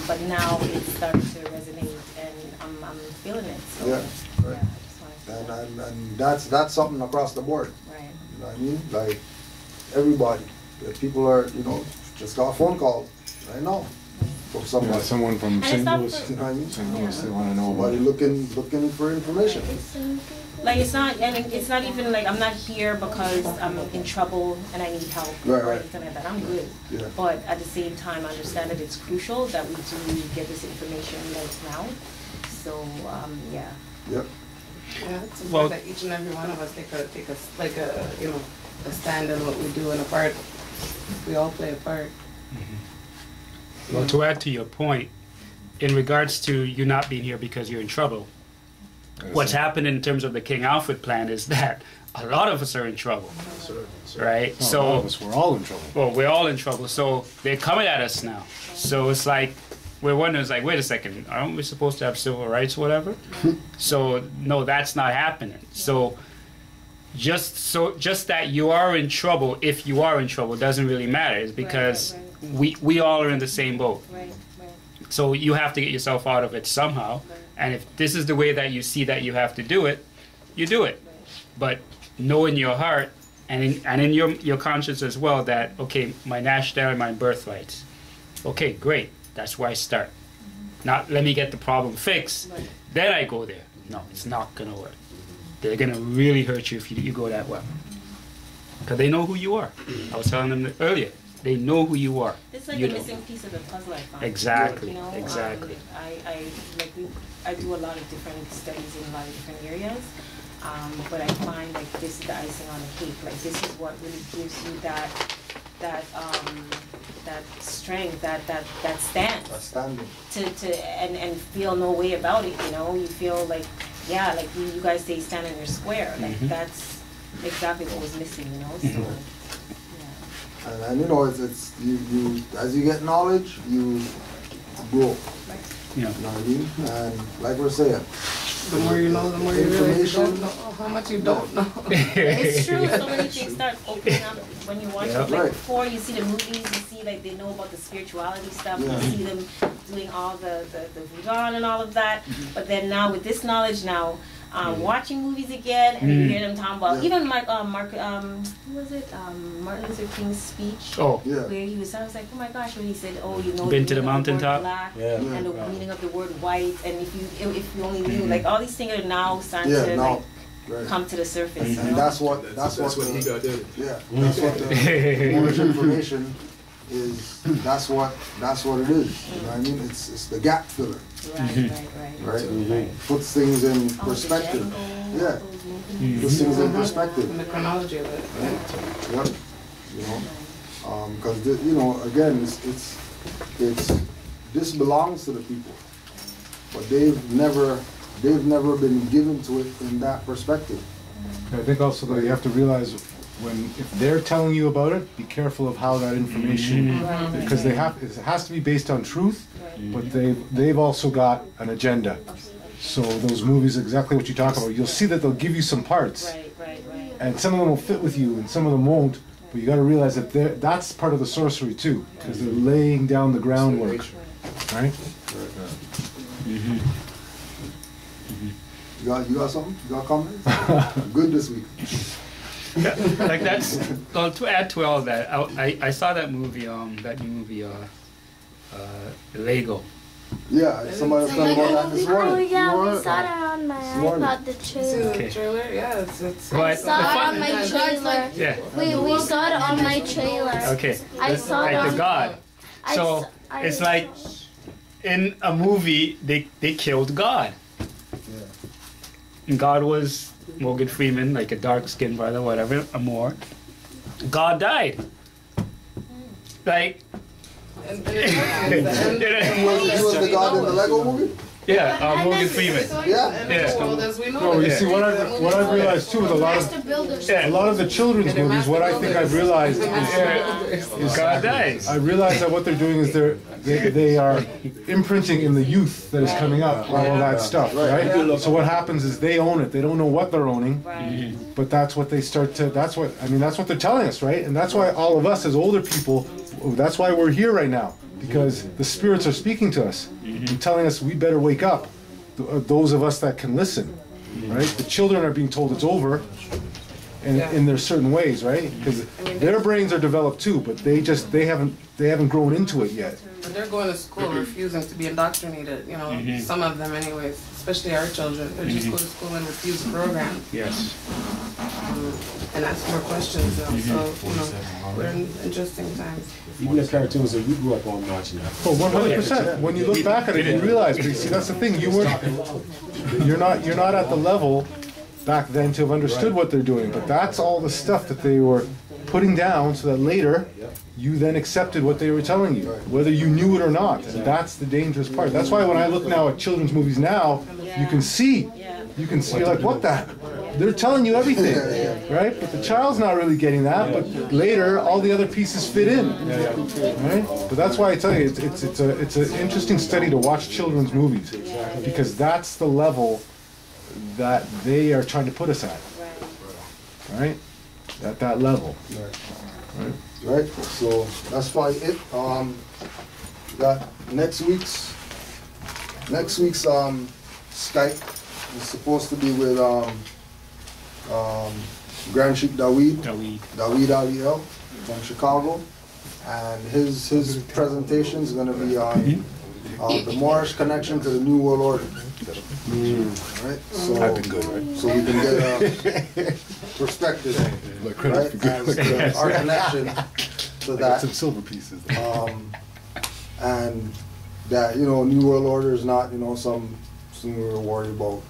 But now it's starting to resonate, and I'm feeling it. So, Yeah, right. I just wanna say And that's something across the board. Right. You know what I mean? Like, everybody. If people are, you know, just got a phone call right now from Yeah, somebody. someone from And St. it's not Louis, for- You know what I mean? St. Louis, they want to know about Somebody it. looking for information. Like it's not, and it's not even like I'm not here because I'm in trouble and I need help Right, or right. anything like that. I'm good. Yeah. But at the same time, I understand that it's crucial that we do get this information like now. So yeah. Yep. Yeah, it's important Well- that each and every one of us take a like a you know a stand in what we do and a part. We all play a part. Well, to add to your point, in regards to you not being here because you're in trouble, what's happened in terms of the King Alfred plan is that a lot of us are in trouble, right? No, all of us, we're all in trouble. Well, we're all in trouble. So they're coming at us now. So it's like we're wondering, it's like, wait a second, aren't we supposed to have civil rights, or whatever? So no, that's not happening. So just that you are in trouble, if you are in trouble, doesn't really matter. It's because we all are in the same boat. Right, right. So you have to get yourself out of it somehow. And if this is the way that you see that you have to do it, you do it. But know in your heart and in your conscience as well that, okay, my nationality, my birthrights. Okay, great. That's where I start. Not let me get the problem fixed. Then I go there. No, it's not going to work. They're going to really hurt you if you go that way. Because they know who you are. I was telling them earlier. They know who you are. It's like you a don't. missing piece of the puzzle I found. Exactly, You know, exactly. I do a lot of different studies in a lot of different areas, but I find like this is the icing on the cake. Like this is what really gives you that strength, that stance. Outstanding. To and feel no way about it. You know, you feel like yeah, like you guys say stand in your square. Like that's exactly what was missing. You know, so. And you know, it's you as you get knowledge, you grow. Yeah. You know what I mean? And like we're saying, The more you know, the more you realize you don't know how much you don't know. It's true. So many things start opening up when you watch it. Like Right. before, you see the movies, you see like they know about the spirituality stuff. Yeah. You see them doing all the voodoo and all of that. But then now with this knowledge now, watching movies again and you hear them talking about even like who was it? Martin Luther King's speech. Oh. Yeah. Where he was, I was like, oh my gosh, when he said, oh, you know, Been the to the meaning of mountaintop? word black Yeah. and the meaning of the word white, and if you only knew, like all these things are now starting Yeah, to now, like right. come to the surface. You And know? that's what That's what he got did. Yeah, that's what the Moorish information is. That's what it is. You know what I mean? It's the gap filler, right? Puts things in perspective. Yeah, puts things in perspective. And the chronology of it. Yep. You know, because you know, again, it's this belongs to the people, but they've never been given to it in that perspective. I think also that you have to realize if they're telling you about it, be careful of how that information, because it has to be based on truth, but they've also got an agenda. So those movies, exactly what you talk about, you'll see that they'll give you some parts, and some of them will fit with you, and some of them won't. But you got to realize that that's part of the sorcery too, because they're laying down the groundwork, right? You got something? You got comments? Good this week. Like that's well, to add to all that, I saw that movie, that new movie, Lego. Yeah, somebody was telling about that this morning. Oh yeah, we saw that on my iPod, the trailer. Okay. Trailer? Yeah, it's I saw it on my trailer. Yeah. We saw it on my trailer. Okay. I saw like it the on God. So it's like in a movie they killed God. And God was Morgan Freeman, like a dark-skinned brother, whatever, a Moor. God died. Like. He was the God in the Lego movie? Yeah, Morgan Freeman. Yeah. No, you see, what I've realized too with a lot of the children's movies, what I think I've realized is God dies. I realize that what they're doing is they are imprinting in the youth that is coming up all of that stuff, right? So what happens is they own it. They don't know what they're owning, but that's what they start to. That's what they're telling us, right? And that's why all of us as older people, that's why we're here right now. Because the spirits are speaking to us and telling us we better wake up, those of us that can listen, right? The children are being told it's over in their certain ways, right? Because their brains are developed too, but they haven't grown into it yet. But they're going to school refusing to be indoctrinated, you know, some of them anyways, especially our children. They just go to school and refuse the program. Yes. And ask more questions. So, you know, we're in interesting times. Even the cartoons that we grew up on watching. Oh, 100%. When you look back at it, you realize, but you see, that's the thing. You're not at the level back then to have understood what they're doing. But that's all the stuff that they were putting down, so that later you then accepted what they were telling you, whether you knew it or not. And that's the dangerous part. That's why when I look now at children's movies now, you can see, you're like, what the? They're telling you everything, right? But the child's not really getting that. But later, all the other pieces fit in, right? But that's why I tell you, it's an interesting study to watch children's movies, because that's the level that they are trying to put us at, right? At that level, right? So that's probably it. Got next week's Skype is supposed to be with Grand Sheikh Daweed Aliel from Chicago, and his presentation is going to be on the Moorish connection to the New World Order. Right? So, I've been good, right? So we can get a perspective, right? As our connection to that. Some silver pieces. And that, you know, New World Order is not, you know, something we're worried about,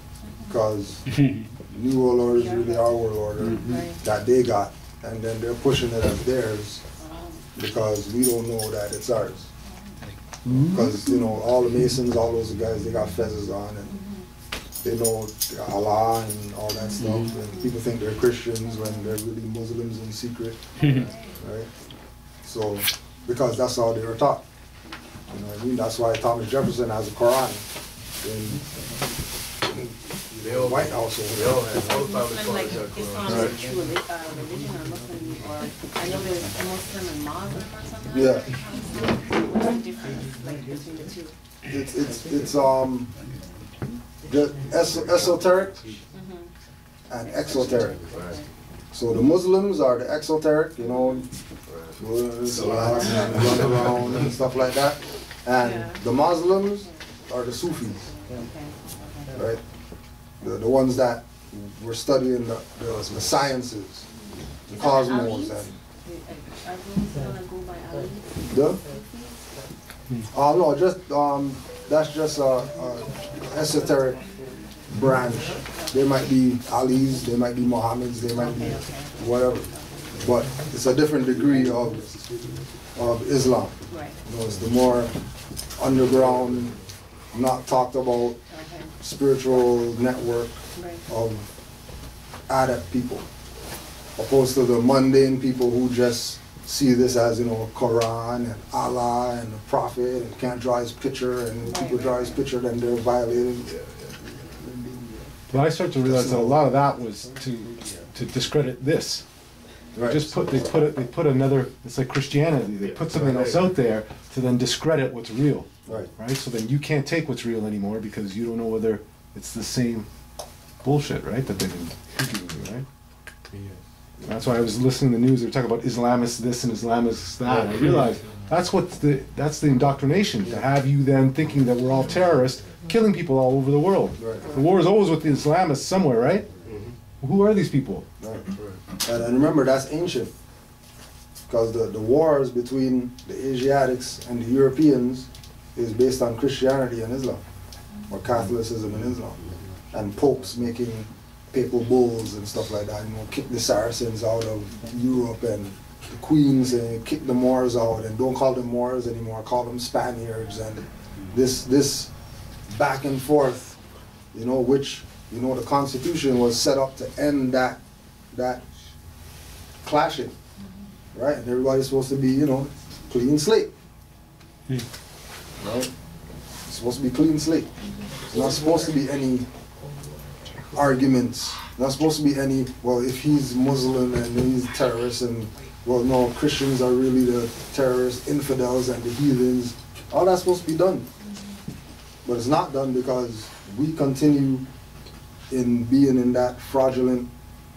because New World Order is really our world order that they got, and then they're pushing it as theirs because we don't know that it's ours. Because, you know, all the Masons, all those guys, they got fezzes on, and they know Allah and all that stuff, and people think they're Christians when they're really Muslims in secret, right? So, because that's all they were taught. You know what I mean? That's why Thomas Jefferson has a Quran in the White House. They all have like Islam is a true religion or Muslim, or I know there's Muslim and Muslim or something. Yeah. What's the difference like between the two? It's the esoteric and exoteric. So the Muslims are the exoteric, you know, run around and stuff like that. And the Muslims are the Sufis, right? The ones that were studying the sciences, the cosmos, and no, just that's just a esoteric branch. They might be Ali's, they might be Muhammad's, they might be whatever, but it's a different degree of Islam. You know, it's the more underground, not talked about spiritual network of adept people, opposed to the mundane people who just see this as, you know, Quran and Allah and the Prophet, and can't draw his picture, and when people draw his picture, then they're violating. But I start to realize that a lot of that was to discredit this. Right. They put another. It's like Christianity. They put something else out there to then discredit what's real. Right. So then you can't take what's real anymore because you don't know whether it's the same bullshit, right? That they've been giving you, right? That's why I was listening to the news. They were talking about Islamists this and Islamists that. I realized that's the indoctrination, to have you then thinking that we're all terrorists, killing people all over the world. The war is always with the Islamists somewhere, right? Who are these people? And remember, that's ancient, because the wars between the Asiatics and the Europeans is based on Christianity and Islam, or Catholicism and Islam, and popes making papal bulls and stuff like that. You know, kick the Saracens out of Europe, and the queens and kick the Moors out, and don't call them Moors anymore, call them Spaniards. And this back and forth, you know, which, you know, the Constitution was set up to end that clashing, right? And everybody's supposed to be, you know, clean slate, right? It's supposed to be clean slate. There's not supposed to be any arguments. Not supposed to be any, well, if he's Muslim and he's terrorist, and, well, no, Christians are really the terrorists, infidels and the heathens. All that's supposed to be done. But it's not done because we continue in being in that fraudulent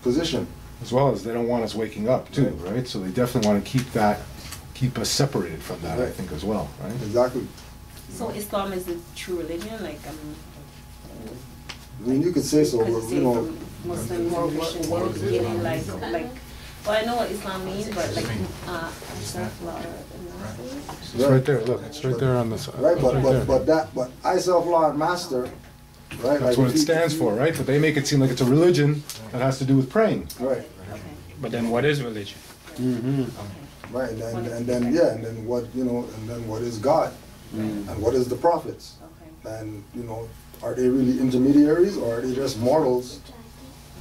position. As well as they don't want us waking up too, right? So they definitely want to keep us separated from that, I think, as well, right? Exactly. So Islam is the true religion, like I mean, you could say so, but you know, Muslim or Christian in the beginning, like. Well, I know what Islam means, but like self-law. It's right there. Look, it's right there on the side. Right, but I self-law and master. Right, that's what it stands for, right? But they make it seem like it's a religion that has to do with praying. Right. But then what is religion? Right, and then what, you know, and then what is God? And what is the prophets? And, you know, are they really intermediaries, or are they just mortals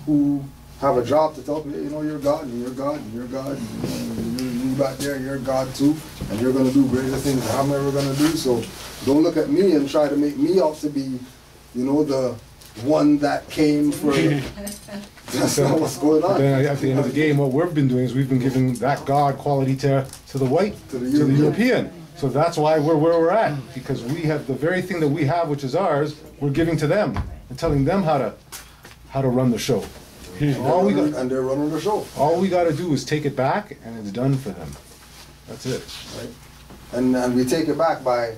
who have a job to tell people, you know, you're God, and you're God, and you're God, and you back there, you're God too, and you're going to do greater things than I'm ever going to do. So don't look at me and try to make me out to be, you know, the one that came for. That's not what's going on. Then at the end of the game, what we've been doing is we've been giving that God quality to the white, to the European. So that's why we're where we're at, because we have the very thing that we have, which is ours, we're giving to them and telling them how to run the show. And they're running the show. All we got to do is take it back, and it's done for them. That's it. Right. And we take it back by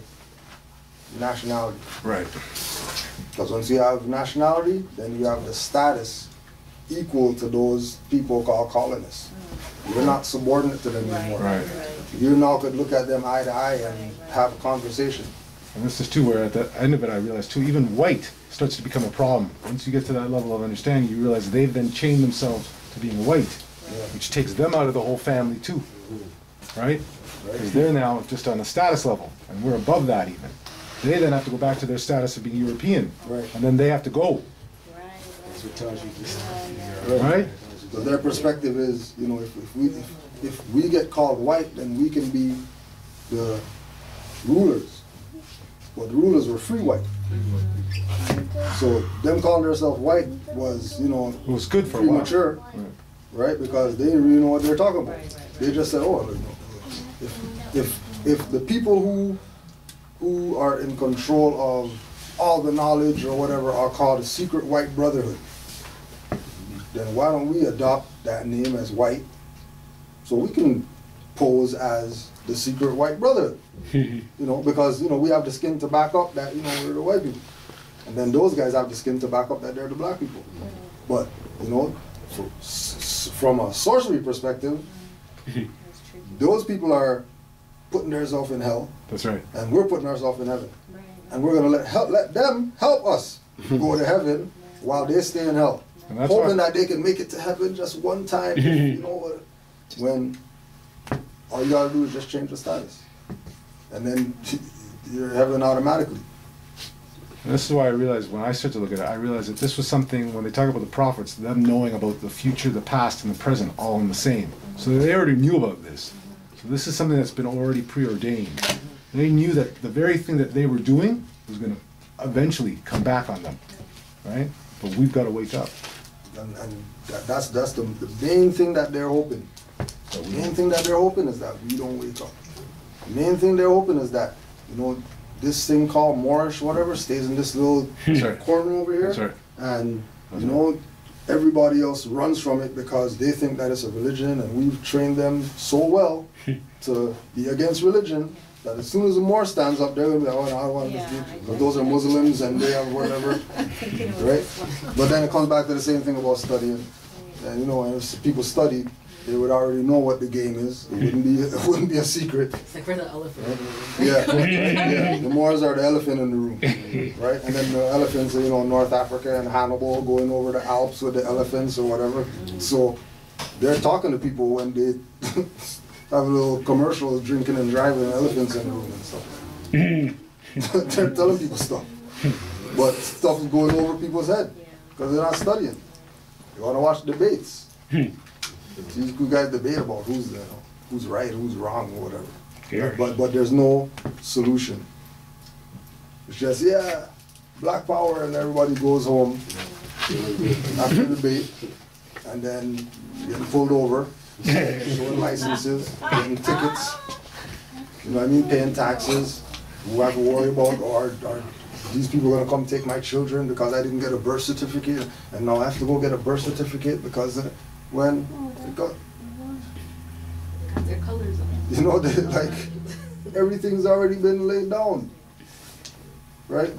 nationality. Right. Because once you have nationality, then you have the status equal to those people called colonists. You're not subordinate to them anymore. Right. You now could look at them eye to eye and have a conversation. And this is too where at the end of it I realized too, even white starts to become a problem. Once you get to that level of understanding, you realize they've then chained themselves to being white, which takes them out of the whole family too, right? Because they're now just on a status level, and we're above that even. They then have to go back to their status of being European, and then they have to go. Right? So their perspective is, you know, if we get called white, then we can be the rulers. Well, the rulers were free white. So them calling themselves white was, you know, it was good for premature, a while. Right? Because they didn't really know what they're talking about. They just said, oh, if the people who are in control of all the knowledge or whatever are called a secret white brotherhood, then why don't we adopt that name as white so we can pose as the secret white brotherhood? You know, because, you know, we have the skin to back up that, you know, we're the white people. And then those guys have the skin to back up that they're the black people. But, you know, from a sorcery perspective, those people are putting themselves in hell. That's right. And we're putting ourselves in heaven. And we're going to let them help us go to heaven while they stay in hell. Hoping that they can make it to heaven just one time, you know, when all you gotta do is just change the status. And then you're in heaven automatically. And this is why I realized, when I started to look at it, I realized that this was something, when they talk about the prophets, them knowing about the future, the past, and the present, all in the same. So they already knew about this. So this is something that's been already preordained. They knew that the very thing that they were doing was going to eventually come back on them, right? But we've got to wake up. And that's the main thing that they're hoping. The main thing that they're hoping is that we don't wake up. The main thing they're hoping is that, you know, this thing called Moorish, whatever, stays in this little corner over here. That's right. And, you know, everybody else runs from it because they think that it's a religion, and we've trained them so well to be against religion that as soon as the Moor stands up, they're going to be like, oh, no, I don't want this dude. Because those are Muslims and they have whatever. Right? But then it comes back to the same thing about studying. And, you know, if people study, they would already know what the game is. It wouldn't be a secret. It's like we're the elephant. Right? Yeah. The Moors are the elephant in the room, right? And then the elephants are, you know, North Africa and Hannibal going over the Alps with the elephants or whatever. So they're talking to people when they have little commercials, drinking and driving elephants in the room and stuff. They're telling people stuff. But stuff is going over people's head because they're not studying. They want to watch debates. These good guys debate about who's right, who's wrong, or whatever. But there's no solution. It's just, yeah, black power, and everybody goes home after the debate, and then getting pulled over, showing licenses, getting tickets, you know what I mean, paying taxes. Who I have to worry about, or are these people going to come take my children because I didn't get a birth certificate, and now I have to go get a birth certificate because when it got, their colors on. you know, like everything's already been laid down, right?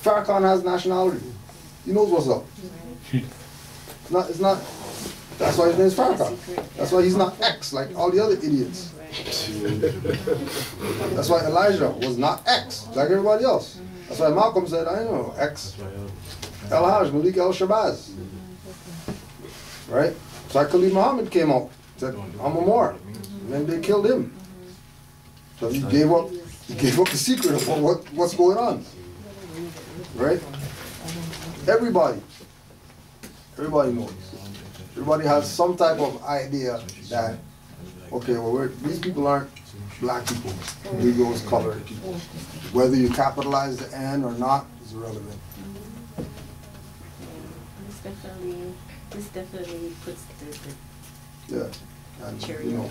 Farrakhan has nationality. He knows what's up. It's not. That's why his name is Farrakhan. That's why he's not X like all the other idiots. That's why Elijah was not X like everybody else. That's why Malcolm said, I know X. El Hajj, Malik El Shabazz. Right? So Khalid Muhammad came out, said, I'm a Moor. And then they killed him. So he gave up the secret of what's going on. Right? Everybody knows. Everybody has some type of idea that, okay, well, these people aren't black people. Negroes, colored people. Whether you capitalize the N or not is irrelevant. This definitely puts the and, cherry you know,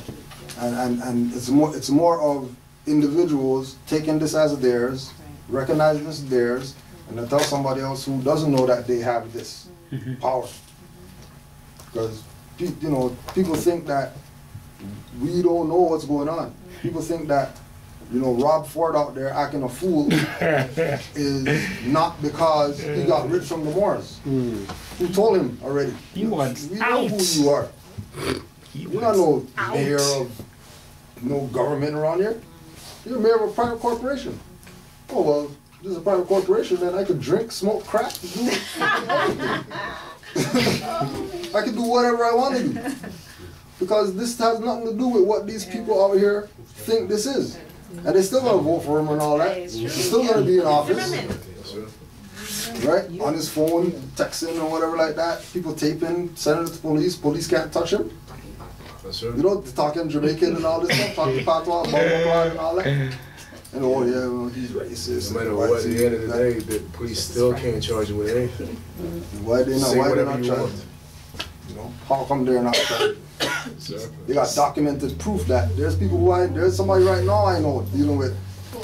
and it's more of individuals taking this as theirs, recognizing this as theirs, and then tell somebody else who doesn't know that they have this power. Because, you know, people think that we don't know what's going on. People think that, you know, Rob Ford out there acting a fool is not because he got rich from the Moors. Who told him already? We know who you are. You're not no mayor of no government around here. You're mayor of a private corporation. Oh, well, this is a private corporation, then I could drink, smoke crack, do everything. I can do whatever I want to do. Because this has nothing to do with what these people out here think this is. And they're still going to vote for him and all that. He's still going to be in office. Right? On his phone, texting or whatever like that. People taping, sending it to police. Police can't touch him. You know, talking Jamaican and all this stuff, talking patois, and all that. And oh yeah, well, he's racist. No matter what, at the end of the day, the police still can't charge you with anything. Why they not trying? You know, how come they're not trying? They got documented proof that there's people there's somebody right now I know dealing with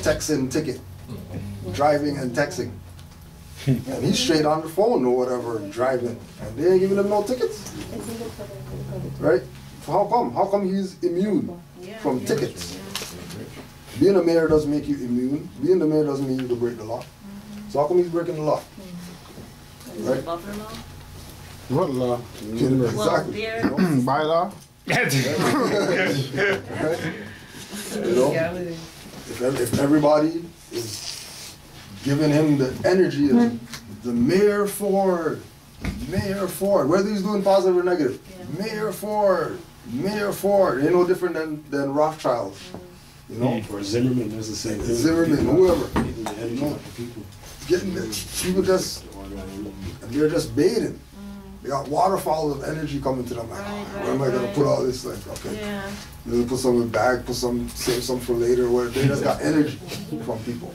texting ticket, driving and texting. And he's straight on the phone or whatever, driving. And they ain't giving him no tickets. Right? So how come? How come he's immune from tickets? Being a mayor doesn't make you immune. Being the mayor doesn't mean you to break the law. So how come he's breaking the law? Right? What law? Exactly. By law? Right? You know? If everybody is giving him the energy of the Mayor Ford, whether he's doing positive or negative, Mayor Ford, ain't no different than Rothschild. You know? Or Zimmerman does the same thing. Zimmerman, whoever. You know, Getting people they're just bathing. They got waterfalls of energy coming to them. Like, where am I going to put all this? Like, okay. They'll put some in a bag, save some for later. Where they just got energy from people.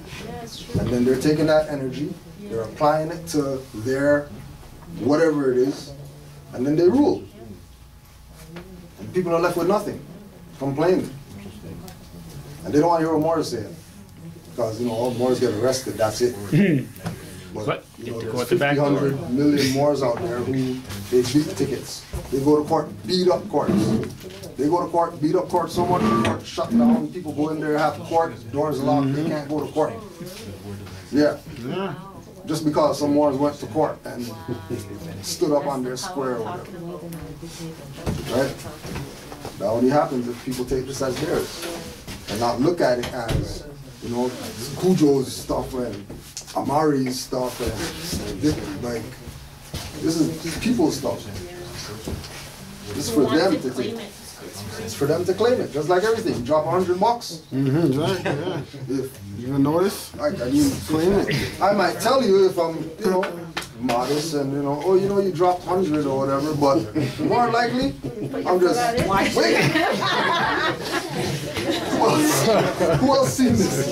And then they're taking that energy, they're applying it to their whatever it is, and then they rule. And people are left with nothing, complaining. And they don't want to hear what Moors saying. Because, you know, all Moors get arrested, that's it. But, you know, there's 100 million Moors out there who they beat tickets. They go to court, beat up courts. They go to court, beat up court so much, the court shut down, people go in there, have court, doors locked, they can't go to court. Yeah. Just because some Moors went to court and stood up on their square or whatever. Right? That only happens if people take this as theirs and not look at it as, you know, Kudjo's stuff and Amari's stuff and this is people's stuff. This is for them to take. It's for them to claim it, just like everything. You drop $100. Mm-hmm, right, yeah. If you even notice, you claim it. I might tell you if I'm, modest and, oh, you dropped 100 or whatever, but more likely, I'm just, wait. Who else seen this?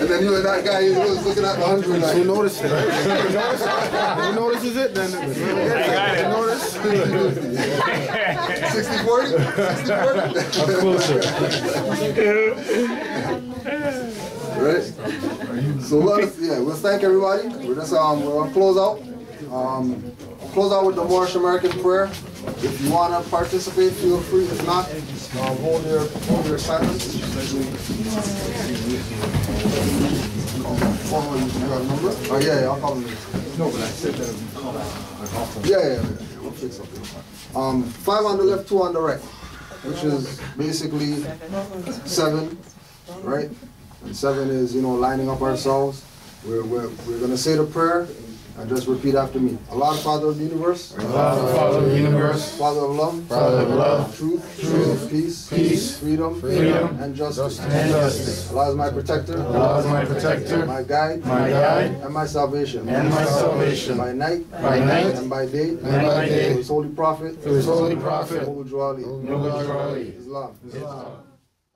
And then you and that guy is looking at the 100 like, who noticed it, right? Who notices it, then I got it. Notice. 60-40? 60-40? Right? So we'll thank everybody. We're just we're gonna close out. Close out with the Moorish American prayer. If you wanna participate, feel free. If not, hold your silence. Oh, you got a number? Oh yeah, I'll call them. No, but I said that we call that. Yeah, we'll fix something. 5 on the left, 2 on the right, which is basically 7, right? And 7 is, lining up ourselves. We're going to say the prayer and just repeat after me. Allah, Father of the universe. Allah, Father of the universe. Father of love. Father of love. Truth. Peace. Freedom. And justice. Allah is my protector. Allah is my protector. My guide. And my salvation. By night. And by day. Through His holy prophet. Kudjo Islam.